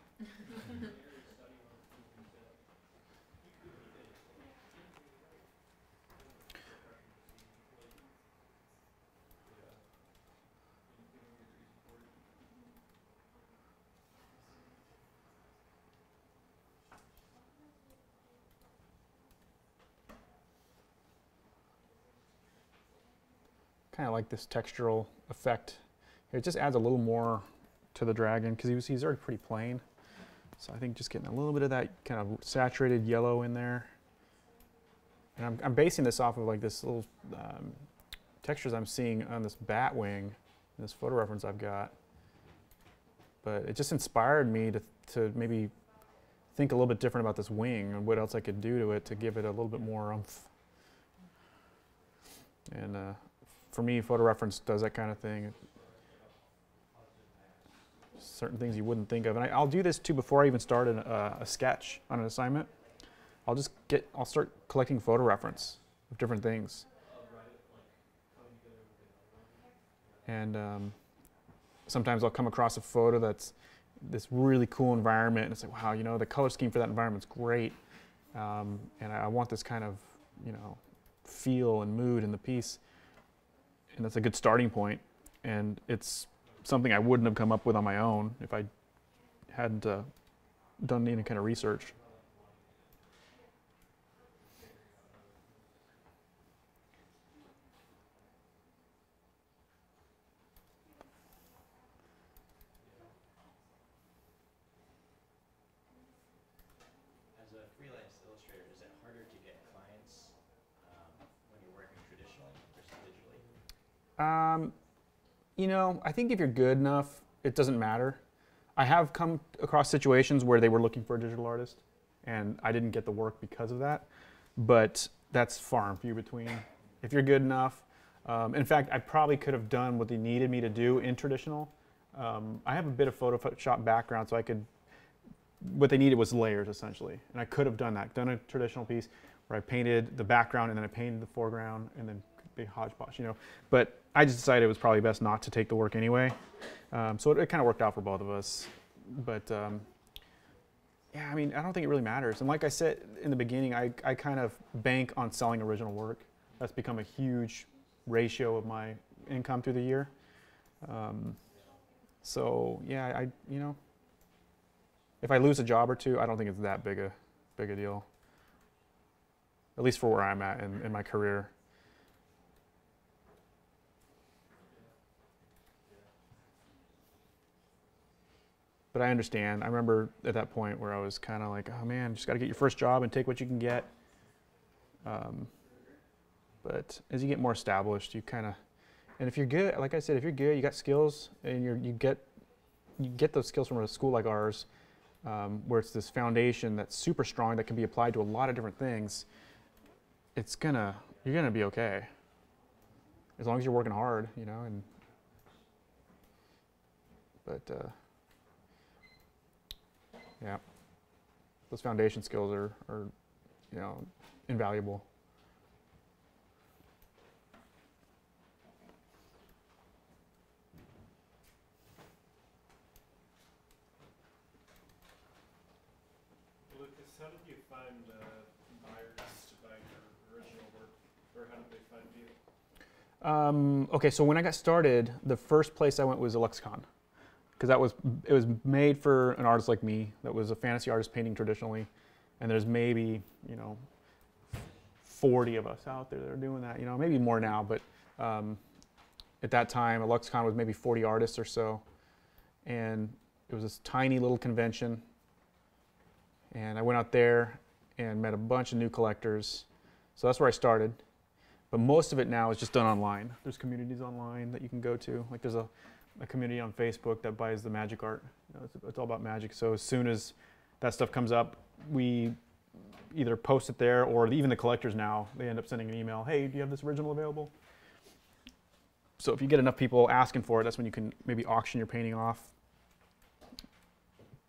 Kind of like this textural effect. It just adds a little more to the dragon, because he's already pretty plain. So I think just getting a little bit of that kind of saturated yellow in there. And I'm basing this off of like this little textures I'm seeing on this bat wing, this photo reference I've got. But it just inspired me to maybe think a little bit different about this wing and what else I could do to it to give it a little bit more oomph. And for me, photo reference does that kind of thing. Certain things you wouldn't think of. And I'll do this too before I even start a sketch on an assignment. I'll start collecting photo reference of different things. And sometimes I'll come across a photo that's this really cool environment, and it's like, wow, you know, the color scheme for that environment's great. And I want this kind of, you know, feel and mood in the piece. And that's a good starting point. And it's something I wouldn't have come up with on my own if I hadn't done any kind of research. As a freelance illustrator, is it harder to get clients when you're working traditionally versus digitally? You know, I think if you're good enough, it doesn't matter. I have come across situations where they were looking for a digital artist, and I didn't get the work because of that. But that's far and few between. If you're good enough, in fact, I probably could have done what they needed me to do in traditional. I have a bit of Photoshop background, so what they needed was layers essentially, and I could have done that. Done a traditional piece where I painted the background and then I painted the foreground and then big hodgepodge, you know. But I just decided it was probably best not to take the work anyway. So it kind of worked out for both of us. But yeah, I mean, I don't think it really matters. And like I said in the beginning, I kind of bank on selling original work. That's become a huge ratio of my income through the year. So yeah, you know, if I lose a job or two, I don't think it's that big a deal. At least for where I'm at in my career. But I understand. I remember at that point where I was kind of like, oh man, just got to get your first job and take what you can get. But as you get more established, you kind of, and if you're good, like I said, if you're good, you got skills, and you get those skills from a school like ours, where it's this foundation that's super strong that can be applied to a lot of different things. You're gonna be okay, as long as you're working hard, you know. But yeah, those foundation skills are you know, invaluable. Lucas, how did you find buyers to buy your original work, or how did they find you? Okay, so when I got started, the first place I went was a lexicon, because it was made for an artist like me that was a fantasy artist painting traditionally, and there's maybe, you know, 40 of us out there that are doing that, you know, maybe more now, but at that time a lexicon was maybe 40 artists or so, and it was this tiny little convention, and I went out there and met a bunch of new collectors. So that's where I started. But most of it now is just done online. There's communities online that you can go to. Like there's a community on Facebook that buys the magic art. You know, it's all about magic. So as soon as that stuff comes up, we either post it there, or even the collectors now, they end up sending an email, hey, do you have this original available? So if you get enough people asking for it, that's when you can maybe auction your painting off.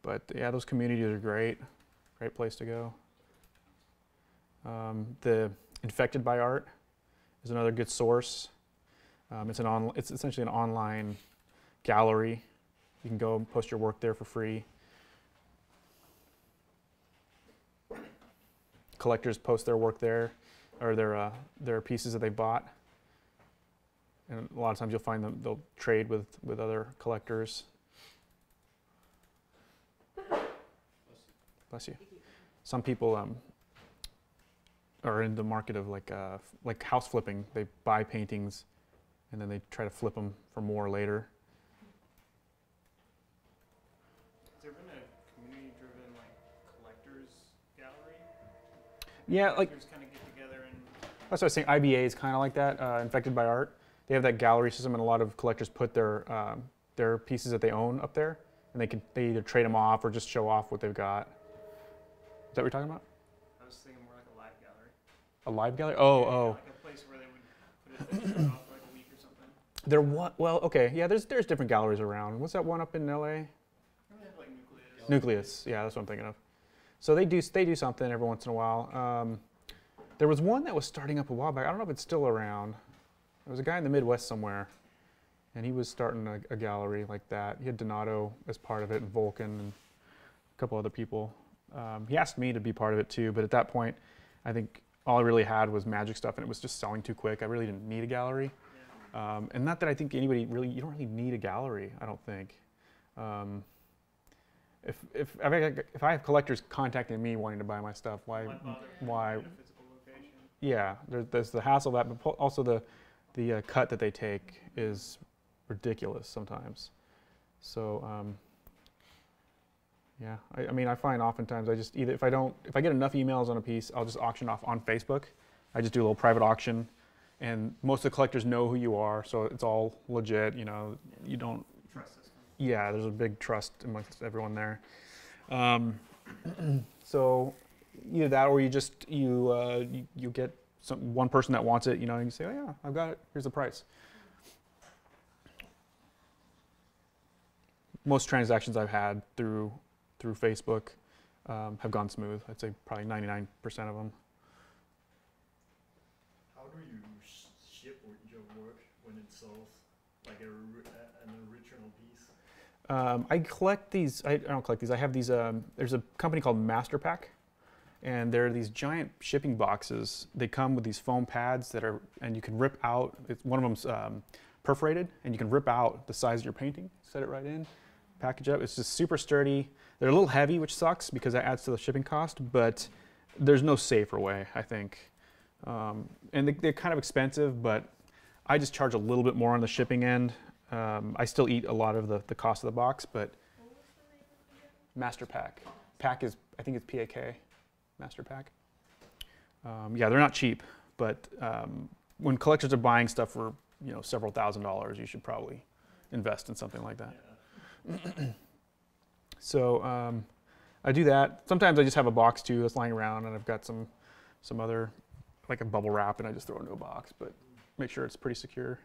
But yeah, those communities are great. Great place to go. The Infected by Art is another good source. It's essentially an online gallery. You can go and post your work there for free. Collectors post their work there, or their pieces that they bought. And a lot of times you'll find them, they'll trade with other collectors. Bless you. Some people are in the market of like house flipping. They buy paintings and then they try to flip them for more later. Has there been a community-driven collectors gallery? Yeah, Collectors kind of get together and. That's what I was saying. IBA is kind of like that. Infected by Art. They have that gallery system, and a lot of collectors put their pieces that they own up there, and they either trade them off or just show off what they've got. Is that what you're talking about? I was thinking more like a live gallery. A live gallery? Oh. Like a place where they would put it off for like a week or something. Well, okay, yeah. There's different galleries around. What's that one up in LA? Remember they have like Nucleus. Nucleus. Yeah, that's what I'm thinking of. So they do something every once in a while. There was one that was starting up a while back. I don't know if it's still around. There was a guy in the Midwest somewhere, and he was starting a gallery like that. He had Donato as part of it, and Vulcan, and a couple other people. He asked me to be part of it too, but at that point, I think all I really had was magic stuff, and it was just selling too quick. I really didn't need a gallery. And not that I think you don't really need a gallery, I don't think. If I have collectors contacting me wanting to buy my stuff, why? Yeah, there's the hassle of that, but also the cut that they take is ridiculous sometimes. So yeah, I mean, I find oftentimes I just if I get enough emails on a piece, I'll just auction off on Facebook. I just do a little private auction, and most of the collectors know who you are, so it's all legit. You know, you don't. Trust system. Yeah, there's a big trust amongst everyone there. So either that, or you get one person that wants it, you know, and you say, oh yeah, I've got it. Here's the price. Most transactions I've had through Facebook have gone smooth. I'd say probably 99% of them. How do you ship your work when it sells, like an original piece? I collect these. I don't collect these. I have these. There's a company called Master Pack, and they're these giant shipping boxes. They come with these foam pads and you can rip out. One of them's perforated, and you can rip out the size of your painting, set it right in, package up. It's just super sturdy. They're a little heavy, which sucks because that adds to the shipping cost, but there's no safer way, I think. And they're kind of expensive, but I just charge a little bit more on the shipping end. I still eat a lot of the cost of the box, but Master Pack. Pack is, I think it's PAK, Master Pack. Yeah, they're not cheap, but when collectors are buying stuff for several $1,000s, you should probably invest in something like that. Yeah. So I do that. Sometimes I just have a box too that's lying around, and I've got some other, like a bubble wrap, and I just throw it into a box, but make sure it's pretty secure.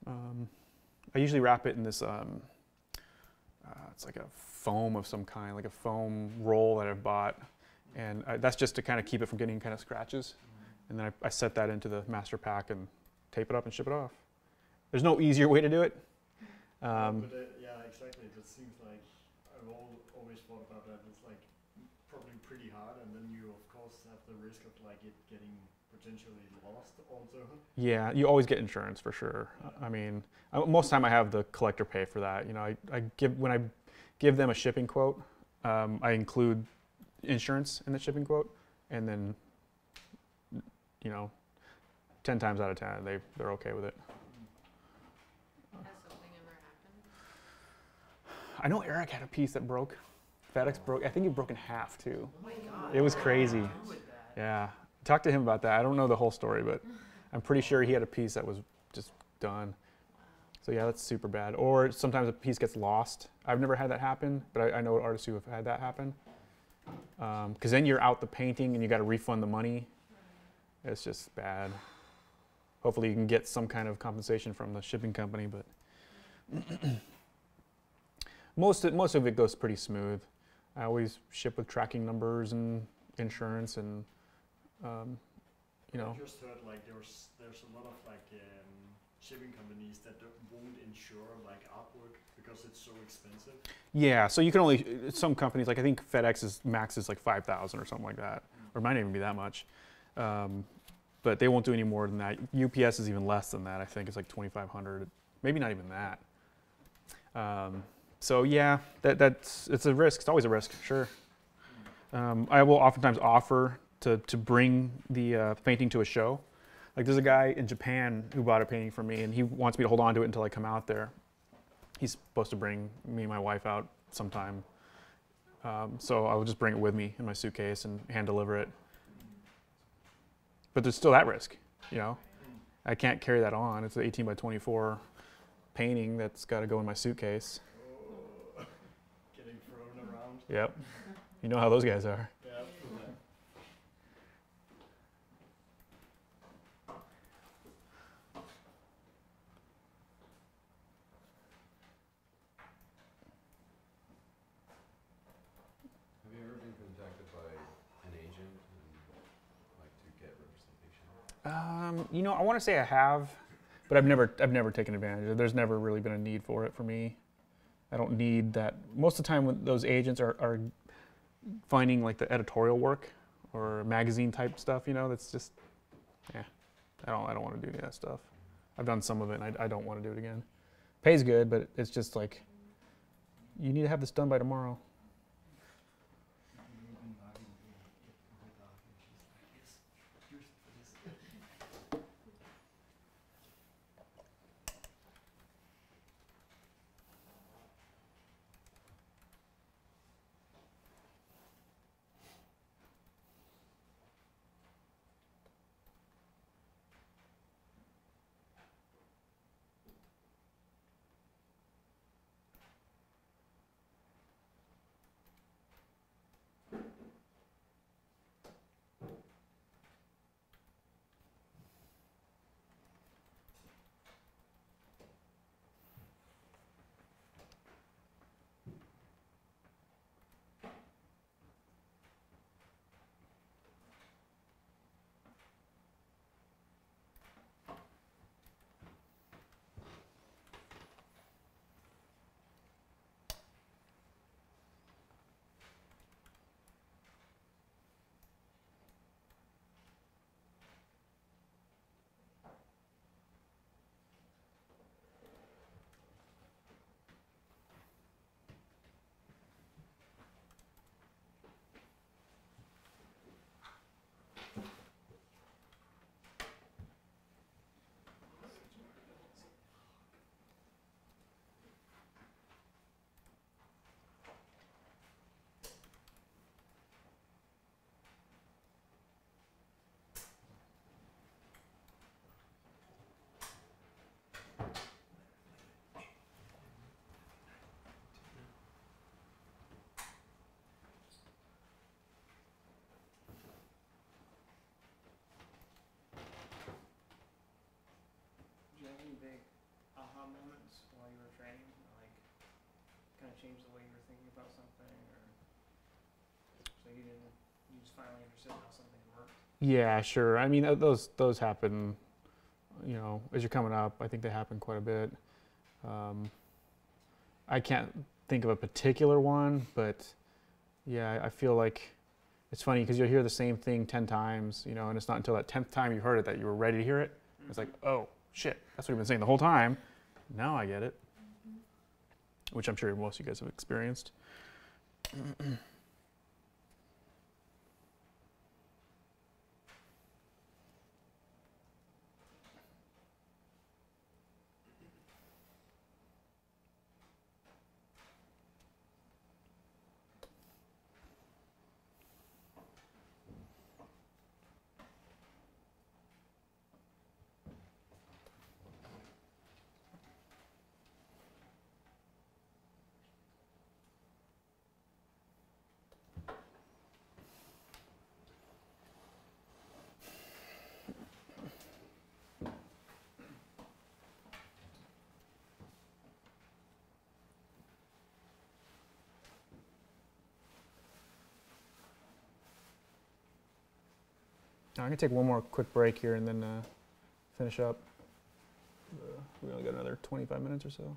I usually wrap it in this, it's like a foam of some kind, like a foam roll that I've bought, and that's just to kind of keep it from getting kind of scratches. And then I set that into the master pack and tape it up and ship it off. There's no easier way to do it. Yeah, exactly. That seems like I've always thought about that. It's like probably pretty hard, and then you of course have the risk of like it getting potentially lost also. Yeah, you always get insurance for sure. I mean, most of the time I have the collector pay for that. When I give them a shipping quote, I include insurance in the shipping quote, and then 10 times out of 10 they're okay with it. Has something ever happened? I know Eric had a piece that broke. FedEx broke. I think it broke in half too. Oh my god. It was crazy. Who would that? Yeah. Talk to him about that. I don't know the whole story, but I'm pretty sure he had a piece that was just done. So yeah, that's super bad. Or sometimes a piece gets lost. I've never had that happen, but I know artists who have had that happen. Because then you're out the painting and you got to refund the money. It's just bad. Hopefully you can get some kind of compensation from the shipping company, but most of it goes pretty smooth. I always ship with tracking numbers and insurance, and I just heard like there's a lot of like shipping companies that won't insure like artwork because it's so expensive. Yeah, so you can only, some companies, like I think FedEx's max is like 5,000 or something like that, or it might not even be that much. But they won't do any more than that. UPS is even less than that. I think it's like 2,500, maybe not even that. So yeah, it's a risk. It's always a risk, sure. I will oftentimes offer to bring the painting to a show. Like there's a guy in Japan who bought a painting from me, and he wants me to hold on to it until I come out there. He's supposed to bring me and my wife out sometime. So I will just bring it with me in my suitcase and hand deliver it. But there's still that risk, I can't carry that on. It's an 18 by 24 painting that's got to go in my suitcase. Oh, getting thrown around. Yep. You know how those guys are. Yeah. Have you ever been contacted by an agent and like to get representation? I want to say I have, but I've never taken advantage of it. There's never really been a need for it for me. I don't need that. Most of the time, when those agents are finding like the editorial work or magazine type stuff, that's just, I don't want to do any of that stuff. I've done some of it, and I don't want to do it again. Pays good, but it's just like, you need to have this done by tomorrow. change the way you were thinking about something, or so you just finally understood how something worked? Yeah, sure. I mean, those happen, you know, as you're coming up. I think they happen quite a bit. I can't think of a particular one, but yeah, I feel like it's funny because you'll hear the same thing 10 times, you know, and it's not until that 10th time you heard it that you were ready to hear it. It's like, oh, shit, that's what you've been saying the whole time. Now I get it, which I'm sure most of you guys have experienced. I'm going to take one more quick break here and then finish up. We only got another 25 minutes or so.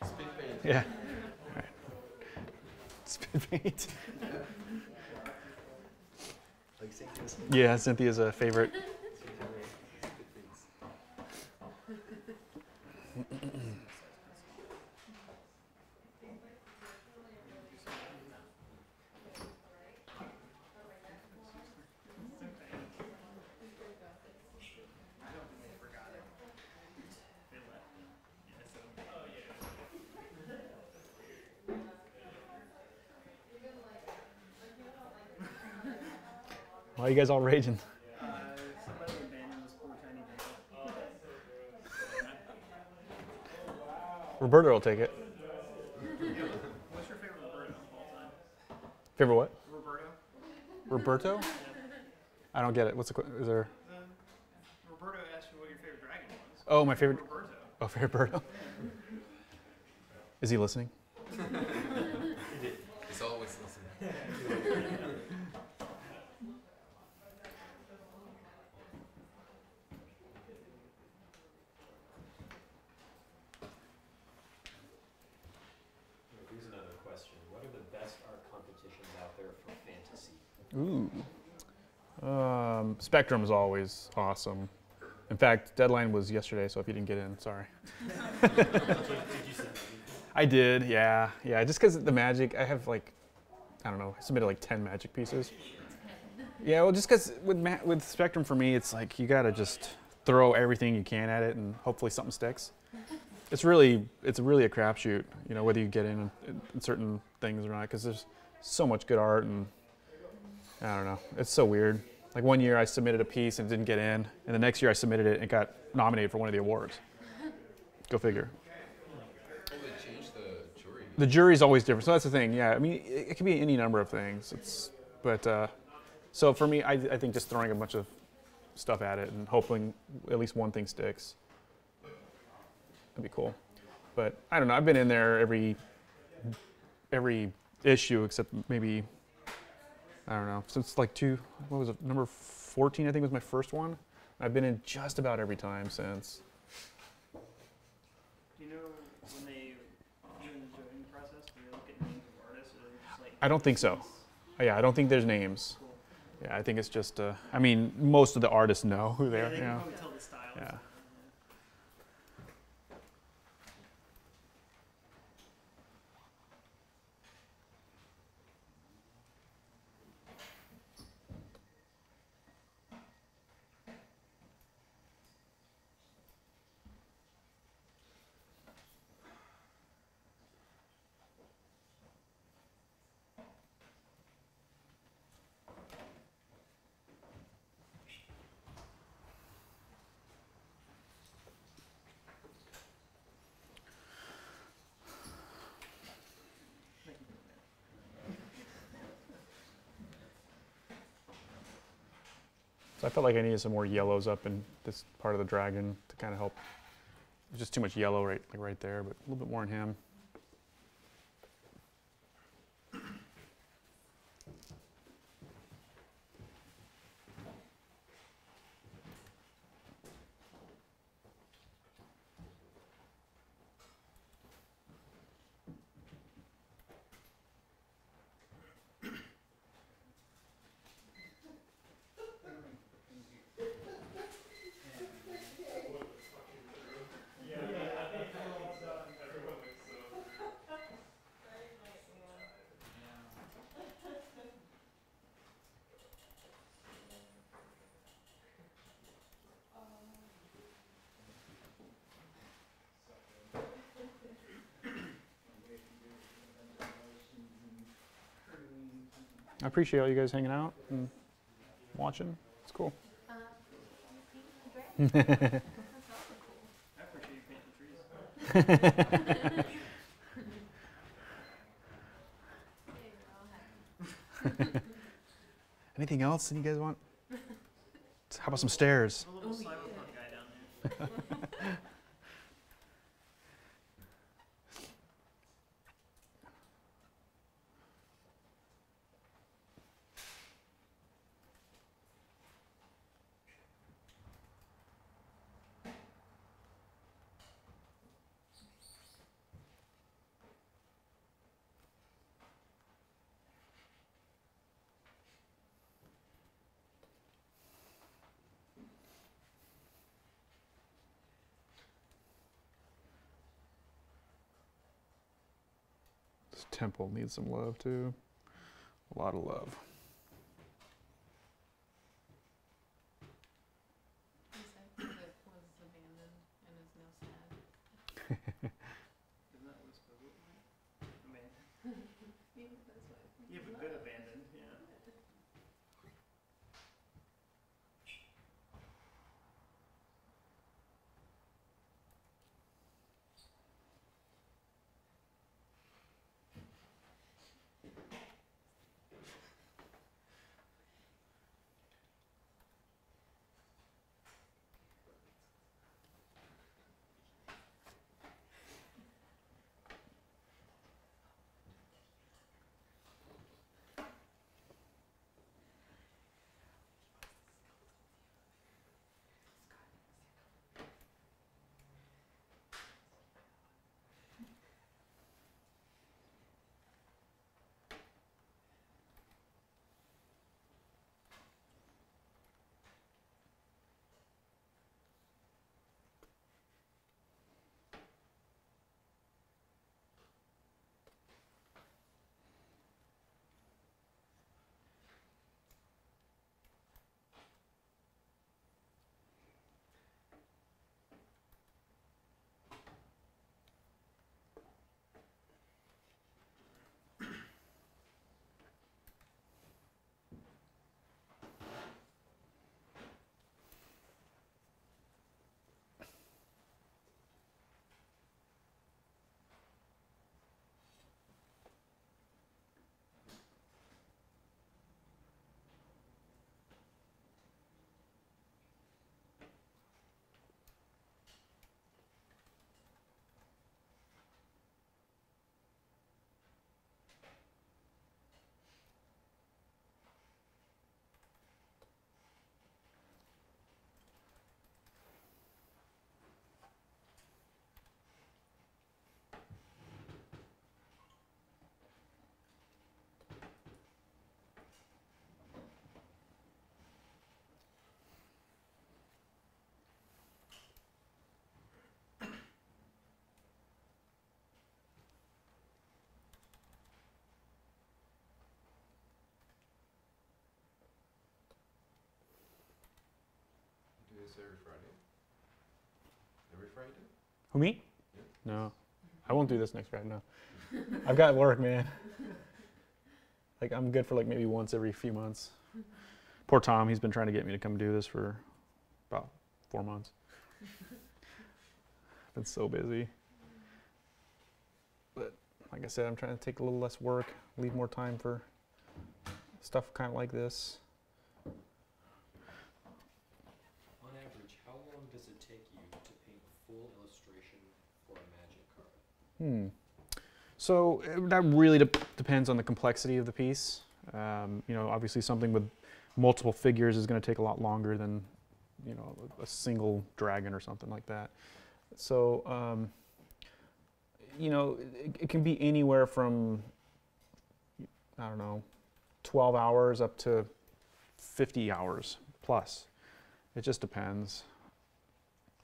Spit paint. Yeah. All right. Spit paint. Like Cynthia's. Yeah, Cynthia's a favorite. Why are you guys all raging? Somebody abandoned this poor tiny girl. Roberto will take it. What's your favorite Roberto of all time? Favorite what? Roberto? Roberto? I don't get it. What's the is there? Roberto asked you what your favorite dragon was. Oh, my favorite. Roberto. Oh, favorite Roberto. Is he listening? He's always listening. Here's another question. What are the best art competitions out there for fantasy? Ooh. Spectrum's always awesome. In fact, deadline was yesterday, so if you didn't get in, sorry. Did you send me? I did, yeah. Yeah, just because the magic, I have like, I don't know, I submitted like 10 magic pieces. Yeah, well, just because with Spectrum for me, it's like you gotta just throw everything you can at it and hopefully something sticks. It's really a crapshoot, you know, whether you get in certain things or not, because there's so much good art and I don't know, it's so weird. Like one year I submitted a piece and didn't get in, and the next year I submitted it and got nominated for one of the awards. Go figure. Oh, they changed the jury. The jury's always different, so that's the thing. Yeah, I mean, it could be any number of things. So for me, I think just throwing a bunch of stuff at it and hoping at least one thing sticks. That'd be cool. But I don't know. I've been in there every issue except maybe, I don't know, since like what was it, number 14 I think was my first one. I've been in just about every time since. Do you know when they do in the judging process, do they look at names of artists, or just like? I don't think so. Yeah, I don't think there's names. Cool. Yeah, I think it's just, I mean, most of the artists know who they Yeah, are. they You can know? probably tell the style. Yeah. So I felt like I needed some more yellows up in this part of the dragon to kind of help. There's just too much yellow right there, but a little bit more in him. I appreciate all you guys hanging out and watching. It's cool. I appreciate you painting the trees. Anything else that you guys want? How about some stairs? There's a little cyberpunk guy down there. This temple needs some love too. A lot of love. He said it was abandoned and is now sad. Isn't that what it's supposed to look like? Abandoned. Maybe that's why. Yeah, but good abandoned, yeah. Do this every Friday? Every Friday? Who, me? Yeah. No. I won't do this next Friday, no. I've got work, man. Like, I'm good for like maybe once every few months. Poor Tom, he's been trying to get me to come do this for about 4 months. Been so busy. But like I said, I'm trying to take a little less work, leave more time for stuff kind of like this. On average, how long does it take you to paint a full illustration for a magic card? So that really depends on the complexity of the piece. You know, obviously something with multiple figures is going to take a lot longer than, you know, a single dragon or something like that. So, you know, it can be anywhere from, I don't know, 12 hours up to 50 hours plus. It just depends.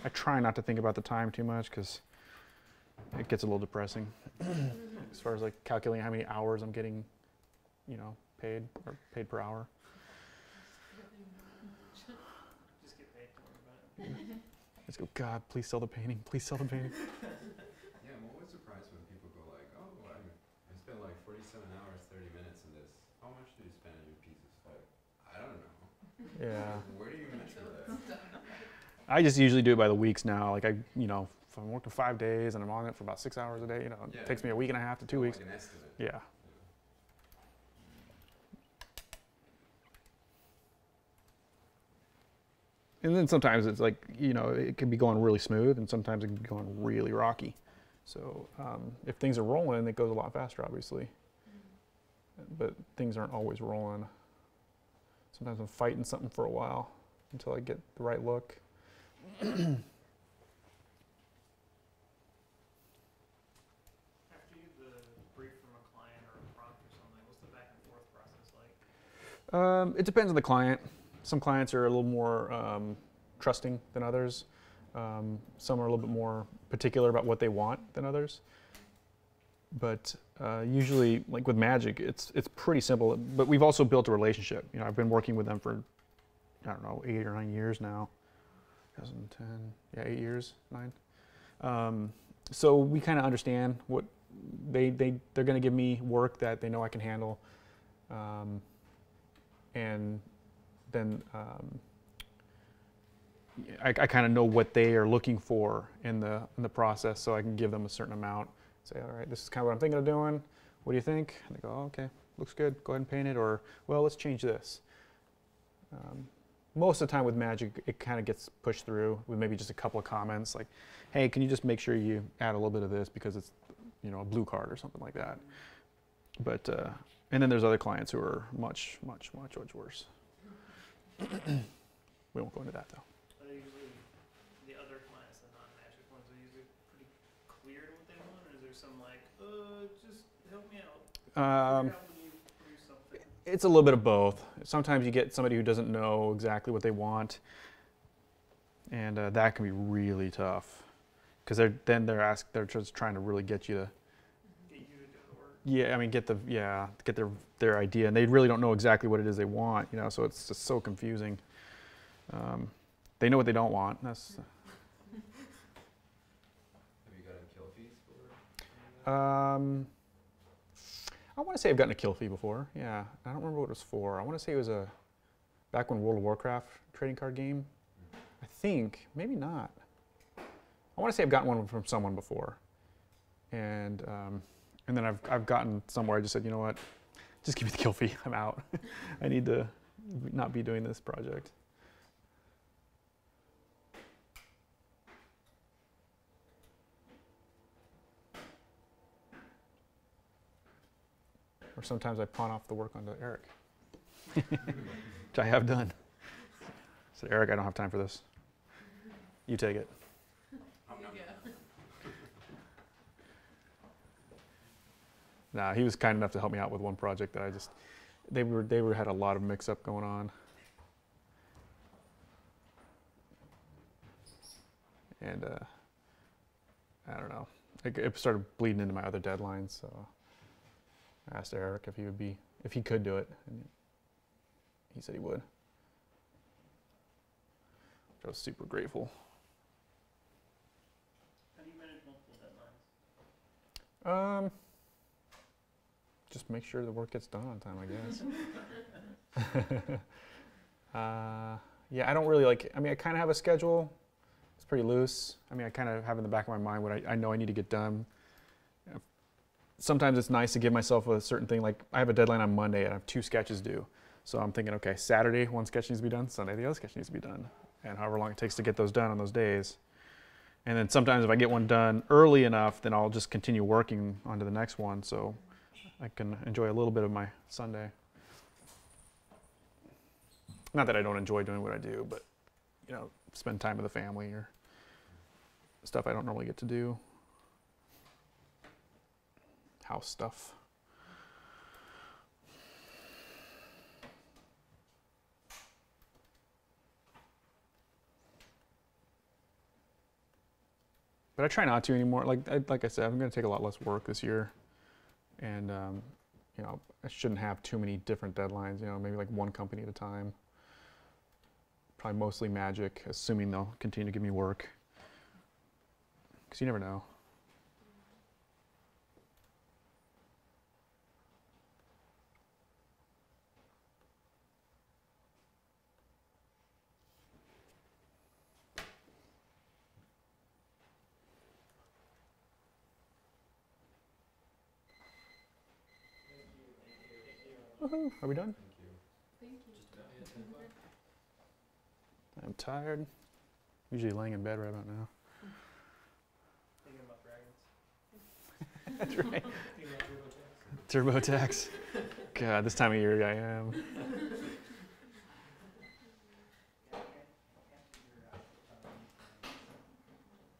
I try not to think about the time too much because it gets a little depressing as far as like calculating how many hours I'm getting, you know, paid or paid per hour. Just get paid for it. Let's go, God, please sell the painting. Please sell the painting. Yeah, I'm always surprised when people go like, oh, I spent like 47 hours, 30 minutes in this. How much do you spend on your pieces? Like, I don't know. Yeah. Where do you measure that? I just usually do it by the weeks now. Like you know, if I'm working 5 days and I'm on it for about 6 hours a day, you know, Yeah. it takes me a week and a half to 2 weeks. Like an estimate. Yeah. And then sometimes it's like, you know, it can be going really smooth and sometimes it can be going really rocky. So if things are rolling, it goes a lot faster, obviously. But things aren't always rolling. Sometimes I'm fighting something for a while until I get the right look. After you get the brief from a client or a prompt or something, what's the back and forth process like? It depends on the client. Some clients are a little more trusting than others. Some are a little bit more particular about what they want than others. But usually, like with Magic, it's pretty simple. But we've also built a relationship. You know, I've been working with them for, I don't know, 8 or 9 years now. 2010, yeah, 8 years, 9. So we kind of understand what they're going to give me work that they know I can handle, and then I kind of know what they are looking for in the process, so I can give them a certain amount. Say, all right, this is kind of what I'm thinking of doing. What do you think? And they go, oh, okay, looks good. Go ahead and paint it. Or, well, let's change this. Most of the time with Magic, it kind of gets pushed through with maybe just a couple of comments, like, hey, can you just make sure you add a little bit of this because it's, you know, a blue card or something like that. But and then there's other clients who are much, much, much, much worse. We won't go into that though. Usually, the other clients, the non-Magic ones, are usually pretty clear to what they want, or is there some like, just help me out? Figure out when you produce something. It's a little bit of both. Sometimes you get somebody who doesn't know exactly what they want, and that can be really tough because they're just trying to really get you to. Get you to do the work. Yeah, I mean, get their idea, and they really don't know exactly what it is they want, you know. So it's just so confusing. They know what they don't want. That's. Have you gotten kill fees for? I want to say I've gotten a kill fee before. Yeah, I don't remember what it was for. I want to say it was back when World of Warcraft trading card game. I think maybe not. I want to say I've gotten one from someone before, and then I've gotten somewhere I just said, you know what, just give me the kill fee. I'm out. I need to not be doing this project. Or sometimes I pawn off the work onto Eric, which I have done. I said, Eric, I don't have time for this. You take it. Nah, he was kind enough to help me out with one project that they had a lot of mix-up going on. And I don't know, it started bleeding into my other deadlines, so I asked Eric if he could do it, and he said he would. I was super grateful. How do you manage multiple deadlines? Just make sure the work gets done on time, I guess. Yeah, I don't really I mean, I kind of have a schedule. It's pretty loose. I mean, I kind of have in the back of my mind what I know I need to get done. You know, sometimes it's nice to give myself a certain thing. Like, I have a deadline on Monday and I have 2 sketches due. So I'm thinking, okay, Saturday, 1 sketch needs to be done. Sunday, the other sketch needs to be done. And however long it takes to get those done on those days. And then sometimes if I get one done early enough, then I'll just continue working onto the next one. So I can enjoy a little bit of my Sunday. Not that I don't enjoy doing what I do, but, you know, spend time with the family or stuff I don't normally get to do. House stuff. But I try not to anymore. Like I said, I'm going to take a lot less work this year. And, you know, I shouldn't have too many different deadlines, you know, maybe like 1 company at a time. Probably mostly Magic, assuming they'll continue to give me work. Because you never know. Woohoo, are we done? Thank you. I'm tired. Usually laying in bed right about now. Thinking about dragons. That's right. Thinking about TurboTax. God, this time of year I am.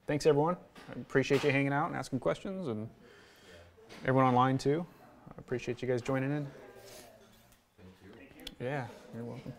Thanks everyone. I appreciate you hanging out and asking questions, and everyone online too. I appreciate you guys joining in. Thank you. Yeah, you're welcome.